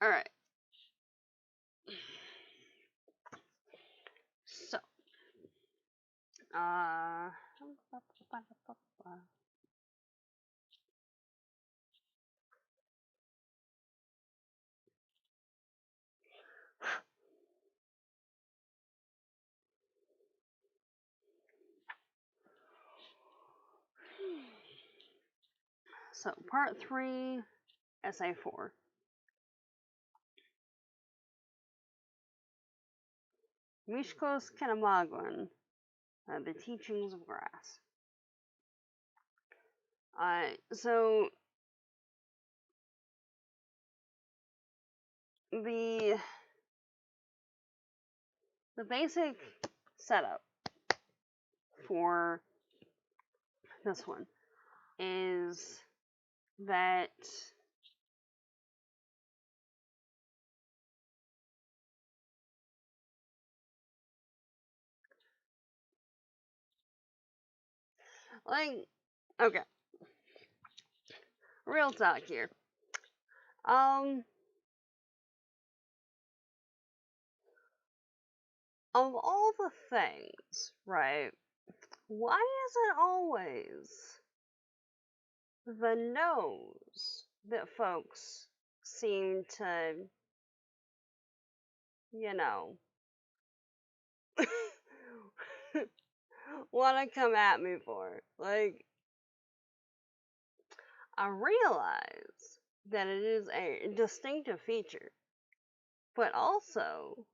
Alright. So. So, part 3, essay 4. Mishkos Kanamaguan, The Teachings of Grass. So, the basic setup for this one is that okay, real talk here. Of all the things, right, why is it always the nose that folks seem to, want to come at me for? I realize that it is a distinctive feature, but also,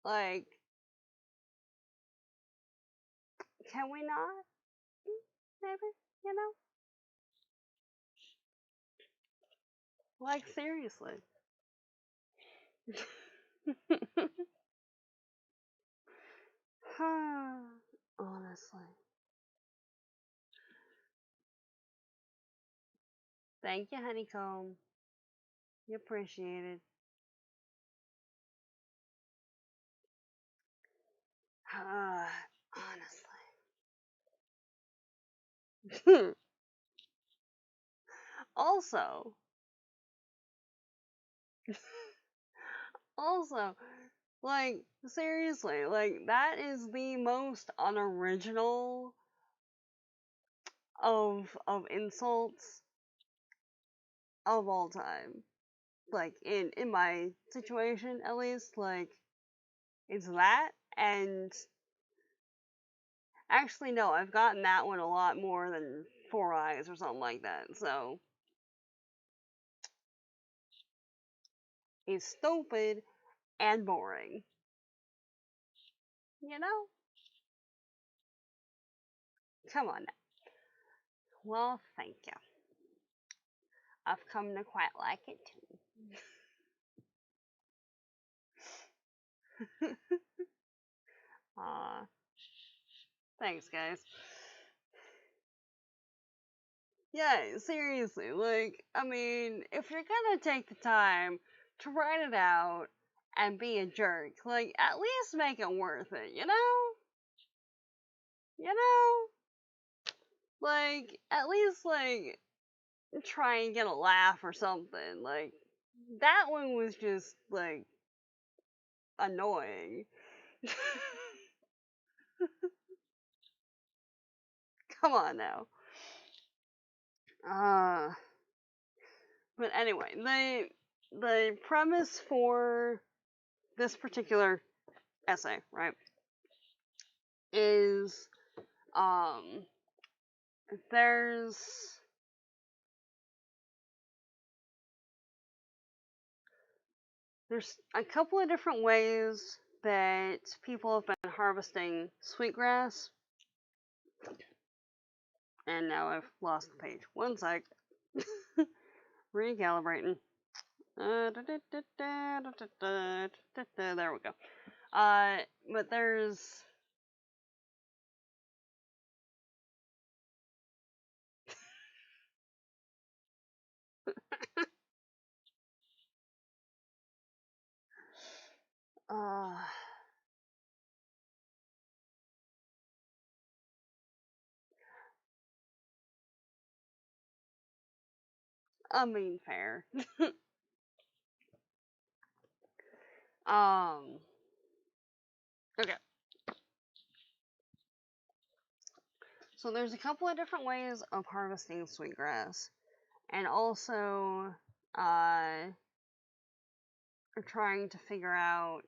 can we not? Maybe, seriously. Honestly. Thank you, Honeycomb. You appreciate it. Honestly. Also, seriously, that is the most unoriginal of insults of all time. like, in my situation, at least, like, it's that, and actually, no, I've gotten that one a lot more than 4 eyes or something like that, so it's stupid and boring. You know? Come on now. Well, thank you. I've come to quite like it too. Thanks, guys. Yeah, seriously, like, I mean, if you're gonna take the time to write it out and be a jerk, like, at least make it worth it, you know? You know? Like, at least, like, try and get a laugh or something. Like, that one was just, like, annoying. Come on now. But anyway, the premise for this particular essay, right, is um there's a couple of different ways that people have been harvesting sweetgrass, and now I've lost the page. One sec. Recalibrating. There we go. But there's I mean, fair. Okay. So there's a couple of different ways of harvesting sweetgrass, and also trying to figure out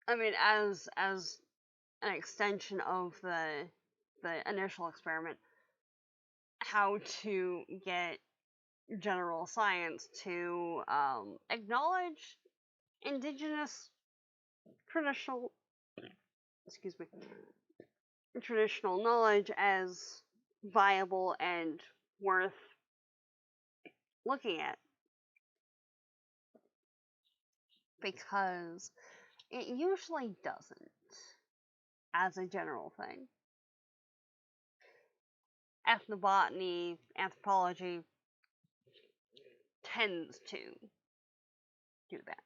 I mean, as an extension of the initial experiment, how to get general science to acknowledge indigenous traditional excuse me traditional knowledge as viable and worth looking at, because it usually doesn't, as a general thing. Ethnobotany, anthropology tends to do that.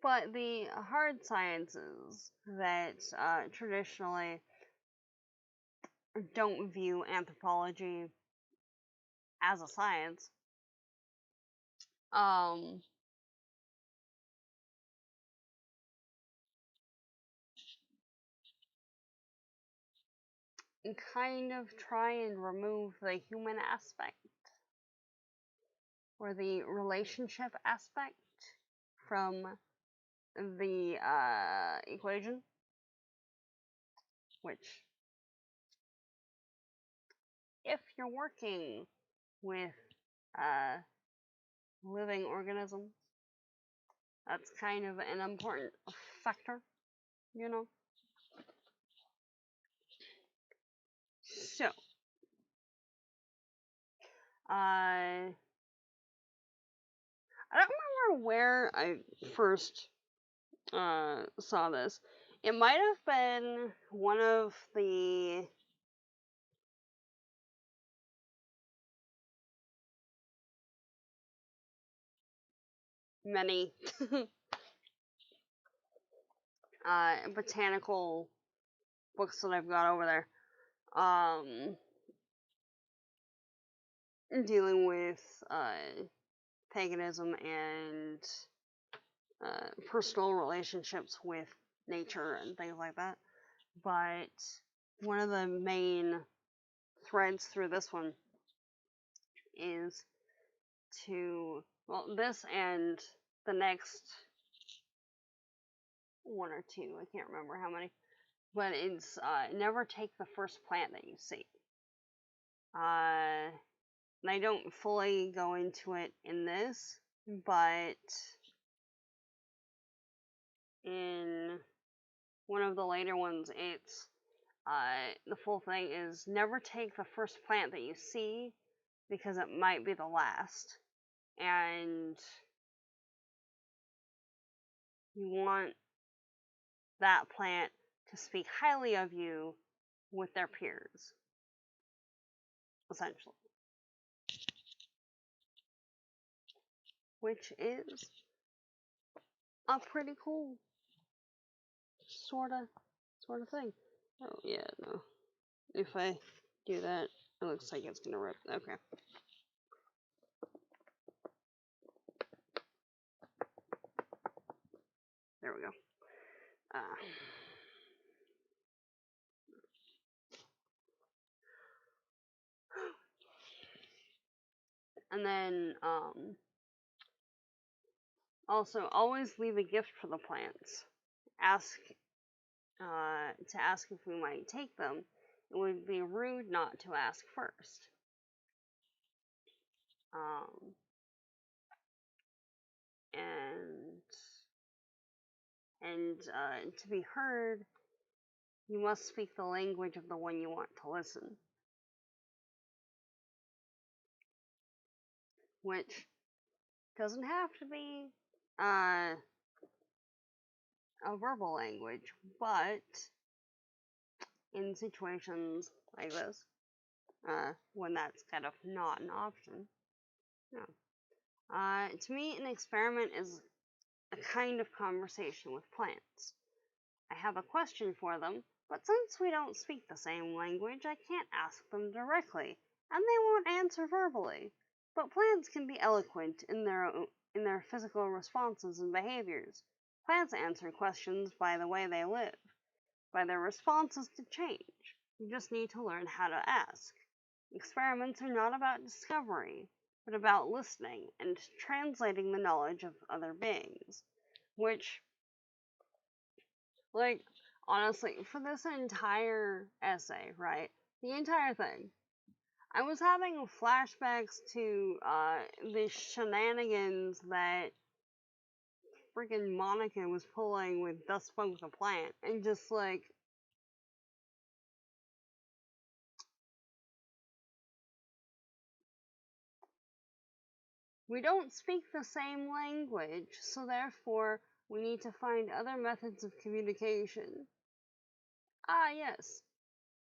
But the hard sciences that traditionally don't view anthropology as a science, kind of try and remove the human aspect or the relationship aspect from the equation, which, if you're working with living organisms, that's kind of an important factor, you know? So, I don't remember where I first saw this. It might have been one of the many botanical books that I've got over there, dealing with paganism and personal relationships with nature and things like that. but one of the main threads through this one is to, well, this and the next one or two, I can't remember how many, but it's never take the first plant that you see. And I don't fully go into it in this, but in one of the later ones, it's the full thing is never take the first plant that you see because it might be the last, and you want that plant to speak highly of you with their peers, essentially. Which is a pretty cool sort of thing. Oh yeah, no. If I do that, it looks like it's gonna rip. Okay. There we go. And then, also, always leave a gift for the plants. Ask to ask if we might take them. It would be rude not to ask first. And to be heard, you must speak the language of the one you want to listen. Which doesn't have to be a verbal language, but in situations like this, when that's kind of not an option, yeah. To me, an experiment is a kind of conversation with plants. I have a question for them, but since we don't speak the same language, I can't ask them directly, and they won't answer verbally. But plants can be eloquent in their physical responses and behaviors. Plants answer questions by the way they live, by their responses to change. You just need to learn how to ask. Experiments are not about discovery, but about listening and translating the knowledge of other beings. Which, like, honestly, for this entire essay, right? The entire thing, I was having flashbacks to the shenanigans that freaking Monica was pulling with Thus Spoke the Plant, and just like, we don't speak the same language, so therefore we need to find other methods of communication. Ah, yes,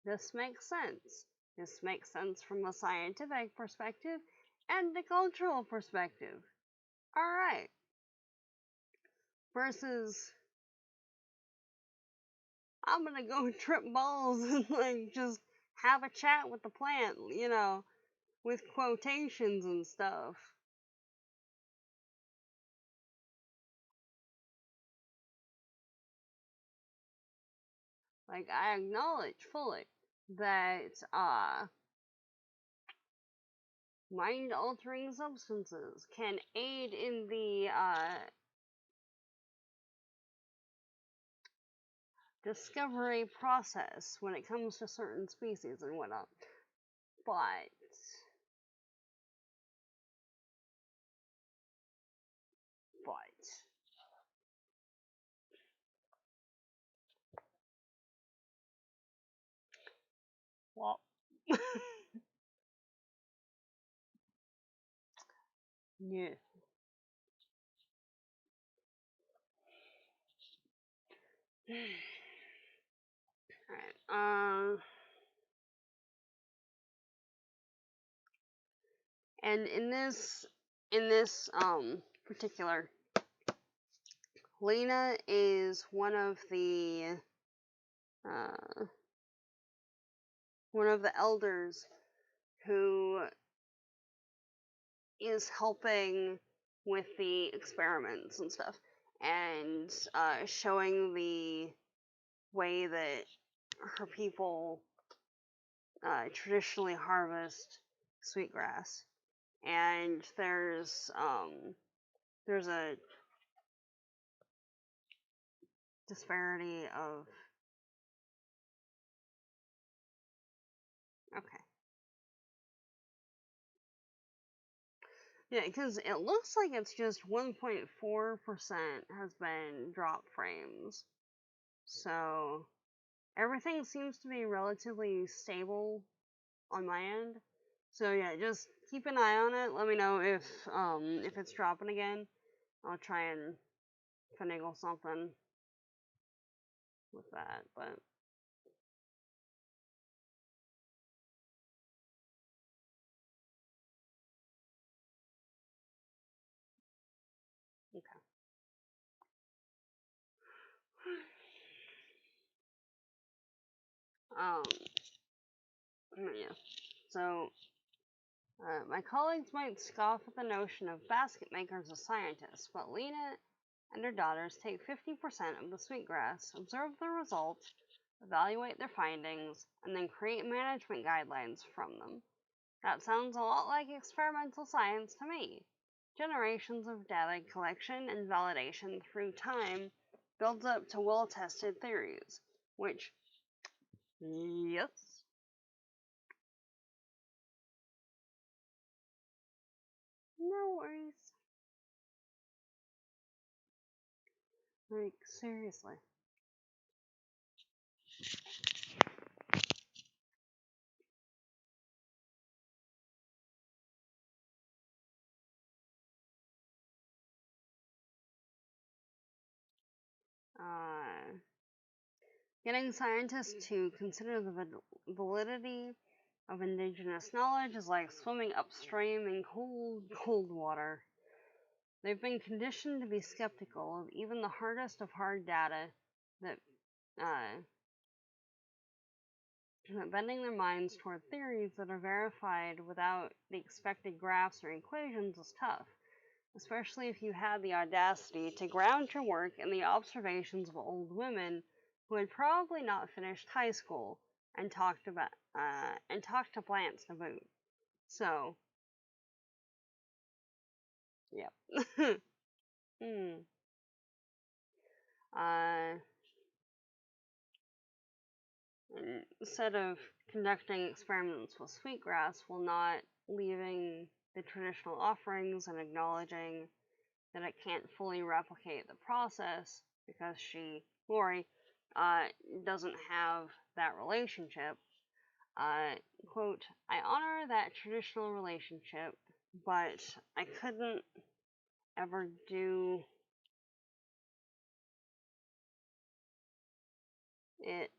this makes sense. This makes sense from a scientific perspective and a cultural perspective. Alright. Versus, I'm gonna go trip balls and like just have a chat with the plant, with quotations and stuff. Like, I acknowledge fully that mind altering substances can aid in the discovery process when it comes to certain species and whatnot. But well, yeah. Alright, and in this particular, Lena is one of the elders who is helping with the experiments and stuff, and showing the way that her people traditionally harvest sweetgrass, and there's a disparity of okay. Yeah, because it looks like it's just 1.4% has been drop frames. So everything seems to be relatively stable on my end. So yeah, just keep an eye on it. Let me know if it's dropping again. I'll try and finagle something with that. But okay. Um yeah. So my colleagues might scoff at the notion of basket makers as scientists, but Lena and her daughters take 50% of the sweetgrass, observe the results, evaluate their findings, and then create management guidelines from them. That sounds a lot like experimental science to me. Generations of data collection and validation through time builds up to well-tested theories, which, yes. No worries. Like, seriously. Getting scientists to consider the validity of indigenous knowledge is like swimming upstream in cold, cold water. They've been conditioned to be skeptical of even the hardest of hard data that uh, bending their minds toward theories that are verified without the expected graphs or equations is tough, especially if you had the audacity to ground your work in the observations of old women who had probably not finished high school and talked to plants to boot. So, yep. hmm. Uh, Instead of conducting experiments with sweetgrass while not leaving the traditional offerings and acknowledging that it can't fully replicate the process because Lori, uh, doesn't have that relationship. Uh, quote, I honor that traditional relationship, but I couldn't ever do it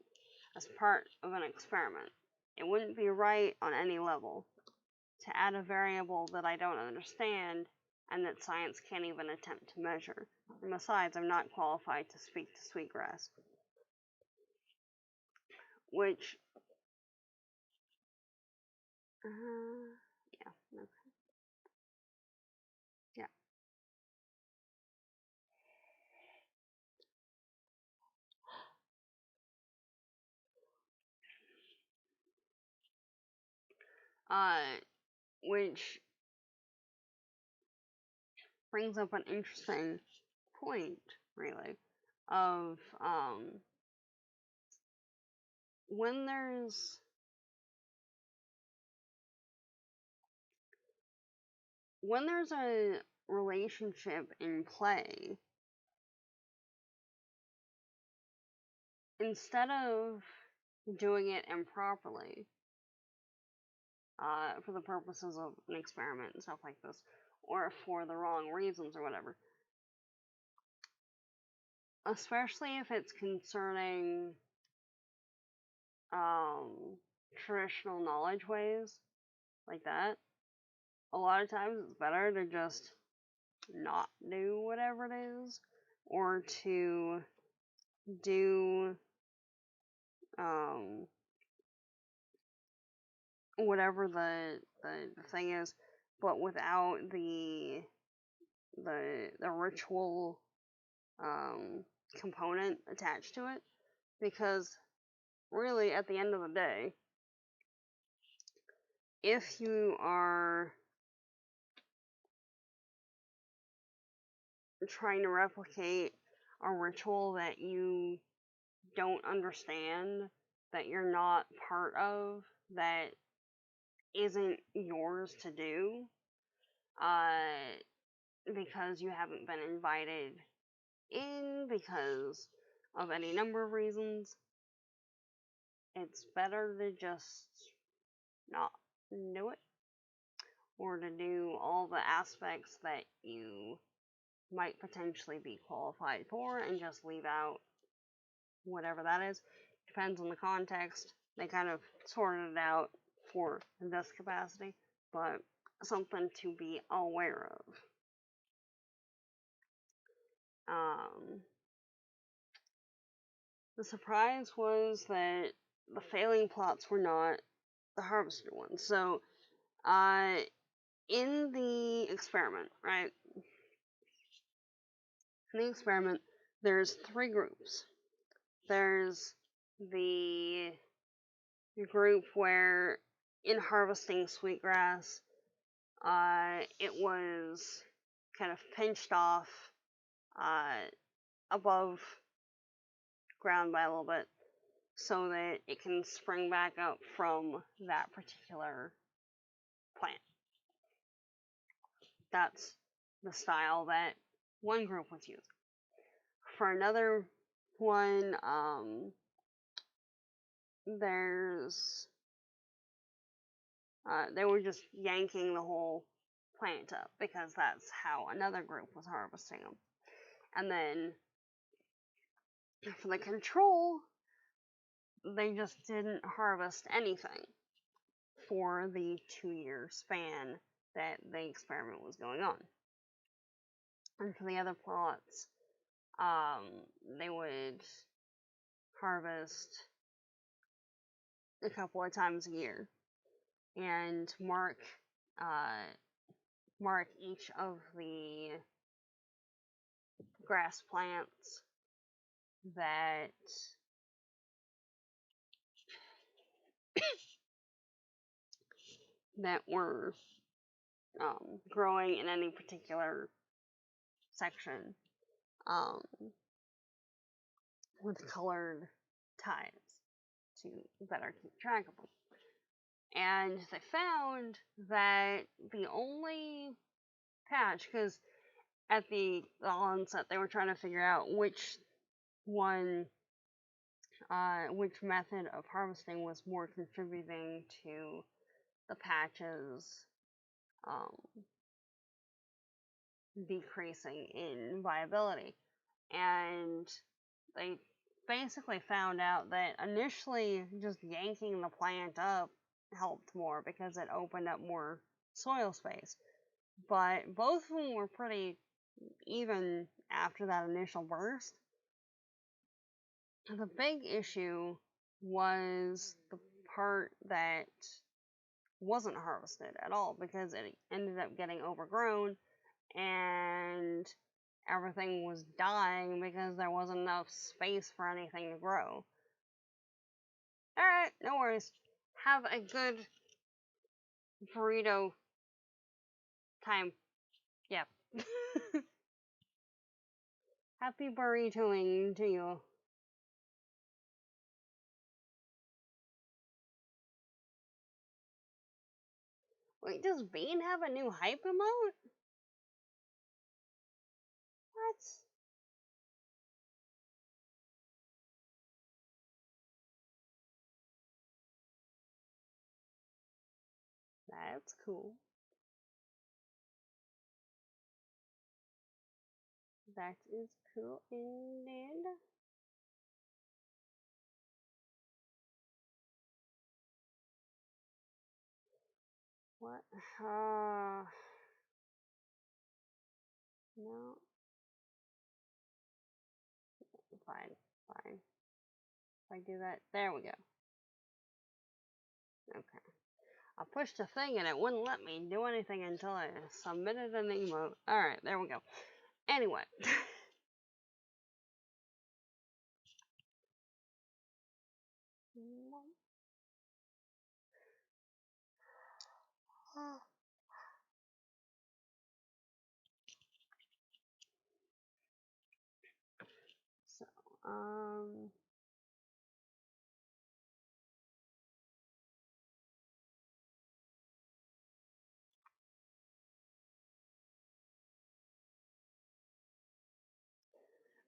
as part of an experiment. It wouldn't be right on any level to add a variable that I don't understand and that science can't even attempt to measure. And besides, I'm not qualified to speak to sweetgrass. Which, yeah, okay. Yeah. Which brings up an interesting point, really, of when there's a relationship in play, instead of doing it improperly, for the purposes of an experiment and stuff like this, or for the wrong reasons or whatever, especially if it's concerning traditional knowledge ways like that, a lot of times it's better to just not do whatever it is, or to do um, whatever the thing is, but without the ritual component attached to it, because really, at the end of the day, if you are trying to replicate a ritual that you don't understand, that you're not part of, that isn't yours to do, because you haven't been invited in because of any number of reasons, it's better to just not do it, or to do all the aspects that you might potentially be qualified for and just leave out whatever that is. Depends on the context. They kind of sorted it out for this capacity, but something to be aware of. The surprise was that the failing plots were not the harvested ones. So, in the experiment, right? In the experiment, there's 3 groups. There's the group where, in harvesting sweetgrass, it was kind of pinched off above ground by a little bit so that it can spring back up from that particular plant. That's the style that one group was using. For another one, they were just yanking the whole plant up because that's how another group was harvesting them. And then for the control, they just didn't harvest anything for the 2-year span that the experiment was going on. And for the other plots, they would harvest a couple of times a year and mark each of the grass plants that that were growing in any particular section, with colored ties to better keep track of them. And they found that the only patch, because at the onset they were trying to figure out which method of harvesting was more contributing to the patches decreasing in viability. And they basically found out that initially just yanking the plant up helped more because it opened up more soil space. But both of them were pretty even after that initial burst. The big issue was the part that wasn't harvested at all because it ended up getting overgrown and everything was dying because there wasn't enough space for anything to grow. Alright, no worries. Have a good burrito time. Yep. Happy burritoing to you. Wait, does Bean have a new hype emote? What? That's cool. That is cool indeed. What? No. Fine. If I do that, there we go. Okay. I pushed a thing and it wouldn't let me do anything until I submitted an emote. Alright, there we go. Anyway. Um,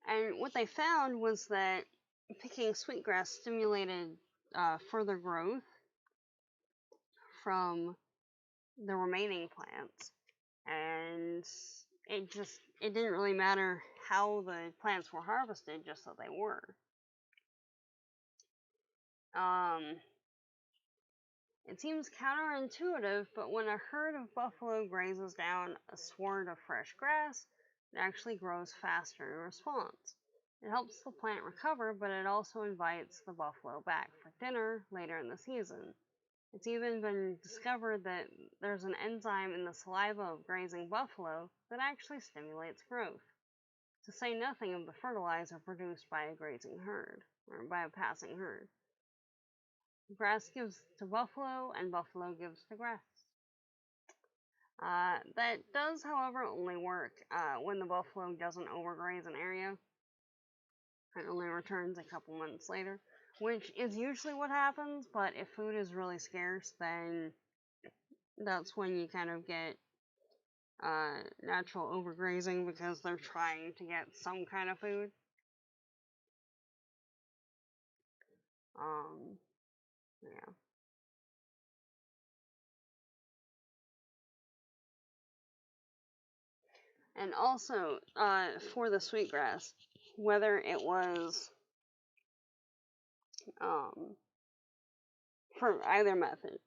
and what they found was that picking sweetgrass stimulated further growth from the remaining plants, and it didn't really matter how the plants were harvested, just that they were. It seems counterintuitive, but when a herd of buffalo grazes down a sward of fresh grass, it actually grows faster in response. It helps the plant recover, but it also invites the buffalo back for dinner later in the season. It's even been discovered that there's an enzyme in the saliva of grazing buffalo that actually stimulates growth, to say nothing of the fertilizer produced by a grazing herd, or by a passing herd. Grass gives to buffalo, and buffalo gives to grass. That does, however, only work when the buffalo doesn't overgraze an area and only returns a couple months later, which is usually what happens, but if food is really scarce, then that's when you kind of get natural overgrazing because they're trying to get some kind of food. Yeah. And also, for the sweetgrass, whether it was for either method,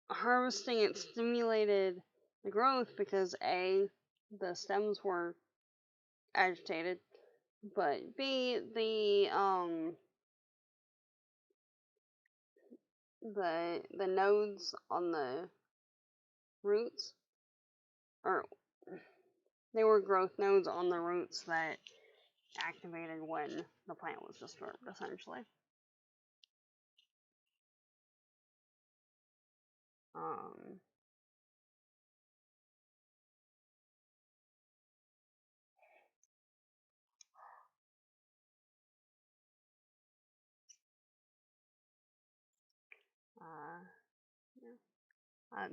harvesting it stimulated the growth because A, the stems were agitated, but B, the nodes on the roots, or they were growth nodes on the roots that activated when the plant was disturbed, essentially.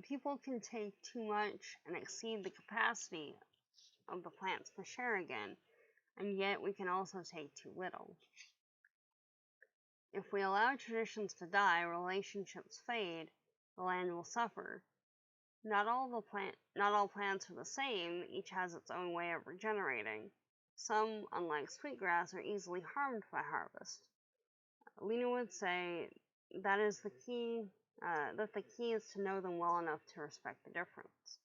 People can take too much and exceed the capacity of the plants to share again, and yet we can also take too little. If we allow traditions to die, relationships fade, the land will suffer. Not all plants are the same, each has its own way of regenerating. Some, unlike sweetgrass, are easily harmed by harvest. Lena would say that is the key, that the key is to know them well enough to respect the difference.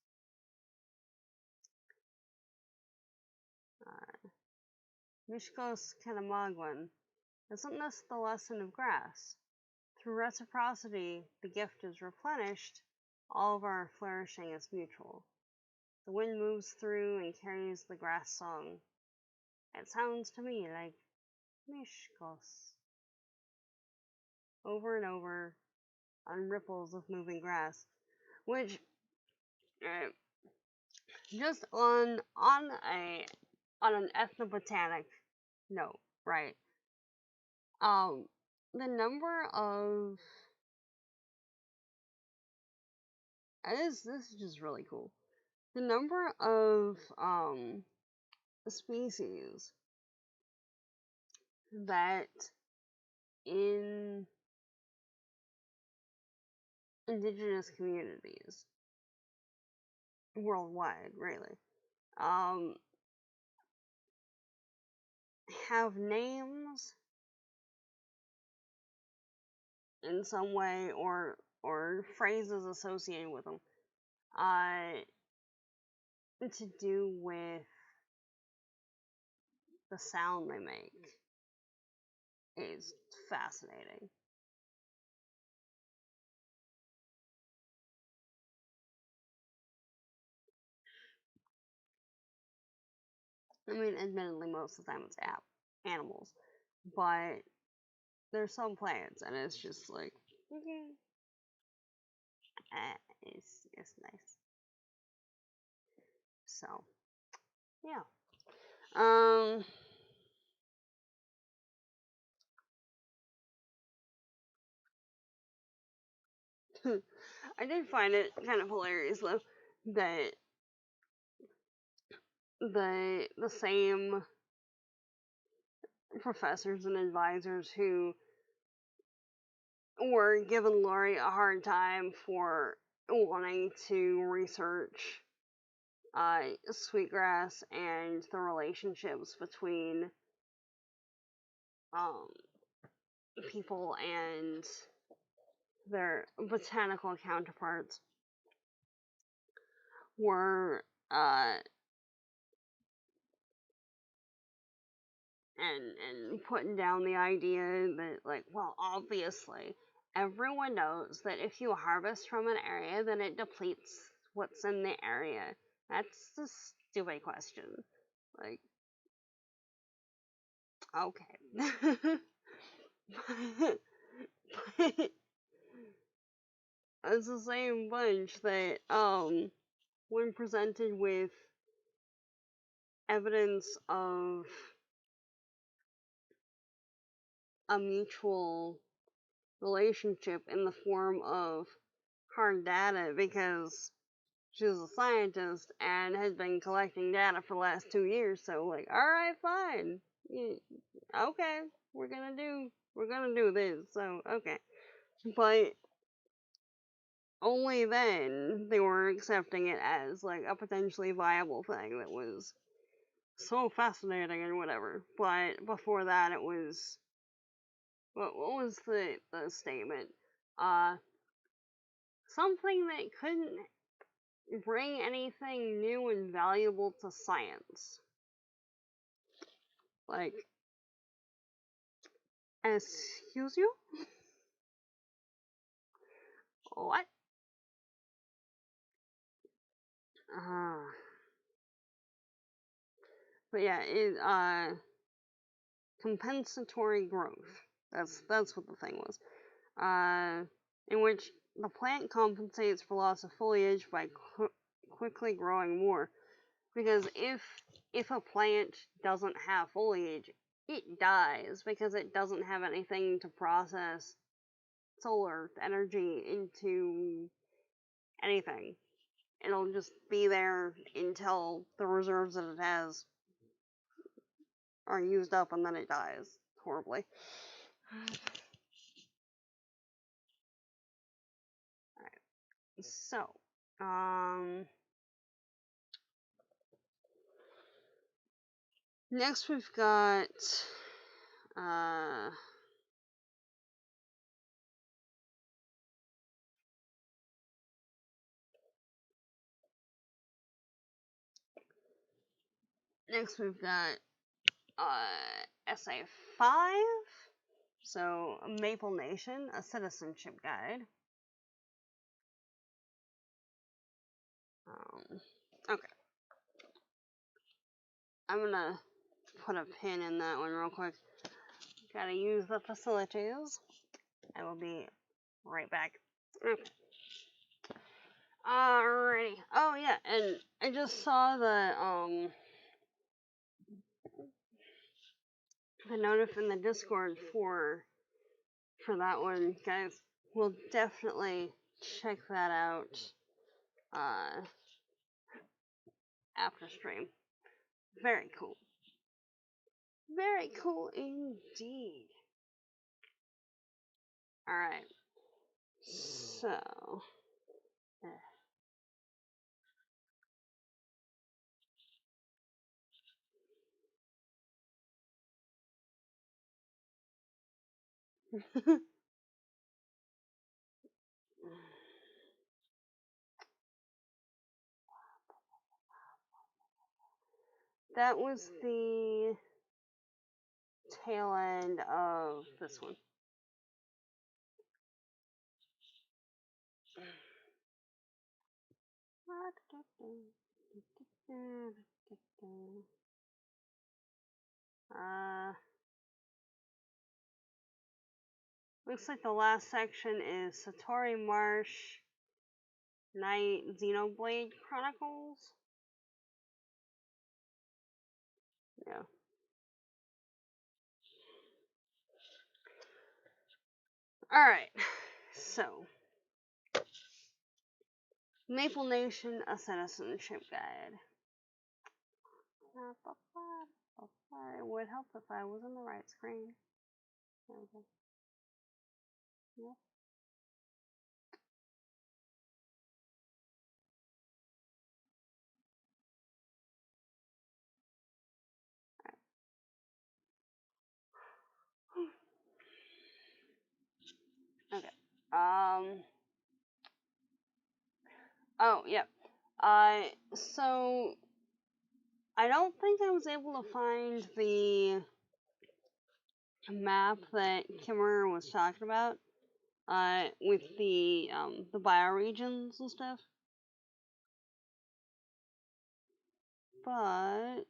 Mishkos Kanamagwan, isn't this the lesson of grass? Through reciprocity, the gift is replenished, all of our flourishing is mutual. The wind moves through and carries the grass song. It sounds to me like Mishkos. Over and over, on ripples of moving grass, which, just on an ethnobotanic note, right? The number of this is just really cool. The number of species that in indigenous communities worldwide, really, have names in some way or phrases associated with them, to do with the sound they make is fascinating. I mean, admittedly, most of the time it's animals, but there's some plants, and it's just like, okay, it's nice. So, yeah. Um, I did find it kind of hilarious though that the same professors and advisors who were giving Laurie a hard time for wanting to research Sweetgrass and the relationships between um, people and their botanical counterparts were and putting down the idea that, like, well, obviously everyone knows that if you harvest from an area, then it depletes what's in the area. That's a stupid question. Like, okay. but, but it's the same bunch that, when presented with evidence of a mutual relationship in the form of hard data, because she was a scientist and has been collecting data for the last 2 years. So, like, all right, fine, okay, we're gonna do this. So, okay, but only then they were accepting it as like a potentially viable thing that was so fascinating and whatever. But before that, it was what was the statement? Uh, Something that couldn't bring anything new and valuable to science. Like, excuse you? What? Uh, but yeah, compensatory growth. That's what the thing was. In which the plant compensates for loss of foliage by quickly growing more. Because if a plant doesn't have foliage, it dies because it doesn't have anything to process solar energy into anything. It'll just be there until the reserves that it has are used up, and then it dies horribly. Alright, so, next we've got, Essay 5. So, Maple Nation, a citizenship guide. Okay. I'm gonna put a pin in that one real quick. Gotta use the facilities. I will be right back. Okay. Alrighty. Oh yeah, and I just saw the notif in the Discord for that one, guys. We'll definitely check that out after stream. Very cool. Very cool indeed. Alright. So that was the tail end of this one. Looks like the last section is Satori Marsh Night Xenoblade Chronicles. Yeah. Alright, so Maple Nation, a citizenship guide. It would help if I was on the right screen. There we go. Yep. Okay. Oh, yep. So I don't think I was able to find the map that Kimmer was talking about, with the bioregions and stuff. But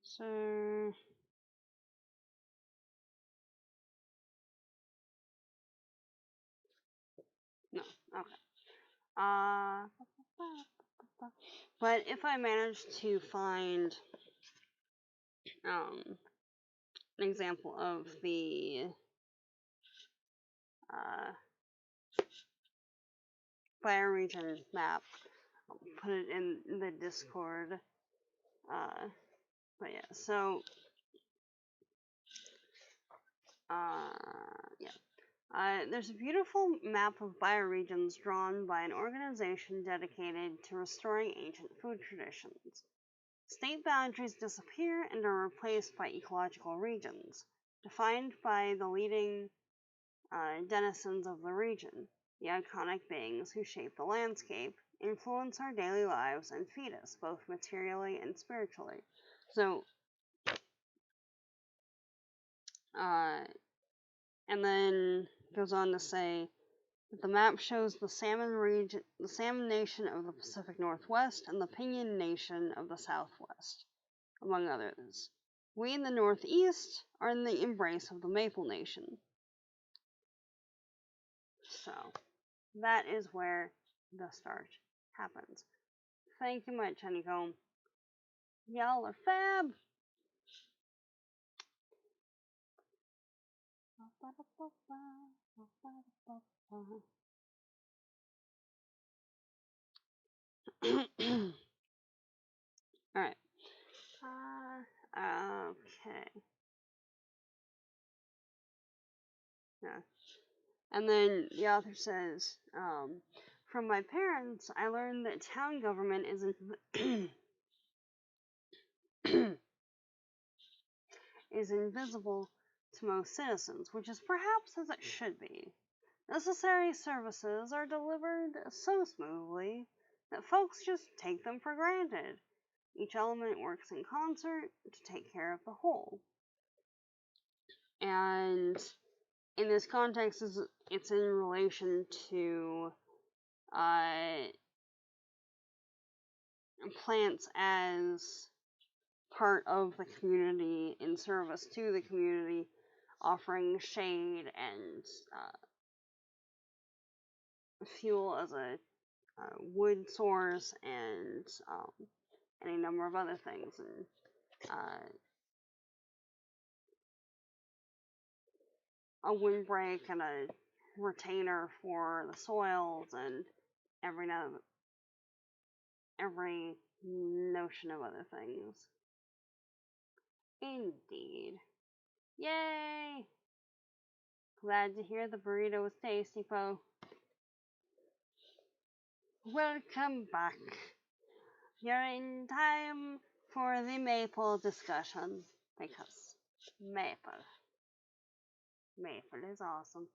so no, okay. But if I manage to find an example of the uh, bioregion map, I'll put it in the Discord. But yeah, so yeah. There's a beautiful map of bioregions drawn by an organization dedicated to restoring ancient food traditions. State boundaries disappear and are replaced by ecological regions, defined by the leading denizens of the region, the iconic beings who shape the landscape, influence our daily lives, and feed us, both materially and spiritually. So, and then goes on to say that the map shows the Salmon Nation of the Pacific Northwest and the Pinyon Nation of the Southwest, among others. We in the Northeast are in the embrace of the Maple Nation. So, that is where the start happens. Thank you much, Honeycomb. Y'all are fab! Alright. Okay. Yeah. And then the author says, from my parents, I learned that town government is invisible to most citizens, which is perhaps as it should be. Necessary services are delivered so smoothly that folks just take them for granted. Each element works in concert to take care of the whole. And in this context, it's in relation to plants as part of the community, in service to the community, offering shade and fuel as a wood source, and any number of other things, and a windbreak and a retainer for the soils, and every notion of other things. Indeed. Yay! Glad to hear the burrito was tasty, Poe. Welcome back. You're in time for the maple discussion, because maple is awesome.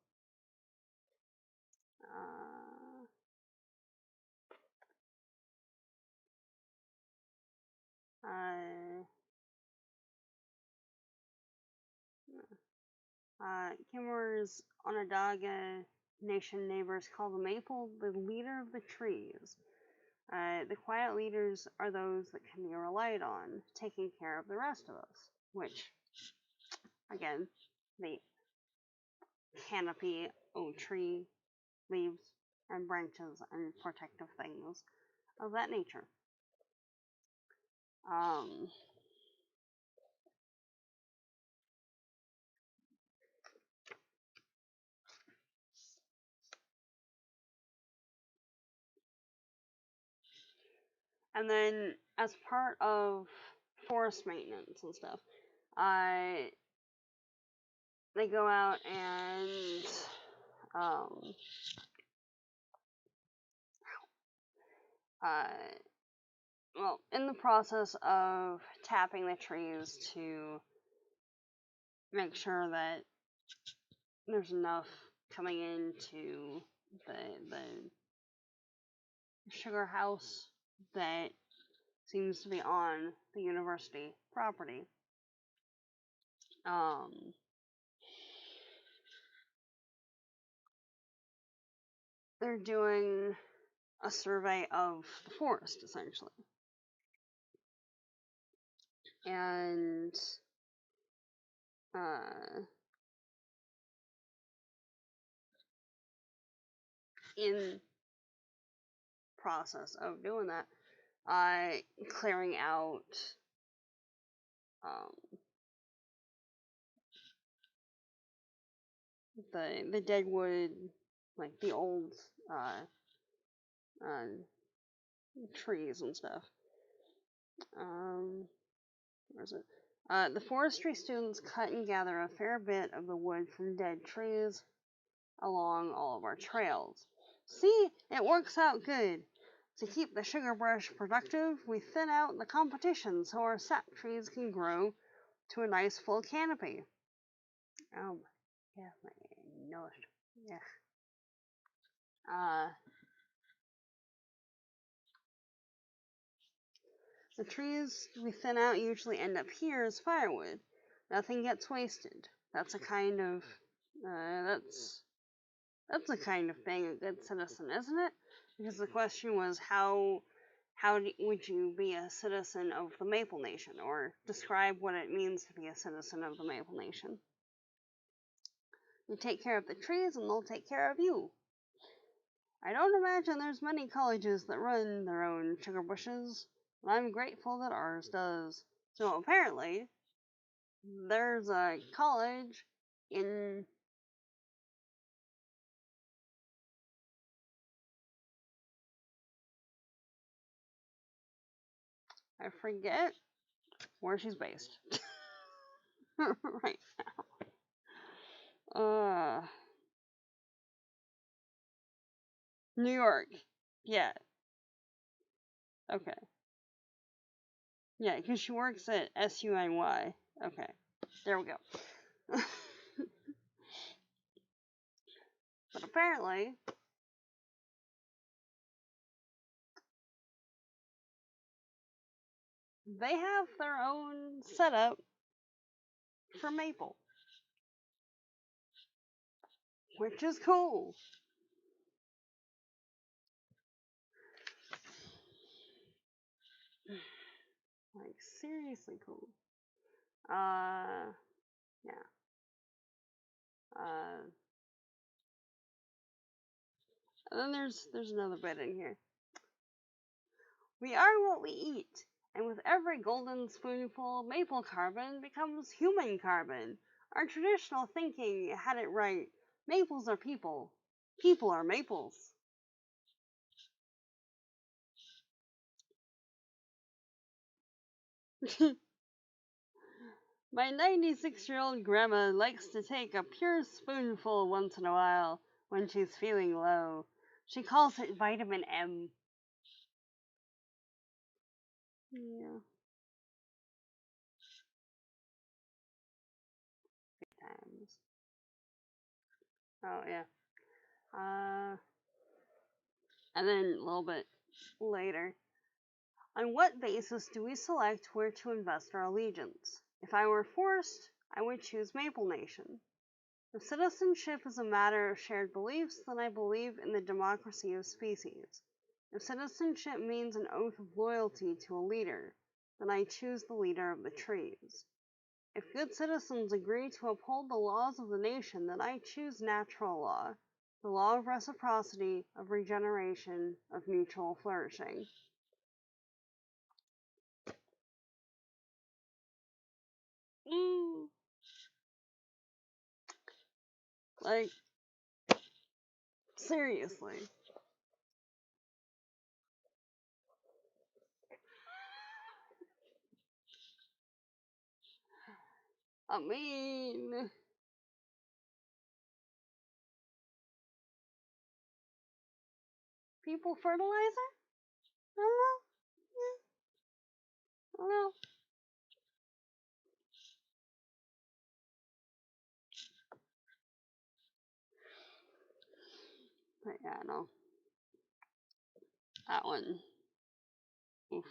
Kimmer's Onondaga Nation neighbors call the maple the leader of the trees. The quiet leaders are those that can be relied on, taking care of the rest of us. Which, again, the canopy of tree leaves and branches and protective things of that nature. And then, as part of forest maintenance and stuff, they go out and in the process of tapping the trees to make sure that there's enough coming into the sugar house that seems to be on the university property. They're doing a survey of the forest, essentially. And in process of doing that, clearing out the dead wood, like the old trees and stuff. Where is it? The forestry students cut and gather a fair bit of the wood from dead trees along all of our trails. See, it works out good. To keep the sugar brush productive, we thin out the competition so our sap trees can grow to a nice full canopy. Oh, yeah, my nose. Yeah. The trees we thin out usually end up here as firewood. Nothing gets wasted. That's a kind of that's a kind of being a good citizen, isn't it? Because the question was how would you be a citizen of the Maple Nation, or describe what it means to be a citizen of the Maple Nation. You take care of the trees and they'll take care of you. I don't imagine there's many colleges that run their own sugar bushes, and I'm grateful that ours does. So apparently, there's a college in I forget where she's based right now. New York. Yeah. Okay. Yeah, because she works at SUNY. Okay. There we go. But apparently, they have their own setup for maple, which is cool. Like, seriously cool. Yeah. And then there's another bit in here. We are what we eat, and with every golden spoonful, maple carbon becomes human carbon. Our traditional thinking had it right. Maples are people. People are maples. My 96-year-old grandma likes to take a pure spoonful once in a while when she's feeling low. She calls it vitamin M. Yeah. Times. Oh, yeah. And then a little bit later. On what basis do we select where to invest our allegiance? If I were forced, I would choose Maple Nation. If citizenship is a matter of shared beliefs, then I believe in the democracy of species. If citizenship means an oath of loyalty to a leader, then I choose the leader of the trees. If good citizens agree to uphold the laws of the nation, then I choose natural law, the law of reciprocity, of regeneration, of mutual flourishing. Like, seriously. I mean, people fertilizer? I don't know. I don't know. But yeah, no. That one. Oof.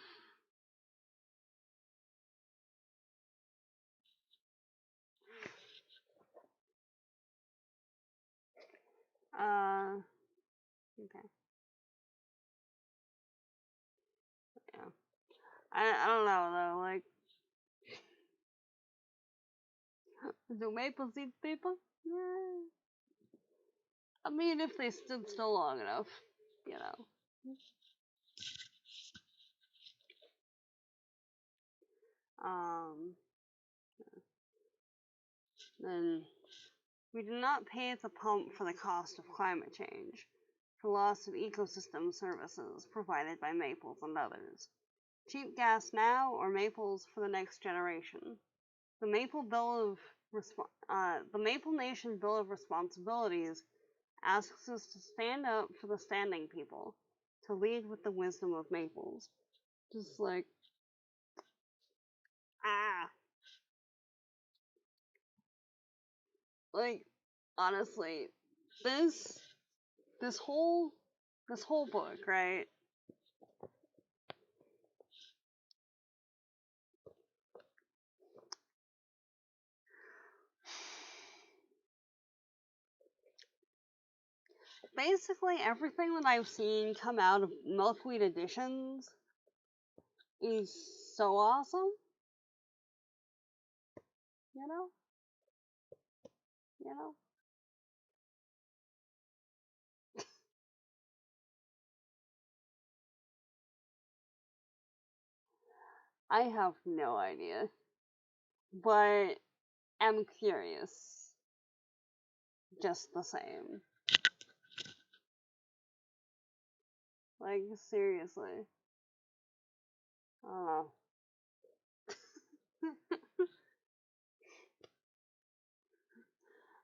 Okay. Yeah. I don't know though. Like, do maple seed people? Yeah. I mean, if they stood still long enough, you know. Um. Then we do not pay at the pump for the cost of climate change, for loss of ecosystem services provided by maples and others. Cheap gas now or maples for the next generation. The the Maple Nation Bill of Responsibilities asks us to stand up for the standing people, to lead with the wisdom of maples. Just like, ah, like honestly, this this whole this whole book, right? Basically, everything that I've seen come out of Milkweed Editions is so awesome. You know, you know. I have no idea, but am curious just the same. Like, seriously. I don't know.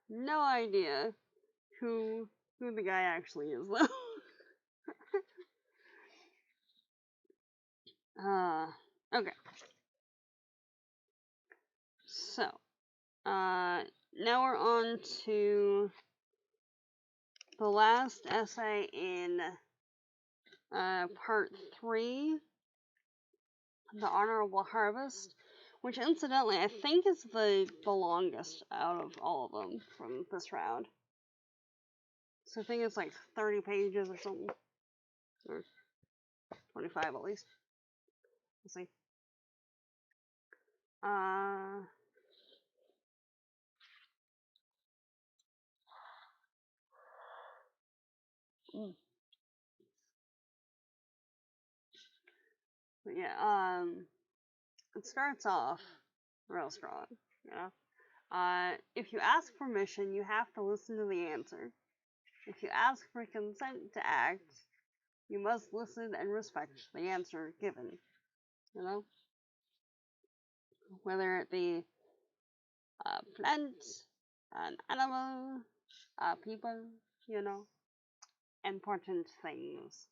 No idea who the guy actually is though. Okay. So, now we're on to the last essay in part 3, The Honorable Harvest, which incidentally I think is the longest out of all of them from this round. So I think it's like 30 pages or something. Or 25 at least. Let's see. Uh, but yeah, it starts off real strong, you know? If you ask permission, you have to listen to the answer. If you ask for consent to act, you must listen and respect the answer given, you know? Whether it be a plant, an animal, people, you know? Important things.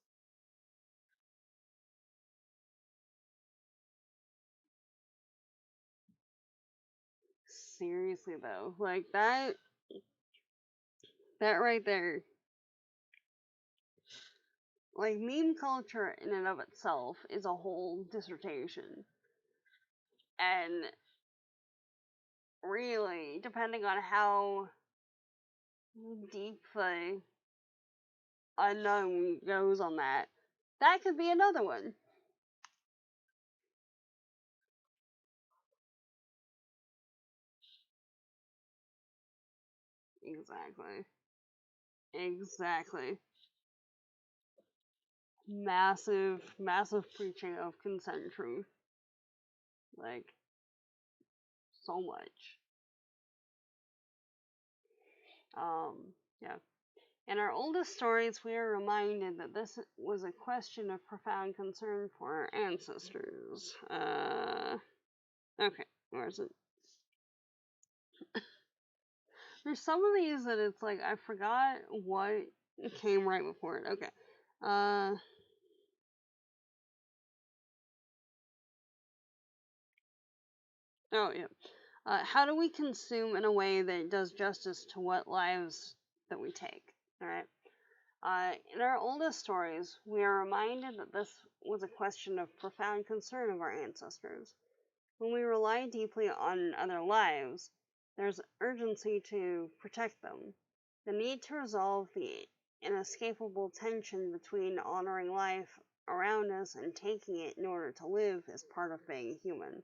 Seriously though, like that right there, like meme culture in and of itself is a whole dissertation. And really, depending on how deep the unknown goes on that. That could be another one. Exactly. Exactly. Massive, massive preaching of consent truth. Like, so much. Yeah. In our oldest stories, we are reminded that this was a question of profound concern for our ancestors. Okay, where is it? There's some of these that it's like I forgot what came right before it. Okay. Uh, oh yeah. How do we consume in a way that does justice to what lives that we take? All right. In our oldest stories, we are reminded that this was a question of profound concern of our ancestors. When we rely deeply on other lives, there's urgency to protect them. The need to resolve the inescapable tension between honoring life around us and taking it in order to live is part of being human.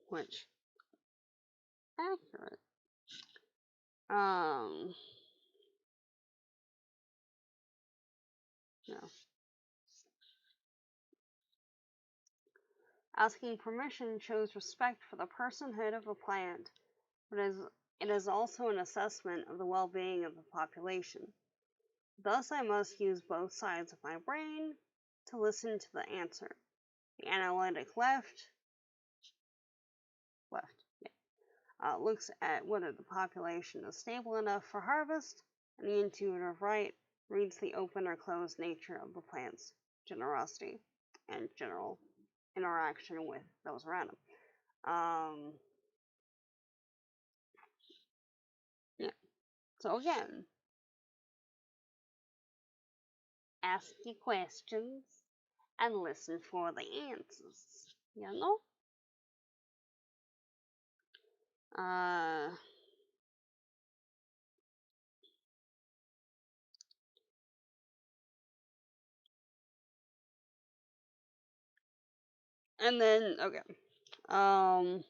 Which, accurate. Um, no. Asking permission shows respect for the personhood of a plant, but it is also an assessment of the well being of the population. Thus, I must use both sides of my brain to listen to the answer. The analytic left, looks at whether the population is stable enough for harvest, and the intuitive right reads the open or closed nature of the plant's generosity and general interaction with those around them. Yeah. So again, ask your questions and listen for the answers. You know? Uh, and then okay. Um,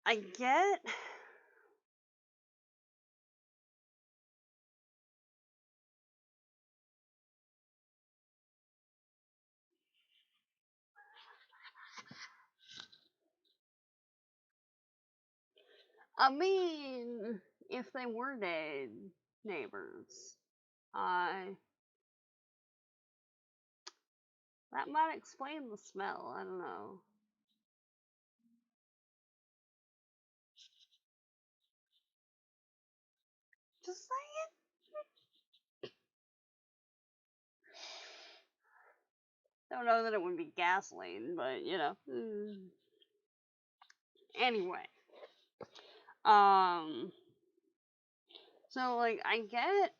I get. I mean, if they were dead neighbors, I that might explain the smell. I don't know. Just saying. Don't know that it would be gasoline, but you know. Anyway, um, so like I get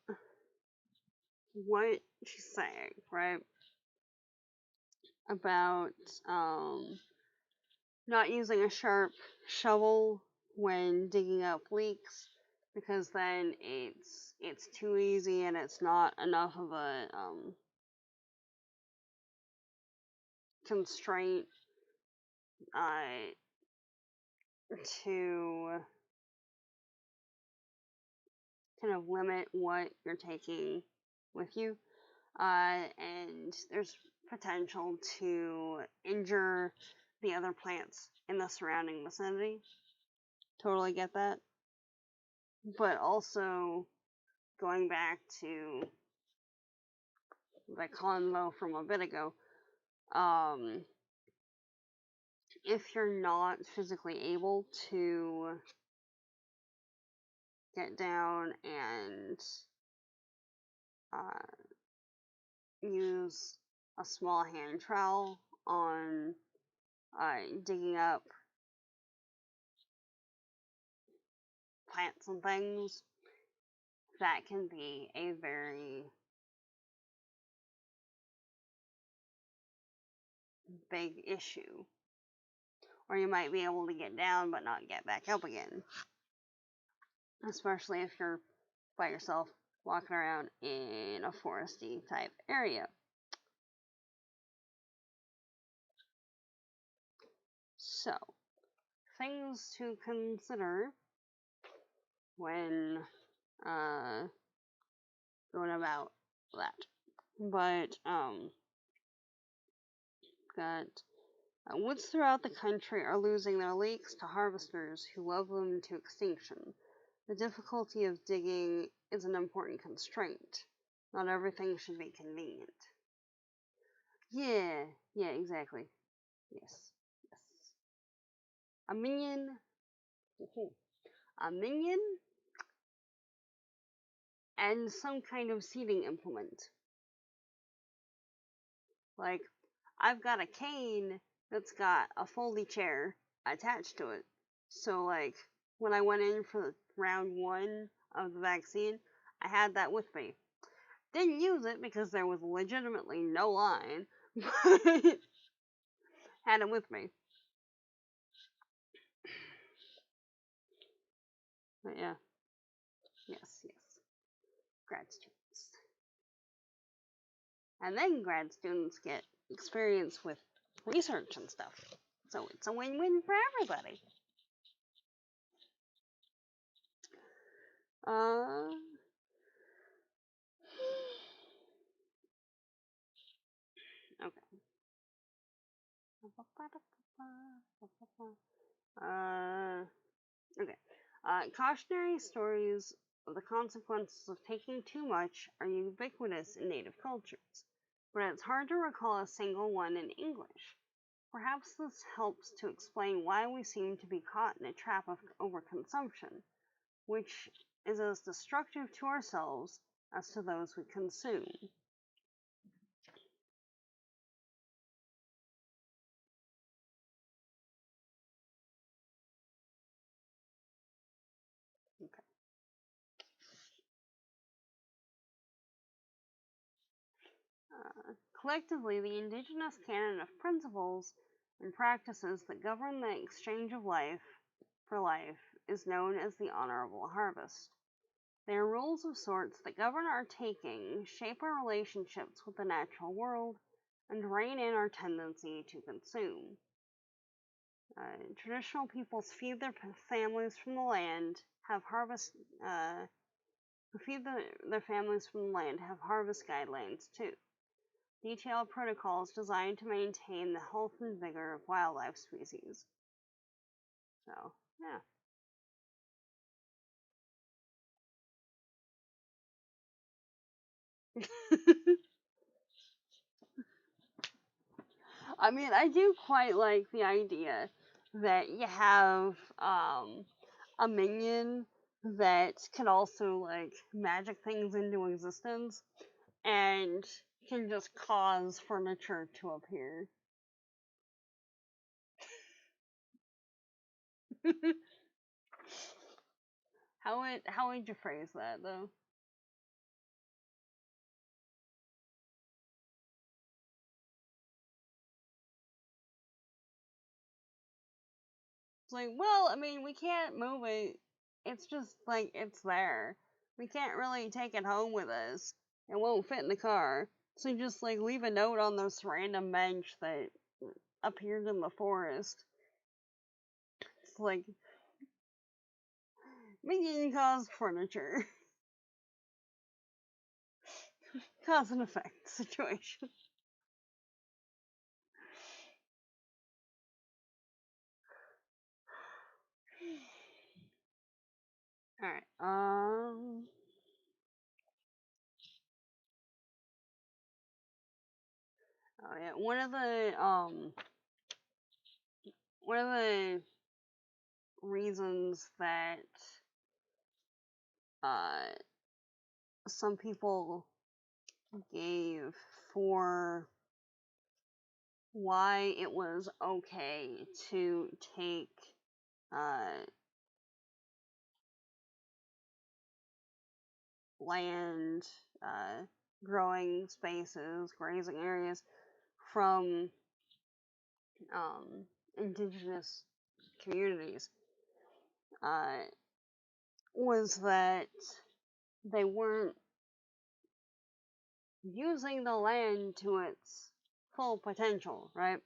what she's saying, right? About not using a sharp shovel when digging up leaks because then it's too easy and it's not enough of a constraint uh, to kind of limit what you're taking with you, and there's potential to injure the other plants in the surrounding vicinity. Totally get that. But also, going back to the convo from a bit ago, um, if you're not physically able to get down and uh, use a small hand trowel on digging up plants and things, that can be a very big issue. or you might be able to get down but not get back up again. Especially if you're by yourself walking around in a foresty type area. So, things to consider when going about that. But got woods throughout the country are losing their lakes to harvesters who love them to extinction. The difficulty of digging is an important constraint. Not everything should be convenient. Yeah, exactly. Yes. A minion, and some kind of seating implement. Like, I've got a cane that's got a foldy chair attached to it. So, like, when I went in for round 1 of the vaccine, I had that with me. Didn't use it because there was legitimately no line, but had it with me. But yeah. Yes. Grad students. And then grad students get experience with research and stuff. So it's a win-win for everybody. Okay. Okay. Cautionary stories of the consequences of taking too much are ubiquitous in native cultures, but it's hard to recall a single one in English. Perhaps this helps to explain why we seem to be caught in a trap of overconsumption, which is as destructive to ourselves as to those we consume. Okay. Collectively, the indigenous canon of principles and practices that govern the exchange of life for life is known as the honorable harvest. They are rules of sorts that govern our taking, shape our relationships with the natural world, and rein in our tendency to consume. Traditional peoples feed their families from the land, have harvest. Who feed their families from the land have harvest guidelines too. Detailed protocols designed to maintain the health and vigor of wildlife species. So, yeah. I mean, I do quite like the idea that you have a minion that can also like magic things into existence and can just cause furniture to appear. How would you phrase that though? It's like, well, I mean, we can't move it. It's just like it's there. We can't really take it home with us. It won't fit in the car. So just like leave a note on this random bench that appeared in the forest. It's like making cause furniture. Cause and effect situation. Alright. Oh yeah. One of the reasons that uh some people gave for why it was okay to take uh, land, growing spaces, grazing areas from indigenous communities was that they weren't using the land to its full potential, right?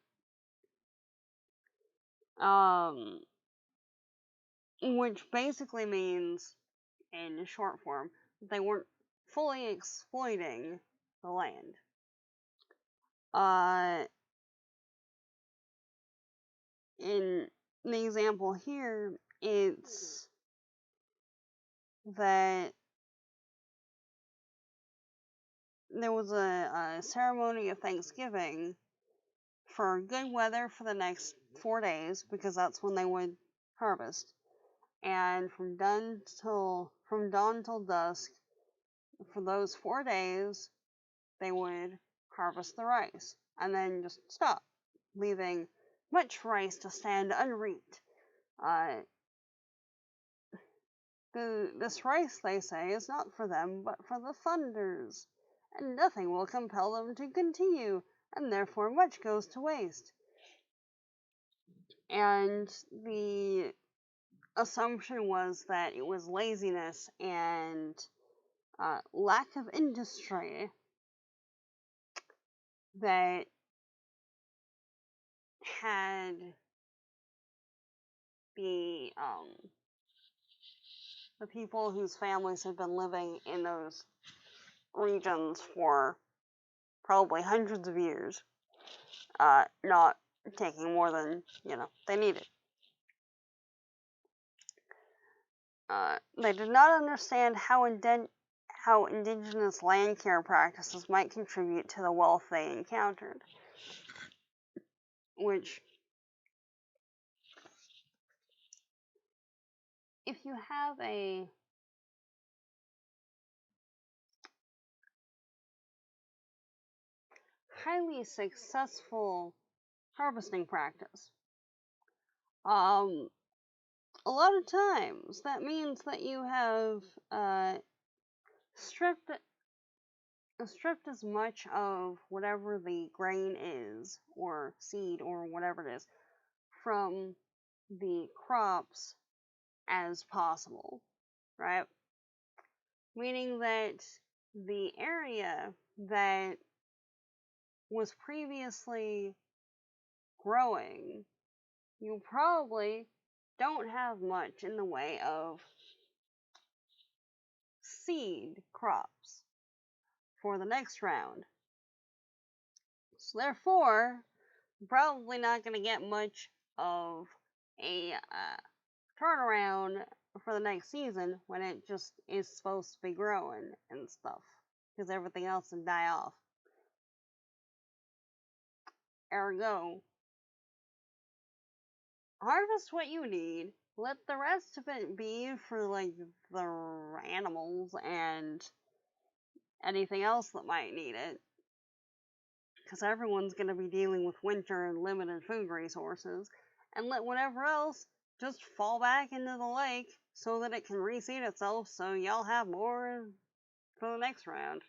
Which basically means, in short form, that they weren't fully exploiting the land. In the example here, it's that there was a ceremony of Thanksgiving for good weather for the next 4 days, because that's when they would harvest. And from dawn till dusk, for those 4 days, they would harvest the rice and then just stop, leaving much rice to stand unreaped. This rice, they say, is not for them, but for the funders, and nothing will compel them to continue, and therefore much goes to waste. And the assumption was that it was laziness and lack of industry that had the people whose families had been living in those regions for probably hundreds of years, not taking more than, they needed. They did not understand how indigenous land care practices might contribute to the wealth they encountered, which, if you have a highly successful harvesting practice, a lot of times that means that you have stripped as much of whatever the grain is, or seed, or whatever it is, from the crops as possible, right? Meaning that the area that was previously growing, you probably don't have much in the way of seed crops for the next round. So therefore, you're probably not going to get much of a turnaround for the next season when it just is supposed to be growing and stuff, because everything else will die off. Ergo, harvest what you need, let the rest of it be for, like, the animals and anything else that might need it, because everyone's going to be dealing with winter and limited food resources, and let whatever else just fall back into the lake so that it can reseed itself, so y'all have more for the next round.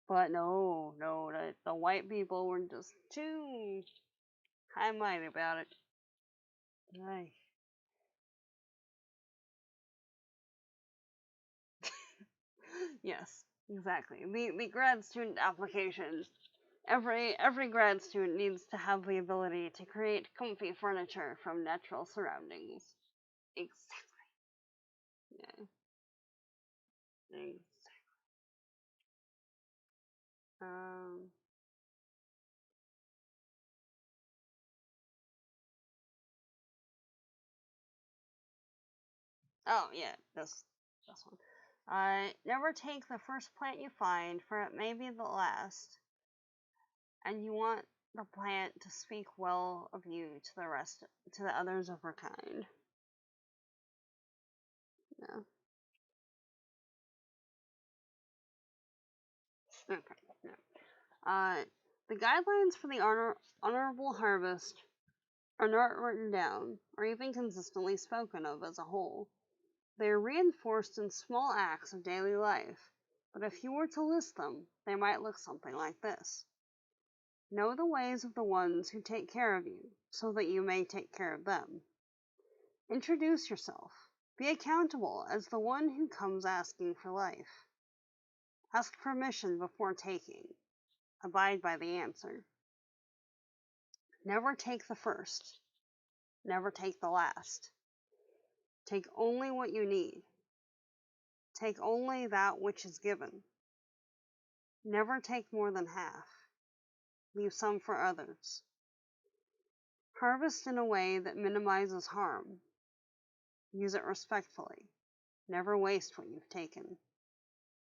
But no, the white people were just too high-minded about it. Ay. Yes, exactly. The grad student application. Every grad student needs to have the ability to create comfy furniture from natural surroundings. Exactly. Yeah. Exactly. Um. Oh yeah, this one. Never take the first plant you find, for it may be the last. And you want the plant to speak well of you to the others of her kind. Yeah. Okay. Yeah. The guidelines for the honorable harvest are not written down, or even consistently spoken of as a whole. They are reinforced in small acts of daily life, but if you were to list them, they might look something like this. Know the ways of the ones who take care of you, so that you may take care of them. Introduce yourself. Be accountable as the one who comes asking for life. Ask permission before taking. Abide by the answer. Never take the first. Never take the last. Take only what you need. Take only that which is given. Never take more than half. Leave some for others. Harvest in a way that minimizes harm. Use it respectfully. Never waste what you've taken.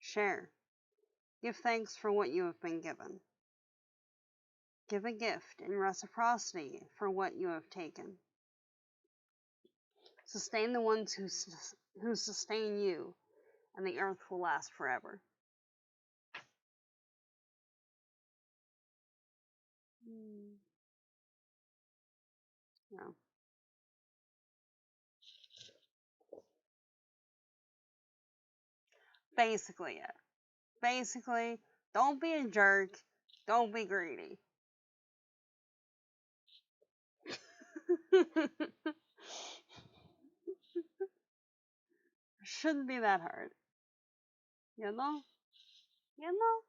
Share. Give thanks for what you have been given. Give a gift in reciprocity for what you have taken. Sustain the ones who sustain you, and the earth will last forever. No. Basically, yeah. Basically, don't be a jerk. Don't be greedy. Shouldn't be that hard. You know? You know?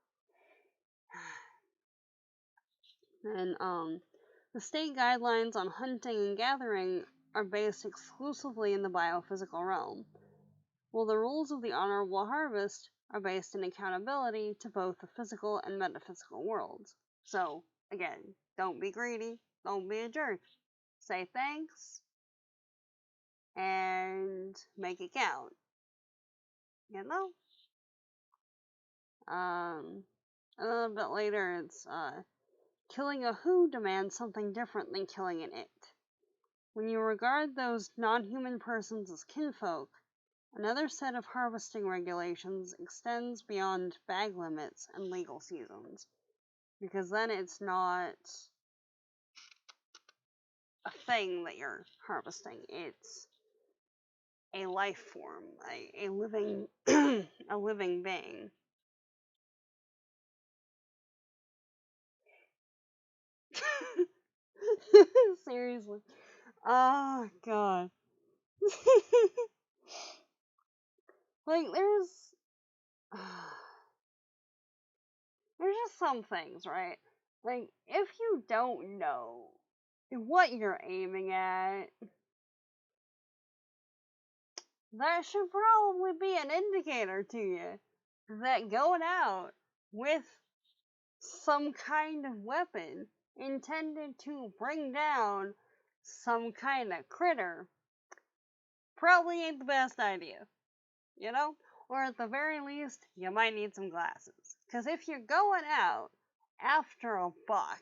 And, the state guidelines on hunting and gathering are based exclusively in the biophysical realm, while the rules of the honorable harvest are based in accountability to both the physical and metaphysical worlds. So, again, don't be greedy, don't be a jerk. Say thanks, and make it count. You know? A little bit later, it's, killing a who demands something different than killing an it. When you regard those non-human persons as kinfolk, another set of harvesting regulations extends beyond bag limits and legal seasons, because then it's not a thing that you're harvesting, it's a life form, a living a living being. Seriously. Oh god. Like there's just some things, right? Like, if you don't know what you're aiming at, that should probably be an indicator to you that going out with some kind of weapon intended to bring down some kind of critter probably ain't the best idea, you know? Or at the very least, you might need some glasses. Because if you're going out after a buck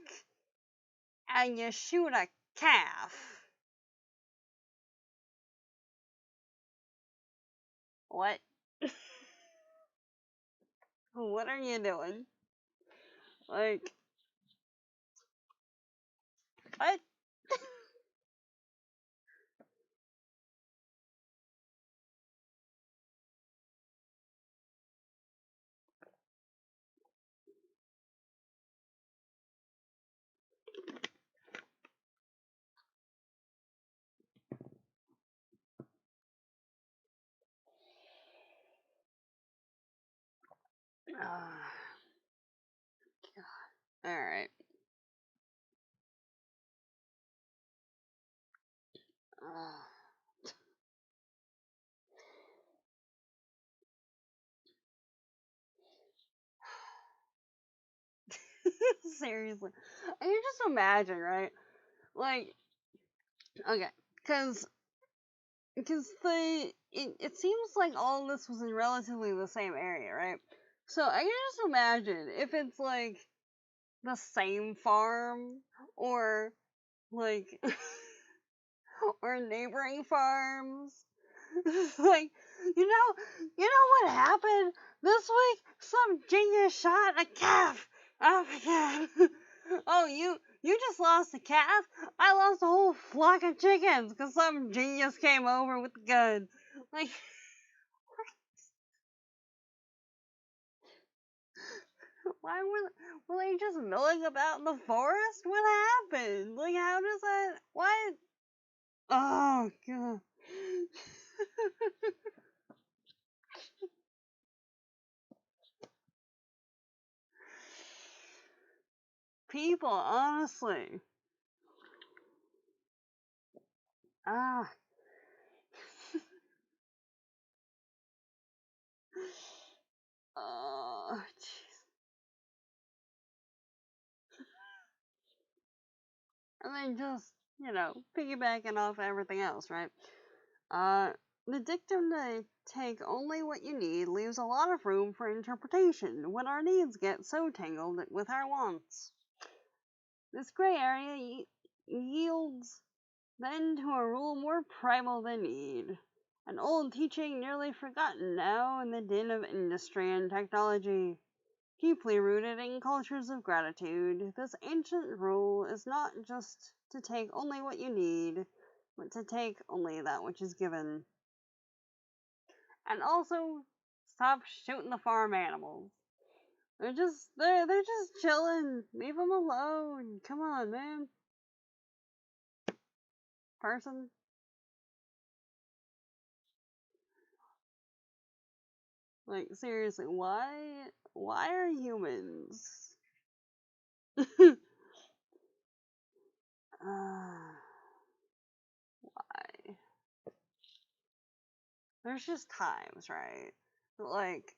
and you shoot a calf, what? What are you doing? Like, what? Alright. Seriously. And you just imagine, right? Like, okay, because it seems like all this was in relatively the same area, right? So I can just imagine if it's like the same farm or like or neighboring farms. Like, you know what happened this week? Some genius shot a calf. Oh my god. Oh, you just lost a calf? I lost a whole flock of chickens because some genius came over with a gun. Like, Why were they just milling about in the forest? What happened? Like, how does that? What? Oh god. People, honestly. Ah. Oh, jeez. And then just, piggybacking off everything else, right? The dictum to take only what you need leaves a lot of room for interpretation when our needs get so tangled with our wants. This gray area yields then to a rule more primal than need, an old teaching nearly forgotten now in the din of industry and technology. Deeply rooted in cultures of gratitude, this ancient rule is not just to take only what you need, but to take only that which is given. And also, stop shooting the farm animals. They're just chilling. Leave them alone. Come on, man. Person. Like, seriously, why are humans? Why? There's just times, right? Like,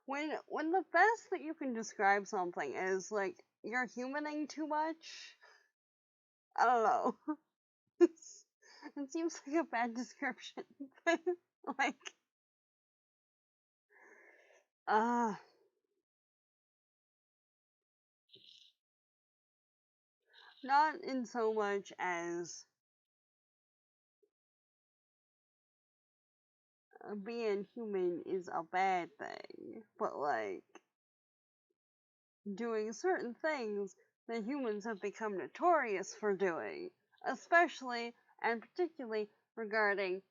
when the best that you can describe something is like you're humaning too much. I don't know. It seems like a bad description. Like, uh, not in so much as being human is a bad thing, but like doing certain things that humans have become notorious for doing, especially and particularly regarding,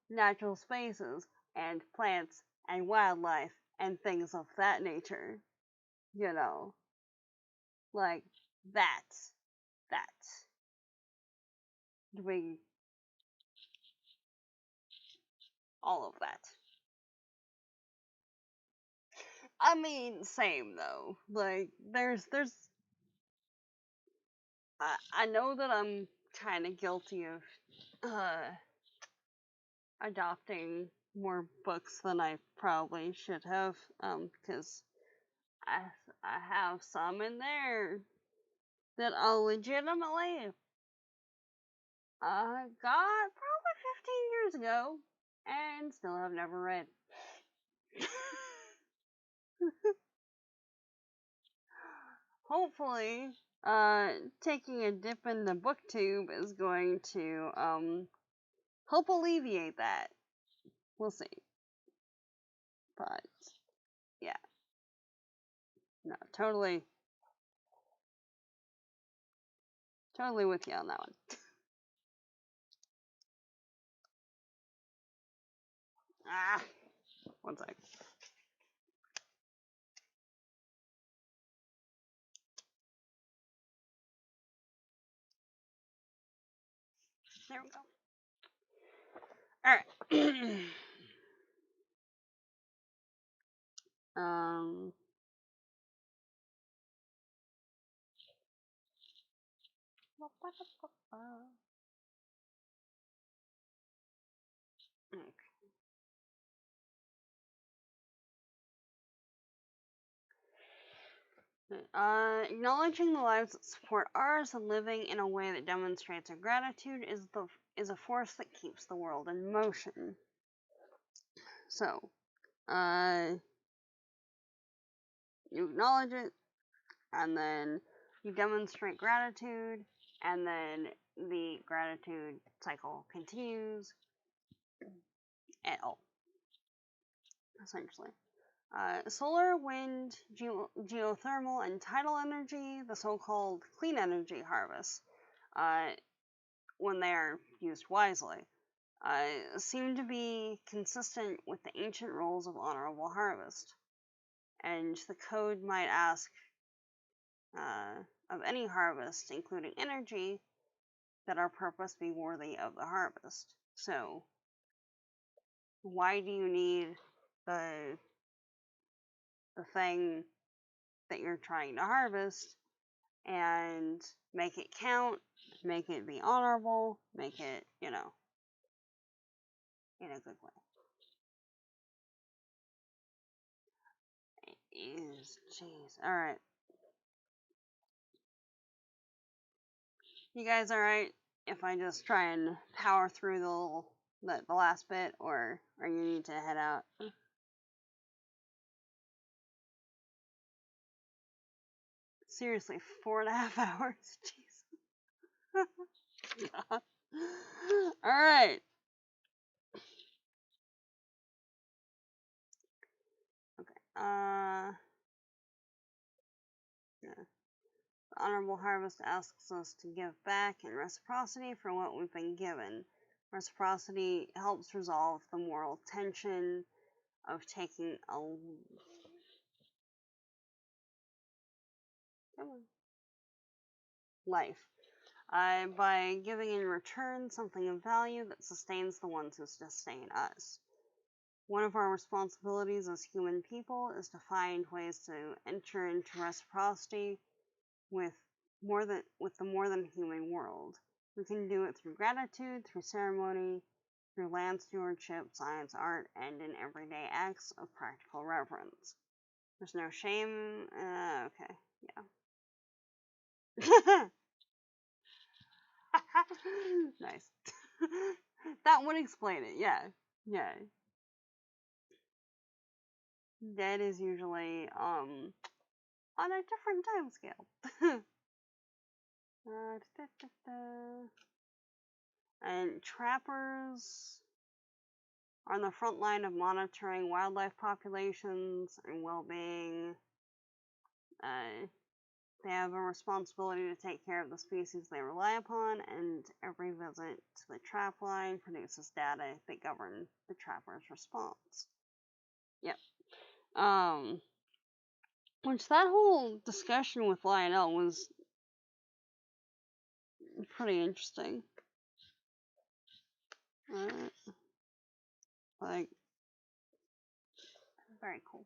natural spaces and plants and wildlife and things of that nature. You know, like that, that. Doing all of that. I mean, same though. Like, I know that I'm kind of guilty of uh, adopting more books than I probably should have, because I, I have some in there that I legitimately got probably 15 years ago and still have never read. Hopefully, taking a dip in the booktube is going to help alleviate that. We'll see. But yeah, no, totally with you on that one. Ah, one sec. There we go. Alright. um acknowledging the lives that support ours and living in a way that demonstrates our gratitude is a force that keeps the world in motion. So, you acknowledge it, and then you demonstrate gratitude, and then the gratitude cycle continues at all, essentially. Solar, wind, geothermal, and tidal energy, the so-called clean energy harvest, uh, when they are used wisely, seem to be consistent with the ancient rules of honorable harvest. And the code might ask of any harvest, including energy, that our purpose be worthy of the harvest. So, why do you need the thing that you're trying to harvest, and make it count, make it be honorable, make it, in a good way. Jeez. Alright. You guys alright if I just try and power through the last bit, or you need to head out? Seriously, 4.5 hours? Jeez. God. Alright. Okay. Yeah. The honorable harvest asks us to give back in reciprocity for what we've been given. Reciprocity helps resolve the moral tension of taking a life. By giving in return something of value that sustains the ones who sustain us. One of our responsibilities as human people is to find ways to enter into reciprocity with the more than human world. We can do it through gratitude, through ceremony, through land stewardship, science, art, and in everyday acts of practical reverence. There's no shame. Okay, yeah. Nice. That would explain it, yeah. Yeah. Dead is usually, on a different time scale. And trappers are on the front line of monitoring wildlife populations and well-being. They have a responsibility to take care of the species they rely upon, and every visit to the trap line produces data that govern the trapper's response. Yep. Which that whole discussion with Lionel was pretty interesting. Like, very cool.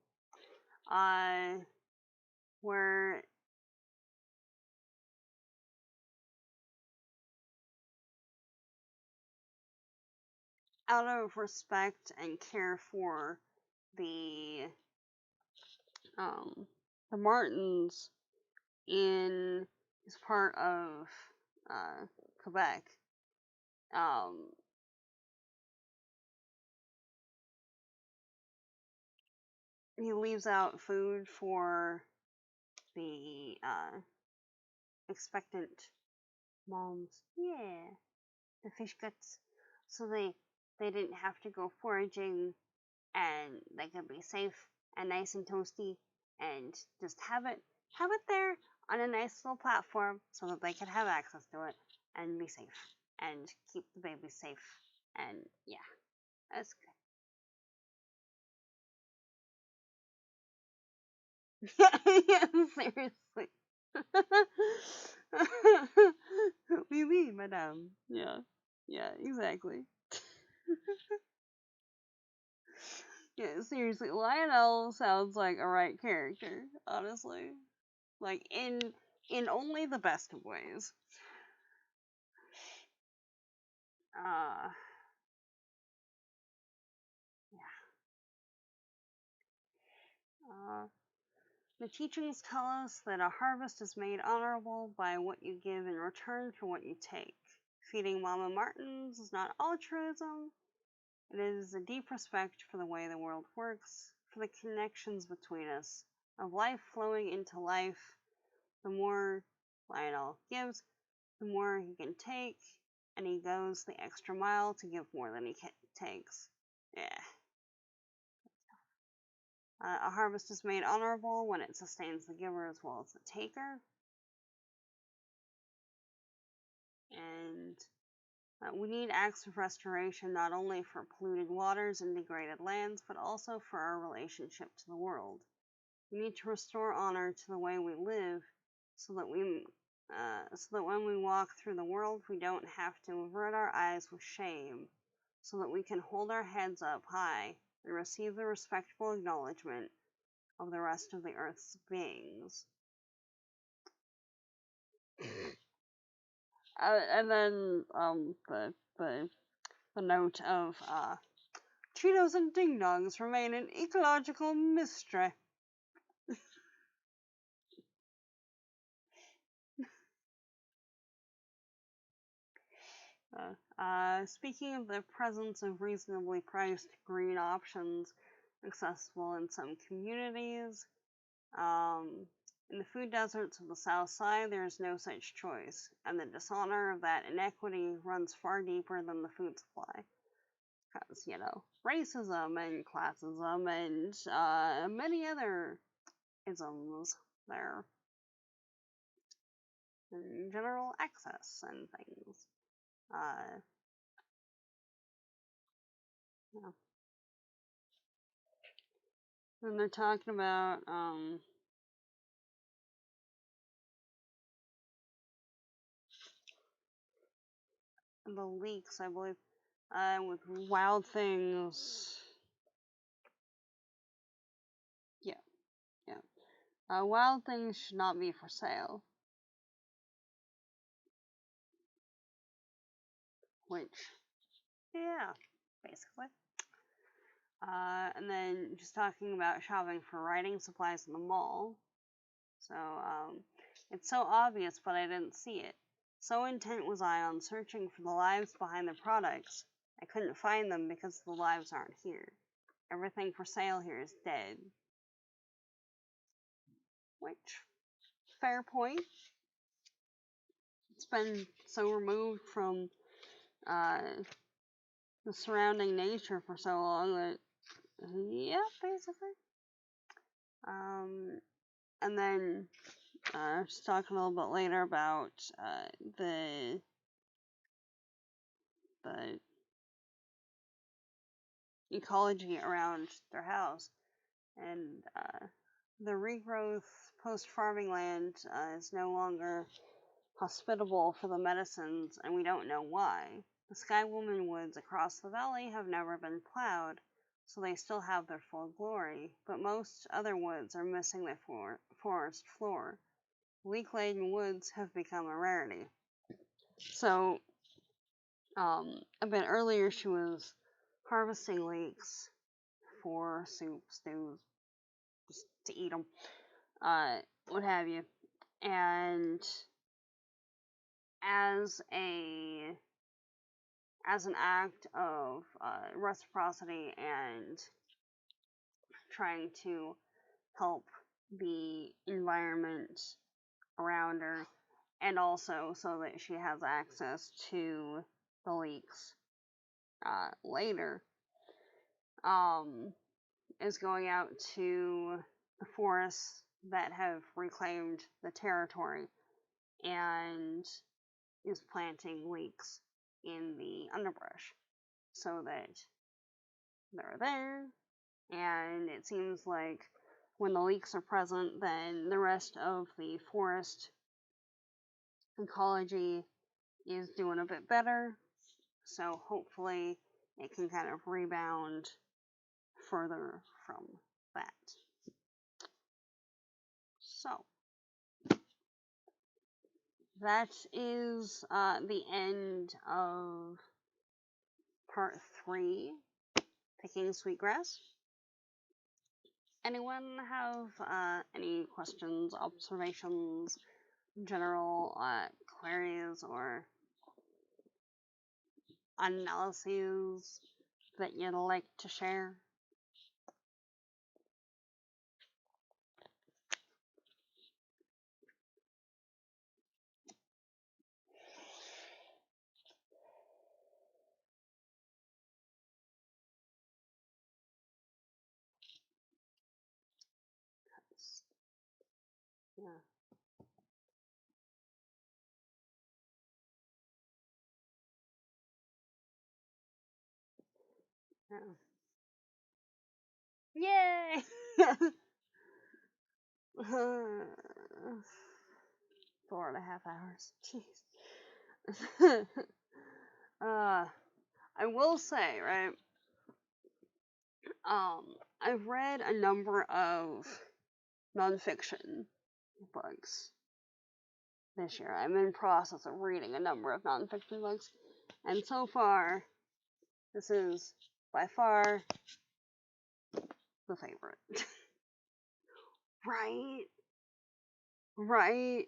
Where out of respect and care for the Martins in his part of Quebec, he leaves out food for the expectant moms. Yeah, the fish guts, so they didn't have to go foraging, and they could be safe and nice and toasty, and just have it there on a nice little platform so that they could have access to it and be safe and keep the baby safe. And yeah, that's good. Yeah, seriously. Oui, oui, madame. Yeah, exactly. Yeah, seriously, Lionel sounds like a right character, honestly. Like, in only the best of ways. The teachings tell us that a harvest is made honorable by what you give in return for what you take. Feeding Mama Martins is not altruism. It is a deep respect for the way the world works, for the connections between us, of life flowing into life. The more Lionel gives, the more he can take, and he goes the extra mile to give more than he takes. Yeah. A harvest is made honorable when it sustains the giver as well as the taker. And We need acts of restoration not only for polluted waters and degraded lands, but also for our relationship to the world. We need to restore honor to the way we live, so that when we walk through the world, we don't have to avert our eyes with shame, so that we can hold our heads up high and receive the respectful acknowledgement of the rest of the Earth's beings. And then the note of Cheetos and Ding Dongs remain an ecological mystery. Speaking of the presence of reasonably priced green options accessible in some communities, in the food deserts of the South Side, there is no such choice, and the dishonor of that inequity runs far deeper than the food supply. Because, racism and classism and many other isms there. And general access and things. Yeah. And they're talking about, the leaks, I believe, with Wild Things. Yeah. Wild Things should not be for sale. Which, yeah, basically. And then just talking about shopping for writing supplies in the mall. So, it's so obvious, but I didn't see it. So intent was I on searching for the lives behind the products, I couldn't find them because the lives aren't here. Everything for sale here is dead. Which, fair point. It's been so removed from the surrounding nature for so long that, yeah, basically. And then just talking a little bit later about the ecology around their house, and the regrowth post-farming land is no longer hospitable for the medicines, and we don't know why. The Skywoman woods across the valley have never been plowed, so they still have their full glory, but most other woods are missing their forest floor. Leak-laden woods have become a rarity. So, a bit earlier she was harvesting leeks for soup, stews, just to eat them, what have you. And as an act of reciprocity and trying to help the environment around her, and also so that she has access to the leeks later, is going out to the forests that have reclaimed the territory and is planting leeks in the underbrush so that they're there. And it seems like when the leeks are present, then the rest of the forest ecology is doing a bit better. So hopefully it can kind of rebound further from that. So that is the end of part 3, Picking Sweetgrass. Anyone have any questions, observations, general queries, or analyses that you'd like to share? Yeah. Yay! 4.5 hours. Jeez. uh, I will say, right? I've read a number of nonfiction books this year. I'm in process of reading a number of nonfiction books, and so far, this is by far the favorite. Right? Right?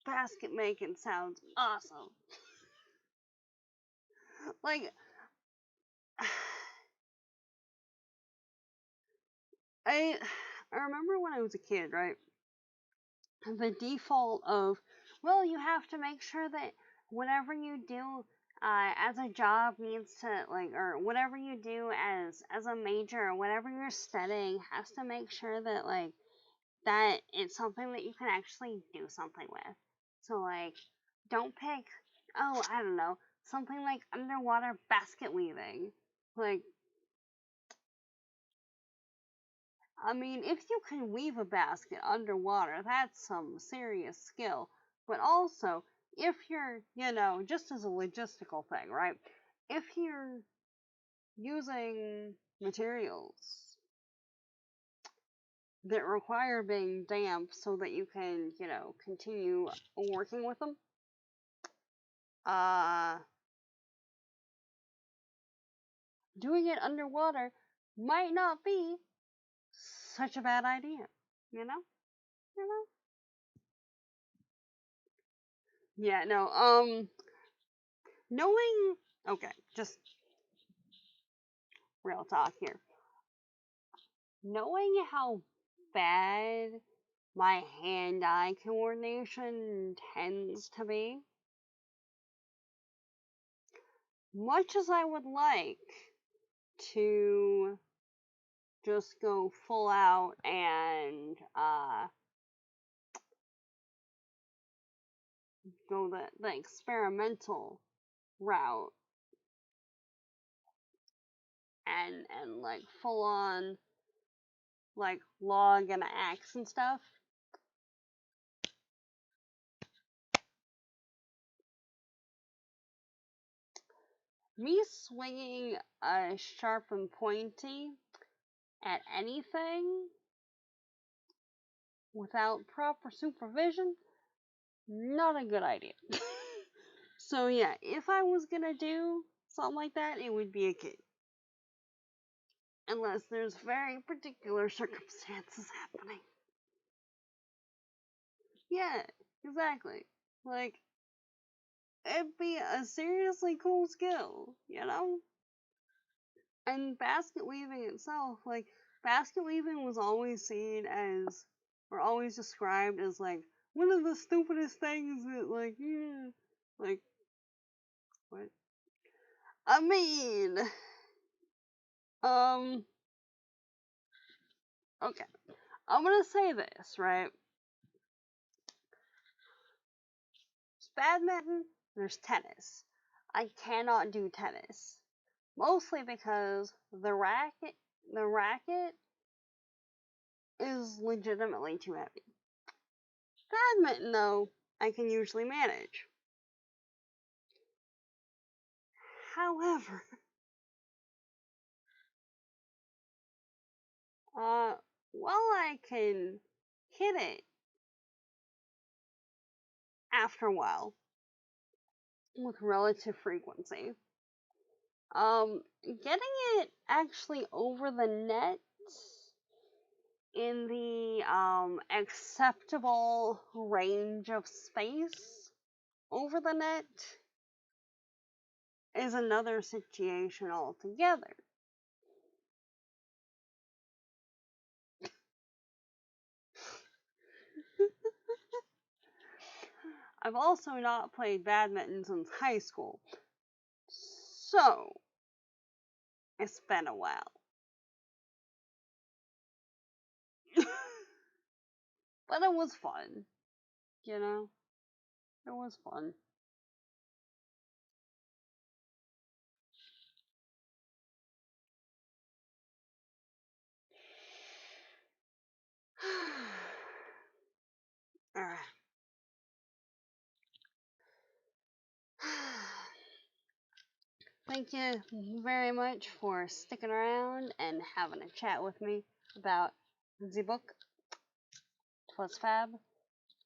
Basket making sounds awesome. Like, I remember when I was a kid, right? The default of, well, you have to make sure that whatever you do as a job needs to, like, or whatever you do as a major, or whatever you're studying has to make sure that, like, that it's something that you can actually do something with. So, like, don't pick, oh, I don't know, something like underwater basket weaving. Like, I mean, if you can weave a basket underwater, that's some serious skill. But also, if you're, just as a logistical thing, right? If you're using materials that require being damp so that you can, continue working with them, uh, doing it underwater might not be such a bad idea, you know? You know? Yeah, no, knowing, okay, just real talk here. Knowing how bad my hand-eye coordination tends to be, much as I would like to just go full out and go the experimental route and like full on like log and axe and stuff, me swinging a sharp and pointy at anything without proper supervision, not a good idea. So yeah, if I was gonna do something like that, it would be a kid. Unless there's very particular circumstances happening. Yeah, exactly. Like, it'd be a seriously cool skill, you know? And basket weaving itself, like, basket weaving was always seen as, or always described as, like, one of the stupidest things that, like, yeah. Like, what? I mean, okay. I'm gonna say this, right? There's badminton, there's tennis. I cannot do tennis. Mostly because the racket is legitimately too heavy. Badminton, though, I can usually manage. However, while I can hit it after a while with relative frequency, getting it actually over the net in the acceptable range of space over the net is another situation altogether. I've also not played badminton since high school, so it's been a while. But it was fun, you know? It was fun. Alright. Thank you very much for sticking around and having a chat with me about the book. 'Twas fab.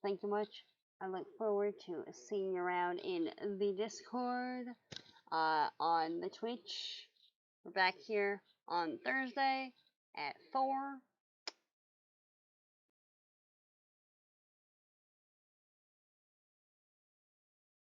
Thank you much. I look forward to seeing you around in the Discord, on the Twitch. We're back here on Thursday at 4.